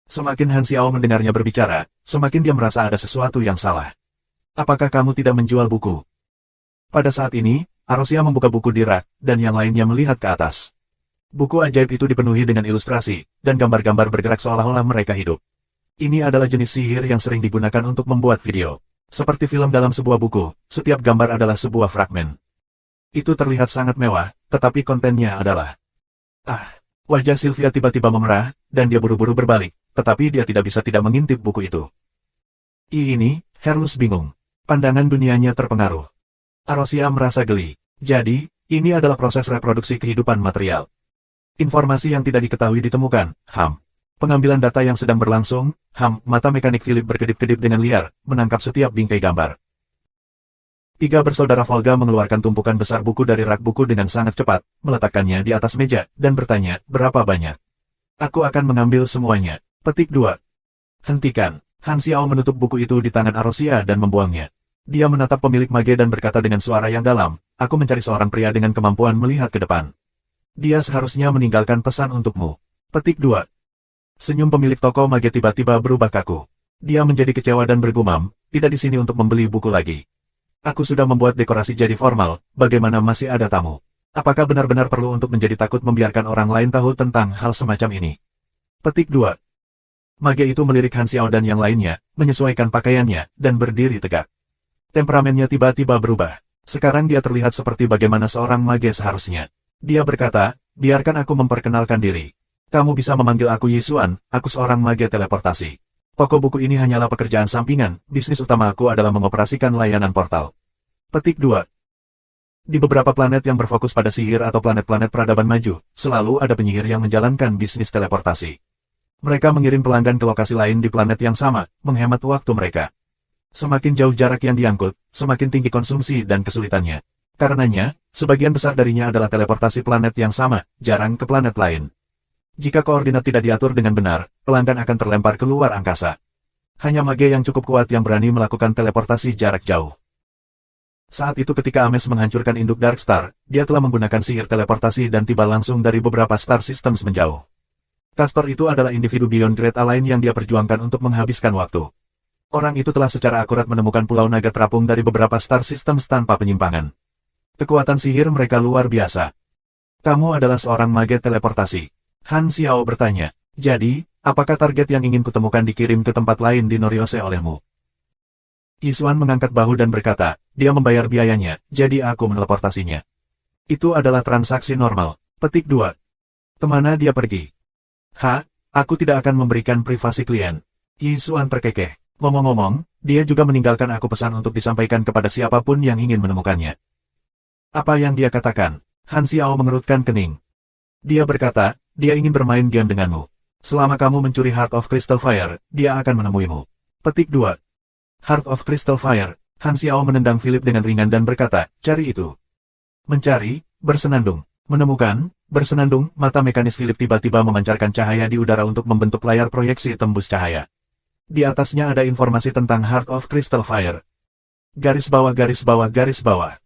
Semakin Han Xiao mendengarnya berbicara, semakin dia merasa ada sesuatu yang salah. Apakah kamu tidak menjual buku? Pada saat ini, Arosia membuka buku di rak, dan yang lainnya melihat ke atas. Buku ajaib itu dipenuhi dengan ilustrasi, dan gambar-gambar bergerak seolah-olah mereka hidup. Ini adalah jenis sihir yang sering digunakan untuk membuat video. Seperti film dalam sebuah buku, setiap gambar adalah sebuah fragmen. Itu terlihat sangat mewah, tetapi kontennya adalah... Wajah Sylvia tiba-tiba memerah, dan dia buru-buru berbalik, tetapi dia tidak bisa tidak mengintip buku itu. Ini, Herlus bingung. Pandangan dunianya terpengaruh. Arosia merasa geli. Jadi, ini adalah proses reproduksi kehidupan material. Informasi yang tidak diketahui ditemukan, Pengambilan data yang sedang berlangsung, mata mekanik Philip berkedip-kedip dengan liar, menangkap setiap bingkai gambar. Tiga bersaudara Volga mengeluarkan tumpukan besar buku dari rak buku dengan sangat cepat, meletakkannya di atas meja, dan bertanya, berapa banyak? Aku akan mengambil semuanya. Petik 2. Hentikan. Han Xiao menutup buku itu di tangan Arosia dan membuangnya. Dia menatap pemilik mage dan berkata dengan suara yang dalam, aku mencari seorang pria dengan kemampuan melihat ke depan. Dia seharusnya meninggalkan pesan untukmu. Petik 2. Senyum pemilik toko mage tiba-tiba berubah kaku. Dia menjadi kecewa dan bergumam, tidak di sini untuk membeli buku lagi. Aku sudah membuat dekorasi jadi formal, bagaimana masih ada tamu? Apakah benar-benar perlu untuk menjadi takut membiarkan orang lain tahu tentang hal semacam ini? Petik 2. Mage itu melirik Han Xiao dan yang lainnya, menyesuaikan pakaiannya, dan berdiri tegak. Temperamennya tiba-tiba berubah. Sekarang dia terlihat seperti bagaimana seorang mage seharusnya. Dia berkata, biarkan aku memperkenalkan diri. Kamu bisa memanggil aku Yisuan, aku seorang mage teleportasi. Toko buku ini hanyalah pekerjaan sampingan, bisnis utama aku adalah mengoperasikan layanan portal. Petik 2. Di beberapa planet yang berfokus pada sihir atau planet-planet peradaban maju, selalu ada penyihir yang menjalankan bisnis teleportasi. Mereka mengirim pelanggan ke lokasi lain di planet yang sama, menghemat waktu mereka. Semakin jauh jarak yang diangkut, semakin tinggi konsumsi dan kesulitannya. Karenanya, sebagian besar darinya adalah teleportasi planet yang sama, jarang ke planet lain. Jika koordinat tidak diatur dengan benar, pelanggan akan terlempar keluar angkasa. Hanya mage yang cukup kuat yang berani melakukan teleportasi jarak jauh. Saat itu ketika Ames menghancurkan induk Dark Star, dia telah menggunakan sihir teleportasi dan tiba langsung dari beberapa star systems menjauh. Castor itu adalah individu Beyond Great A lain yang dia perjuangkan untuk menghabiskan waktu. Orang itu telah secara akurat menemukan pulau naga terapung dari beberapa star systems tanpa penyimpangan. Kekuatan sihir mereka luar biasa. Kamu adalah seorang mage teleportasi. Han Xiao bertanya. Jadi, apakah target yang ingin kutemukan dikirim ke tempat lain di Noryose olehmu? Yisuan mengangkat bahu dan berkata, dia membayar biayanya, jadi aku meneleportasinya. Itu adalah transaksi normal. Petik 2. Kemana dia pergi? Aku tidak akan memberikan privasi klien. Yisuan terkekeh. Ngomong-ngomong, dia juga meninggalkan aku pesan untuk disampaikan kepada siapapun yang ingin menemukannya. Apa yang dia katakan? Han Xiao mengerutkan kening. Dia berkata, dia ingin bermain game denganmu. Selama kamu mencuri Heart of Crystal Fire, dia akan menemuimu. Petik 2. Heart of Crystal Fire. Han Xiao menendang Philip dengan ringan dan berkata, cari itu. Mencari, bersenandung. Menemukan, bersenandung, mata mekanis Philip tiba-tiba memancarkan cahaya di udara untuk membentuk layar proyeksi tembus cahaya. Di atasnya ada informasi tentang Heart of Crystal Fire. Garis bawah garis bawah garis bawah.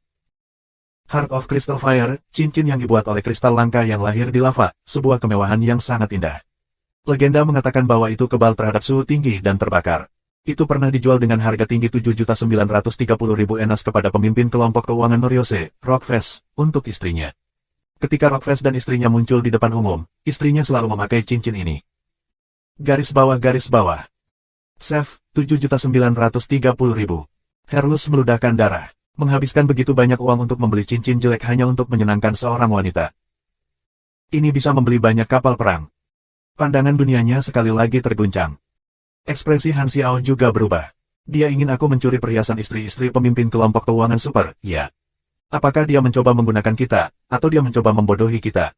Heart of Crystal Fire, cincin yang dibuat oleh kristal langka yang lahir di lava, sebuah kemewahan yang sangat indah. Legenda mengatakan bahwa itu kebal terhadap suhu tinggi dan terbakar. Itu pernah dijual dengan harga tinggi 7.930.000 enas kepada pemimpin kelompok keuangan Noryose, Rockfest, untuk istrinya. Ketika Rockfest dan istrinya muncul di depan umum, istrinya selalu memakai cincin ini. Garis bawah garis bawah. Save, 7.930.000. Herlus meludahkan darah. Menghabiskan begitu banyak uang untuk membeli cincin jelek hanya untuk menyenangkan seorang wanita. Ini bisa membeli banyak kapal perang. Pandangan dunianya sekali lagi terguncang. Ekspresi Han Xiao juga berubah. Dia ingin aku mencuri perhiasan istri-istri pemimpin kelompok keuangan super, ya. Apakah dia mencoba menggunakan kita, atau dia mencoba membodohi kita?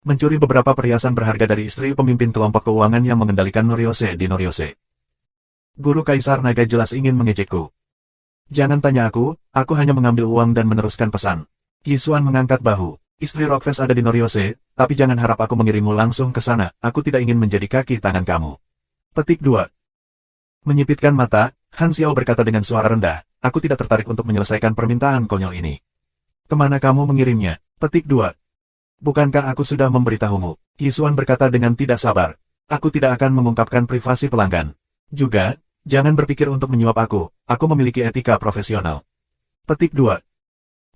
Mencuri beberapa perhiasan berharga dari istri pemimpin kelompok keuangan yang mengendalikan Noryose di Noryose. Guru Kaisar Naga jelas ingin mengejekku. Jangan tanya aku hanya mengambil uang dan meneruskan pesan. Yisuan mengangkat bahu. Istri Rockfest ada di Noryose, tapi jangan harap aku mengirimmu langsung ke sana, aku tidak ingin menjadi kaki tangan kamu. Petik 2. Menyipitkan mata, Han Xiao berkata dengan suara rendah, aku tidak tertarik untuk menyelesaikan permintaan konyol ini. Kemana kamu mengirimnya? Petik 2. Bukankah aku sudah memberitahumu? Yisuan berkata dengan tidak sabar. Aku tidak akan mengungkapkan privasi pelanggan. Juga, jangan berpikir untuk menyuap aku memiliki etika profesional. Petik 2.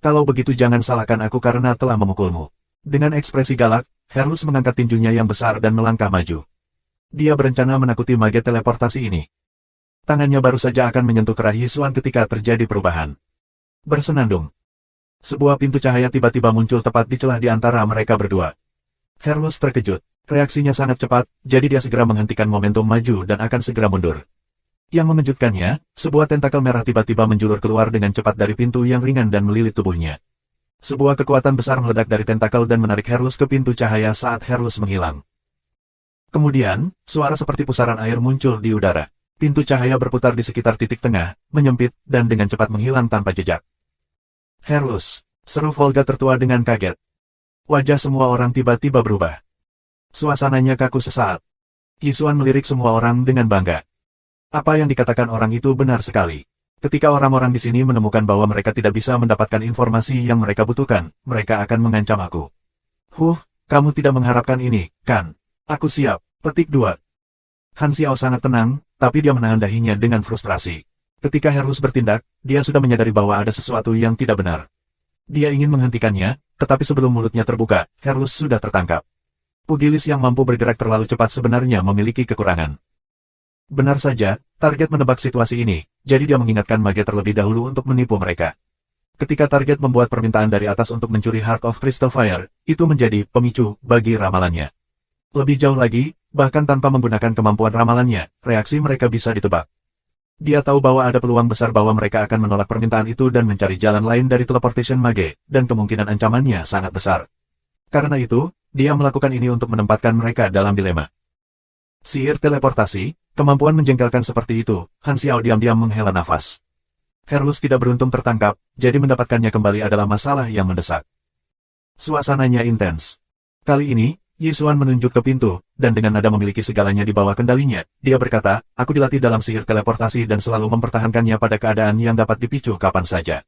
Kalau begitu jangan salahkan aku karena telah memukulmu. Dengan ekspresi galak, Herlus mengangkat tinjunya yang besar dan melangkah maju. Dia berencana menakuti mage teleportasi ini. Tangannya baru saja akan menyentuh kerah Yisuan ketika terjadi perubahan. Bersenandung. Sebuah pintu cahaya tiba-tiba muncul tepat di celah di antara mereka berdua. Herlus terkejut. Reaksinya sangat cepat, jadi dia segera menghentikan momentum maju dan akan segera mundur. Yang mengejutkannya, sebuah tentakel merah tiba-tiba menjulur keluar dengan cepat dari pintu yang ringan dan melilit tubuhnya. Sebuah kekuatan besar meledak dari tentakel dan menarik Herlus ke pintu cahaya saat Herlus menghilang. Kemudian, suara seperti pusaran air muncul di udara. Pintu cahaya berputar di sekitar titik tengah, menyempit, dan dengan cepat menghilang tanpa jejak. Herlus, seru Volga tertua dengan kaget. Wajah semua orang tiba-tiba berubah. Suasananya kaku sesaat. Yisuan melirik semua orang dengan bangga. Apa yang dikatakan orang itu benar sekali. Ketika orang-orang di sini menemukan bahwa mereka tidak bisa mendapatkan informasi yang mereka butuhkan, mereka akan mengancam aku. Kamu tidak mengharapkan ini, kan? Aku siap. Petik 2. Han Xiao sangat tenang, tapi dia menahan dahinya dengan frustrasi. Ketika Herlus bertindak, dia sudah menyadari bahwa ada sesuatu yang tidak benar. Dia ingin menghentikannya, tetapi sebelum mulutnya terbuka, Herlus sudah tertangkap. Pugilis yang mampu bergerak terlalu cepat sebenarnya memiliki kekurangan. Benar saja, target menebak situasi ini, jadi dia mengingatkan mage terlebih dahulu untuk menipu mereka. Ketika target membuat permintaan dari atas untuk mencuri Heart of Crystal Fire, itu menjadi pemicu bagi ramalannya. Lebih jauh lagi, bahkan tanpa menggunakan kemampuan ramalannya, reaksi mereka bisa ditebak. Dia tahu bahwa ada peluang besar bahwa mereka akan menolak permintaan itu dan mencari jalan lain dari teleportation mage, dan kemungkinan ancamannya sangat besar. Karena itu, dia melakukan ini untuk menempatkan mereka dalam dilema. Sihir teleportasi, kemampuan menjengkelkan seperti itu, Han Xiao diam-diam menghela nafas. Herlus tidak beruntung tertangkap, jadi mendapatkannya kembali adalah masalah yang mendesak. Suasananya intens. Kali ini, Yisuan menunjuk ke pintu, dan dengan nada memiliki segalanya di bawah kendalinya, dia berkata, aku dilatih dalam sihir teleportasi dan selalu mempertahankannya pada keadaan yang dapat dipicu kapan saja.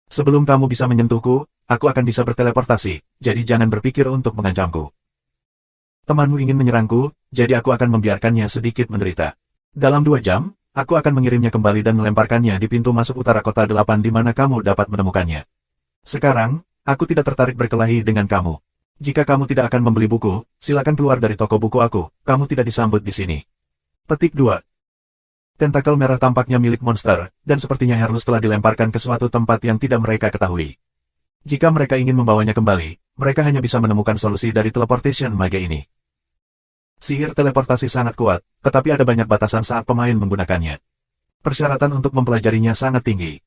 Sebelum kamu bisa menyentuhku, aku akan bisa berteleportasi, jadi jangan berpikir untuk mengancamku. Temanmu ingin menyerangku, jadi aku akan membiarkannya sedikit menderita. Dalam 2 jam, Aku akan mengirimnya kembali dan melemparkannya di pintu masuk utara kota 8 di mana kamu dapat menemukannya. Sekarang, aku tidak tertarik berkelahi dengan kamu. Jika kamu tidak akan membeli buku, silakan keluar dari toko buku aku, kamu tidak disambut di sini. Petik 2. Tentakel merah tampaknya milik monster, dan sepertinya Herlus telah dilemparkan ke suatu tempat yang tidak mereka ketahui. Jika mereka ingin membawanya kembali, mereka hanya bisa menemukan solusi dari teleportation mage ini. Sihir teleportasi sangat kuat, tetapi ada banyak batasan saat pemain menggunakannya. Persyaratan untuk mempelajarinya sangat tinggi.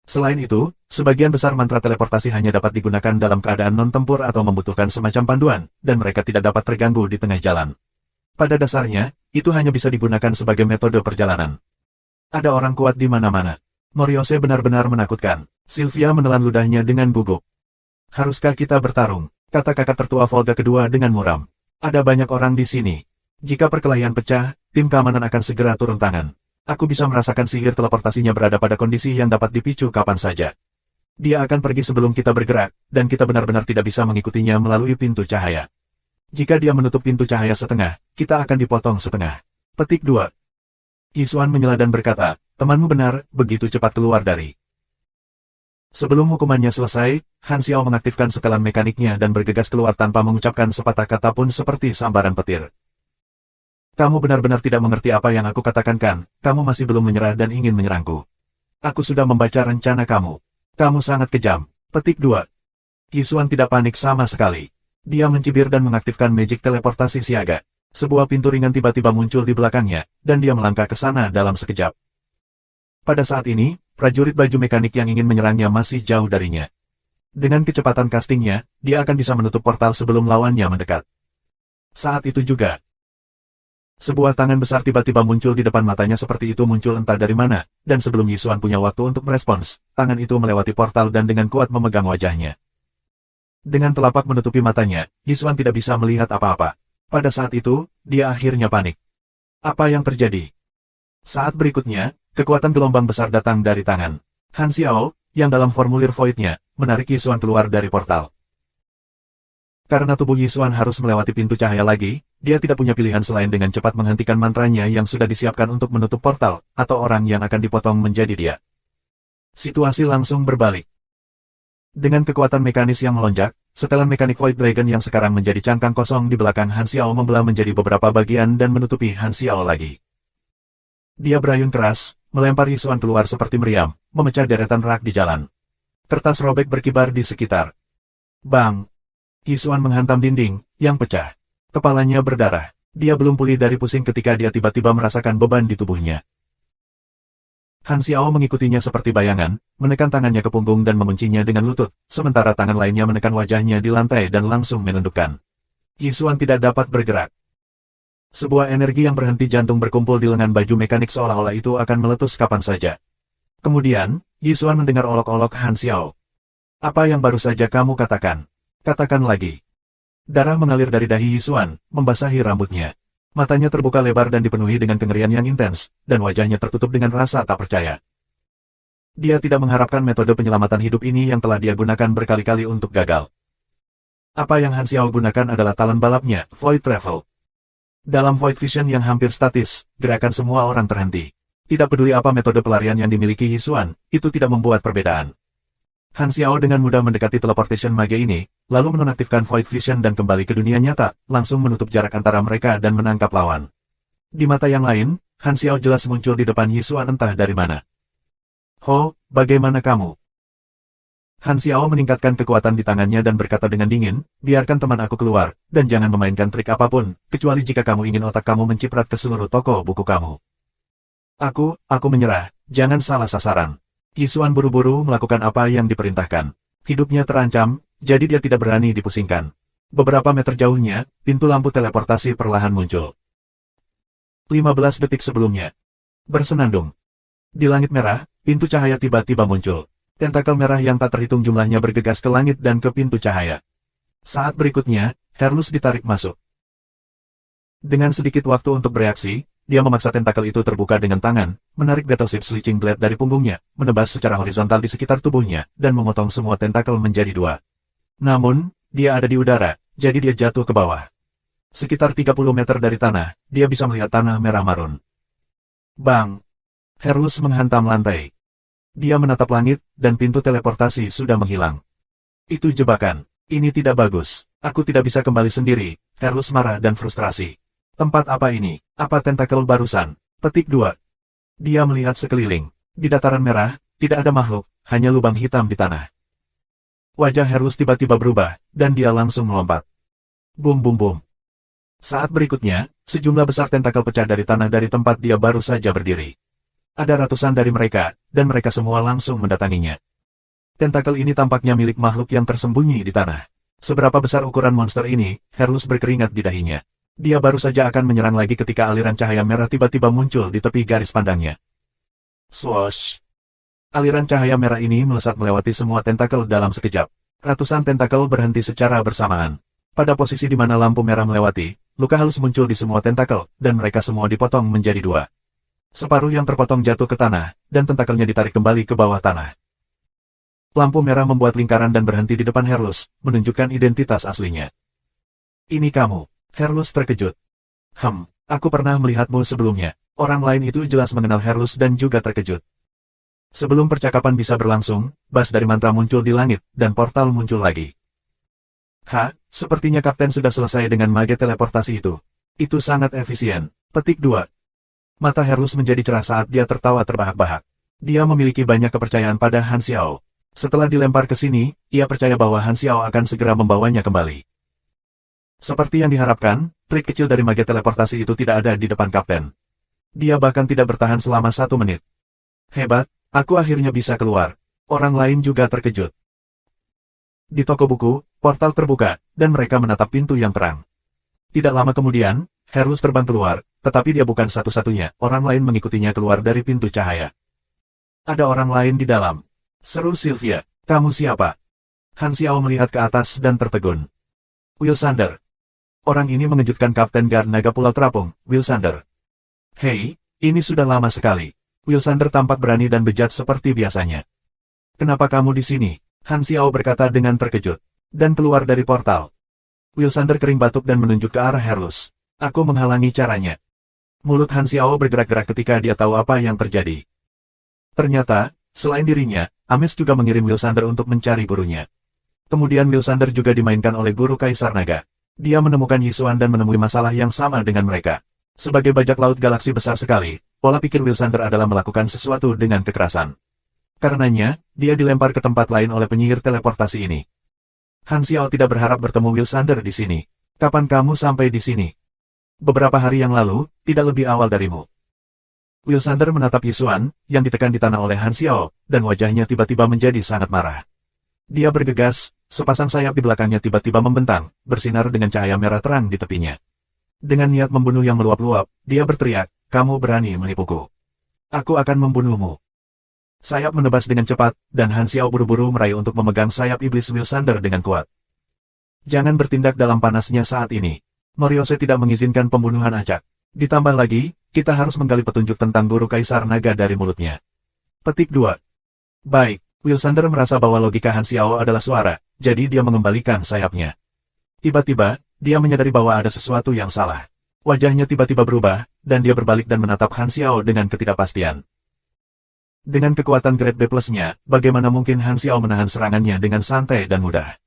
Selain itu, sebagian besar mantra teleportasi hanya dapat digunakan dalam keadaan non-tempur atau membutuhkan semacam panduan, dan mereka tidak dapat terganggu di tengah jalan. Pada dasarnya, itu hanya bisa digunakan sebagai metode perjalanan. Ada orang kuat di mana-mana. Moriose benar-benar menakutkan. Sylvia menelan ludahnya dengan gugup. Haruskah kita bertarung? Kata kakak tertua Volga kedua dengan muram. Ada banyak orang di sini. Jika perkelahian pecah, tim keamanan akan segera turun tangan. Aku bisa merasakan sihir teleportasinya berada pada kondisi yang dapat dipicu kapan saja. Dia akan pergi sebelum kita bergerak, dan kita benar-benar tidak bisa mengikutinya melalui pintu cahaya. Jika dia menutup pintu cahaya setengah, kita akan dipotong setengah. Petik 2. Yisuan menyela dan berkata, temanmu benar, begitu cepat keluar dari. Sebelum hukumannya selesai, Han Xiao mengaktifkan setelan mekaniknya dan bergegas keluar tanpa mengucapkan sepatah kata pun seperti sambaran petir. Kamu benar-benar tidak mengerti apa yang aku katakan kan, kamu masih belum menyerah dan ingin menyerangku. Aku sudah membaca rencana kamu. Kamu sangat kejam. Petik 2. Yisuan tidak panik sama sekali. Dia mencibir dan mengaktifkan magic teleportasi siaga. Sebuah pintu ringan tiba-tiba muncul di belakangnya, dan dia melangkah ke sana dalam sekejap. Pada saat ini, prajurit baju mekanik yang ingin menyerangnya masih jauh darinya. Dengan kecepatan castingnya, dia akan bisa menutup portal sebelum lawannya mendekat. Saat itu juga, sebuah tangan besar tiba-tiba muncul di depan matanya seperti itu muncul entah dari mana, dan sebelum Yisuan punya waktu untuk merespons, tangan itu melewati portal dan dengan kuat memegang wajahnya. Dengan telapak menutupi matanya, Yisuan tidak bisa melihat apa-apa. Pada saat itu, dia akhirnya panik. Apa yang terjadi? Saat berikutnya, kekuatan gelombang besar datang dari tangan Han Xiao, yang dalam formulir void-nya, menarik Yisuan keluar dari portal. Karena tubuh Yisuan harus melewati pintu cahaya lagi, dia tidak punya pilihan selain dengan cepat menghentikan mantranya yang sudah disiapkan untuk menutup portal, atau orang yang akan dipotong menjadi dia. Situasi langsung berbalik. Dengan kekuatan mekanis yang melonjak, setelan mekanik Void Dragon yang sekarang menjadi cangkang kosong di belakang Han Xiao membelah menjadi beberapa bagian dan menutupi Han Xiao lagi. Dia berayun keras, melempar Yisuan keluar seperti meriam, memecah deretan rak di jalan. Kertas robek berkibar di sekitar. Bang! Yisuan menghantam dinding, yang pecah. Kepalanya berdarah. Dia belum pulih dari pusing ketika dia tiba-tiba merasakan beban di tubuhnya. Han Xiao mengikutinya seperti bayangan, menekan tangannya ke punggung dan menguncinya dengan lutut, sementara tangan lainnya menekan wajahnya di lantai dan langsung menundukkan. Yisuan tidak dapat bergerak. Sebuah energi yang berhenti jantung berkumpul di lengan baju mekanik seolah-olah itu akan meletus kapan saja. Kemudian, Yisuan mendengar olok-olok Han Xiao. Apa yang baru saja kamu katakan? Katakan lagi. Darah mengalir dari dahi Yisuan, membasahi rambutnya. Matanya terbuka lebar dan dipenuhi dengan kengerian yang intens, dan wajahnya tertutup dengan rasa tak percaya. Dia tidak mengharapkan metode penyelamatan hidup ini yang telah dia gunakan berkali-kali untuk gagal. Apa yang Han Xiao gunakan adalah talent balapnya, Void Travel. Dalam Void Vision yang hampir statis, gerakan semua orang terhenti. Tidak peduli apa metode pelarian yang dimiliki Yisuan, itu tidak membuat perbedaan. Han Xiao dengan mudah mendekati teleportation mage ini, lalu menonaktifkan Void Vision dan kembali ke dunia nyata, langsung menutup jarak antara mereka dan menangkap lawan. Di mata yang lain, Han Xiao jelas muncul di depan Yisuan entah dari mana. Ho, bagaimana kamu? Han Xiao meningkatkan kekuatan di tangannya dan berkata dengan dingin, biarkan teman aku keluar, dan jangan memainkan trik apapun, kecuali jika kamu ingin otak kamu menciprat ke seluruh toko buku kamu. Aku menyerah, jangan salah sasaran. Yisuan buru-buru melakukan apa yang diperintahkan. Hidupnya terancam, jadi dia tidak berani dipusingkan. Beberapa meter jauhnya, pintu lampu teleportasi perlahan muncul. 15 detik sebelumnya. Bersenandung. Di langit merah, pintu cahaya tiba-tiba muncul. Tentakel merah yang tak terhitung jumlahnya bergegas ke langit dan ke pintu cahaya. Saat berikutnya, Herlus ditarik masuk. Dengan sedikit waktu untuk bereaksi, dia memaksa tentakel itu terbuka dengan tangan, menarik Battleship Switching Blade dari punggungnya, menebas secara horizontal di sekitar tubuhnya, dan memotong semua tentakel menjadi dua. Namun, dia ada di udara, jadi dia jatuh ke bawah. Sekitar 30 meter dari tanah, dia bisa melihat tanah merah marun. Bang! Herlus menghantam lantai. Dia menatap langit, dan pintu teleportasi sudah menghilang. Itu jebakan. Ini tidak bagus. Aku tidak bisa kembali sendiri. Herlus marah dan frustrasi. Tempat apa ini? Apa tentakel barusan? Petik 2. Dia melihat sekeliling. Di dataran merah, tidak ada makhluk, hanya lubang hitam di tanah. Wajah Herlus tiba-tiba berubah, dan dia langsung melompat. Bum bum bum. Saat berikutnya, sejumlah besar tentakel pecah dari tanah dari tempat dia baru saja berdiri. Ada ratusan dari mereka, dan mereka semua langsung mendatanginya. Tentakel ini tampaknya milik makhluk yang tersembunyi di tanah. Seberapa besar ukuran monster ini, Herlus berkeringat di dahinya. Dia baru saja akan menyerang lagi ketika aliran cahaya merah tiba-tiba muncul di tepi garis pandangnya. Swoosh! Aliran cahaya merah ini melesat melewati semua tentakel dalam sekejap. Ratusan tentakel berhenti secara bersamaan. Pada posisi di mana lampu merah melewati, luka halus muncul di semua tentakel, dan mereka semua dipotong menjadi 2. Separuh yang terpotong jatuh ke tanah, dan tentakelnya ditarik kembali ke bawah tanah. Lampu merah membuat lingkaran dan berhenti di depan Herlus, menunjukkan identitas aslinya. Ini kamu. Herlus terkejut. Aku pernah melihatmu sebelumnya. Orang lain itu jelas mengenal Herlus dan juga terkejut. Sebelum percakapan bisa berlangsung, bas dari mantra muncul di langit, dan portal muncul lagi. Sepertinya Kapten sudah selesai dengan mage teleportasi itu. Itu sangat efisien. Petik 2. Mata Herlus menjadi cerah saat dia tertawa terbahak-bahak. Dia memiliki banyak kepercayaan pada Han Xiao. Setelah dilempar ke sini, ia percaya bahwa Han Xiao akan segera membawanya kembali. Seperti yang diharapkan, trik kecil dari mage teleportasi itu tidak ada di depan Kapten. Dia bahkan tidak bertahan selama 1 menit. Hebat, aku akhirnya bisa keluar. Orang lain juga terkejut. Di toko buku, portal terbuka, dan mereka menatap pintu yang terang. Tidak lama kemudian, Herlus terbang keluar, tetapi dia bukan satu-satunya, orang lain mengikutinya keluar dari pintu cahaya. Ada orang lain di dalam. Seru Sylvia, kamu siapa? Han Xiao melihat ke atas dan tertegun. Wilsander. Orang ini mengejutkan Kapten Guard Naga Pulau Terapung, Wilsander. Hei, ini sudah lama sekali. Wilsander tampak berani dan bejat seperti biasanya. Kenapa kamu di sini? Han Xiao berkata dengan terkejut. Dan keluar dari portal. Wilsander kering batuk dan menunjuk ke arah Herlus. Aku menghalangi caranya. Mulut Han Xiao bergerak-gerak ketika dia tahu apa yang terjadi. Ternyata, selain dirinya, Ames juga mengirim Wilsander untuk mencari gurunya. Kemudian Wilsander juga dimainkan oleh guru Kaisar Naga. Dia menemukan Yisuan dan menemui masalah yang sama dengan mereka. Sebagai bajak laut galaksi besar sekali, pola pikir Wilsander adalah melakukan sesuatu dengan kekerasan. Karenanya, dia dilempar ke tempat lain oleh penyihir teleportasi ini. Han Xiao tidak berharap bertemu Wilsander di sini. Kapan kamu sampai di sini? Beberapa hari yang lalu, tidak lebih awal darimu. Wilsander menatap Yisuan, yang ditekan di tanah oleh Han Xiao, dan wajahnya tiba-tiba menjadi sangat marah. Dia bergegas, sepasang sayap di belakangnya tiba-tiba membentang, bersinar dengan cahaya merah terang di tepinya. Dengan niat membunuh yang meluap-luap, dia berteriak, kamu berani menipuku. Aku akan membunuhmu. Sayap menebas dengan cepat, dan Han Xiao buru-buru meraih untuk memegang sayap iblis Wilsander dengan kuat. Jangan bertindak dalam panasnya saat ini. Moriose tidak mengizinkan pembunuhan acak. Ditambah lagi, kita harus menggali petunjuk tentang guru Kaisar Naga dari mulutnya. Petik 2. Baik, Wilsander merasa bahwa logika Han Xiao adalah suara, jadi dia mengembalikan sayapnya. Tiba-tiba, dia menyadari bahwa ada sesuatu yang salah. Wajahnya tiba-tiba berubah, dan dia berbalik dan menatap Han Xiao dengan ketidakpastian. Dengan kekuatan grade B plus-nya, bagaimana mungkin Han Xiao menahan serangannya dengan santai dan mudah?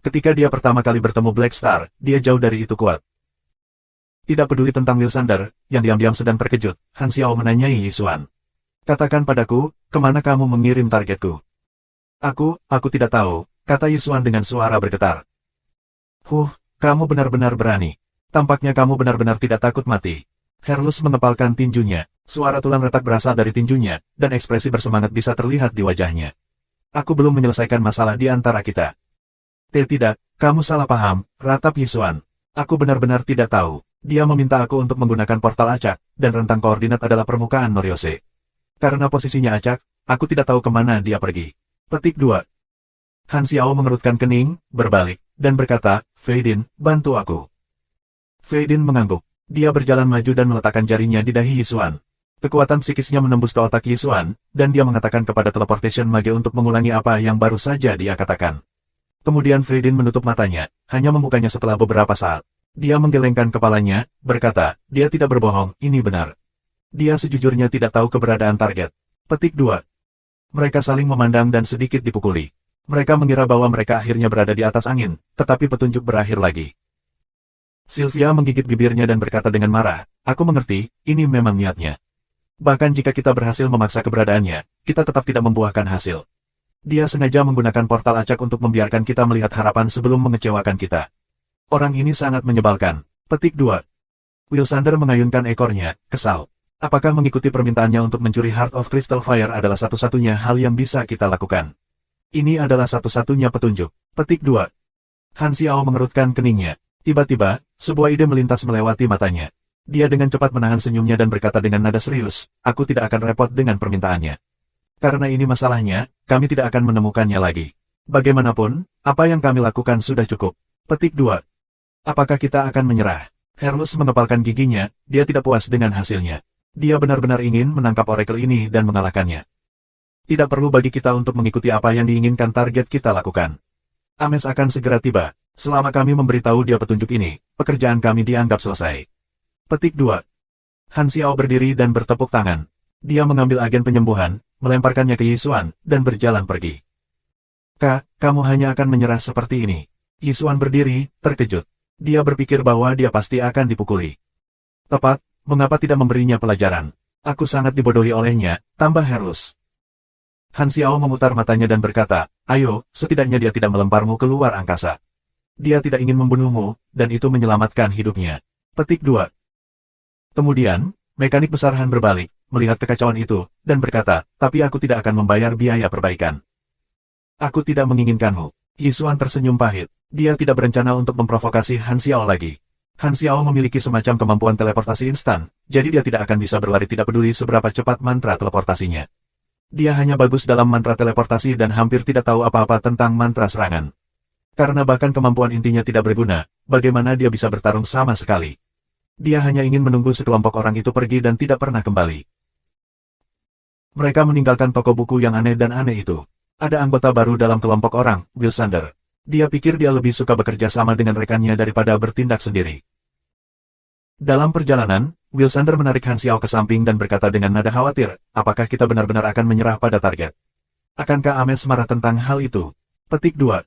Ketika dia pertama kali bertemu Black Star, dia jauh dari itu kuat. Tidak peduli tentang Wilsander, yang diam-diam sedang terkejut, Han Xiao menanyai Yisuan. Katakan padaku, kemana kamu mengirim targetku? Aku tidak tahu, kata Yisuan dengan suara bergetar. Kamu benar-benar berani. Tampaknya kamu benar-benar tidak takut mati. Herlus mengepalkan tinjunya, suara tulang retak berasal dari tinjunya, dan ekspresi bersemangat bisa terlihat di wajahnya. Aku belum menyelesaikan masalah di antara kita. Tidak, kamu salah paham, ratap Yisuan. Aku benar-benar tidak tahu. Dia meminta aku untuk menggunakan portal acak, dan rentang koordinat adalah permukaan Moriose. Karena posisinya acak, aku tidak tahu kemana dia pergi. Petik 2. Han Xiao mengerutkan kening, berbalik, dan berkata, Feidin, bantu aku. Feidin mengangguk. Dia berjalan maju dan meletakkan jarinya di dahi Yisuan. Kekuatan psikisnya menembus ke otak Yisuan, dan dia mengatakan kepada teleportation mage untuk mengulangi apa yang baru saja dia katakan. Kemudian Feidin menutup matanya, hanya membukanya setelah beberapa saat. Dia menggelengkan kepalanya, berkata, dia tidak berbohong, ini benar. Dia sejujurnya tidak tahu keberadaan target. Petik 2. Mereka saling memandang dan sedikit dipukuli. Mereka mengira bahwa mereka akhirnya berada di atas angin, tetapi petunjuk berakhir lagi. Sylvia menggigit bibirnya dan berkata dengan marah, "Aku mengerti, ini memang niatnya. Bahkan jika kita berhasil memaksa keberadaannya, kita tetap tidak membuahkan hasil. Dia sengaja menggunakan portal acak untuk membiarkan kita melihat harapan sebelum mengecewakan kita. Orang ini sangat menyebalkan." Petik 2. Wilsander mengayunkan ekornya, kesal. Apakah mengikuti permintaannya untuk mencuri Heart of Crystal Fire adalah satu-satunya hal yang bisa kita lakukan? Ini adalah satu-satunya petunjuk. Petik 2. Han Xiao mengerutkan keningnya. Tiba-tiba, sebuah ide melintas melewati matanya. Dia dengan cepat menahan senyumnya dan berkata dengan nada serius, "Aku tidak akan repot dengan permintaannya. Karena ini masalahnya, kami tidak akan menemukannya lagi. Bagaimanapun, apa yang kami lakukan sudah cukup." Petik 2. Apakah kita akan menyerah? Herlus mengepalkan giginya, dia tidak puas dengan hasilnya. Dia benar-benar ingin menangkap Oracle ini dan mengalahkannya. Tidak perlu bagi kita untuk mengikuti apa yang diinginkan target kita lakukan. Ames akan segera tiba. Selama kami memberitahu dia petunjuk ini, pekerjaan kami dianggap selesai. Petik 2. Han Xiao berdiri dan bertepuk tangan. Dia mengambil agen penyembuhan, melemparkannya ke Yisuan, dan berjalan pergi. Kamu hanya akan menyerah seperti ini." Yisuan berdiri, terkejut. Dia berpikir bahwa dia pasti akan dipukuli. "Tepat, mengapa tidak memberinya pelajaran? Aku sangat dibodohi olehnya," tambah Herlus. Han Xiao memutar matanya dan berkata, "Ayo, setidaknya dia tidak melemparmu keluar angkasa. Dia tidak ingin membunuhmu, dan itu menyelamatkan hidupnya." Petik 2. Kemudian, mekanik besar Han berbalik, melihat kekacauan itu, dan berkata, "Tapi aku tidak akan membayar biaya perbaikan. Aku tidak menginginkanmu." Yisuan tersenyum pahit. Dia tidak berencana untuk memprovokasi Han Xiao lagi. Han Xiao memiliki semacam kemampuan teleportasi instan, jadi dia tidak akan bisa berlari tidak peduli seberapa cepat mantra teleportasinya. Dia hanya bagus dalam mantra teleportasi dan hampir tidak tahu apa-apa tentang mantra serangan. Karena bahkan kemampuan intinya tidak berguna, bagaimana dia bisa bertarung sama sekali? Dia hanya ingin menunggu sekelompok orang itu pergi dan tidak pernah kembali. Mereka meninggalkan toko buku yang aneh dan aneh itu. Ada anggota baru dalam kelompok orang, Wilsander. Dia pikir dia lebih suka bekerja sama dengan rekannya daripada bertindak sendiri. Dalam perjalanan, Wilsander menarik Han Xiao ke samping dan berkata dengan nada khawatir, "Apakah kita benar-benar akan menyerah pada target? Akankah Ames marah tentang hal itu?" Petik 2.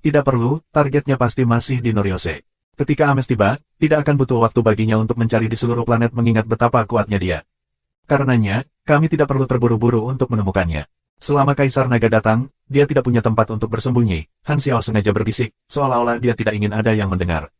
Tidak perlu, targetnya pasti masih di Noriose. Ketika Ames tiba, tidak akan butuh waktu baginya untuk mencari di seluruh planet mengingat betapa kuatnya dia. Karenanya, kami tidak perlu terburu-buru untuk menemukannya. Selama Kaisar Naga datang, dia tidak punya tempat untuk bersembunyi. Han Xiao sengaja berbisik, seolah-olah dia tidak ingin ada yang mendengar.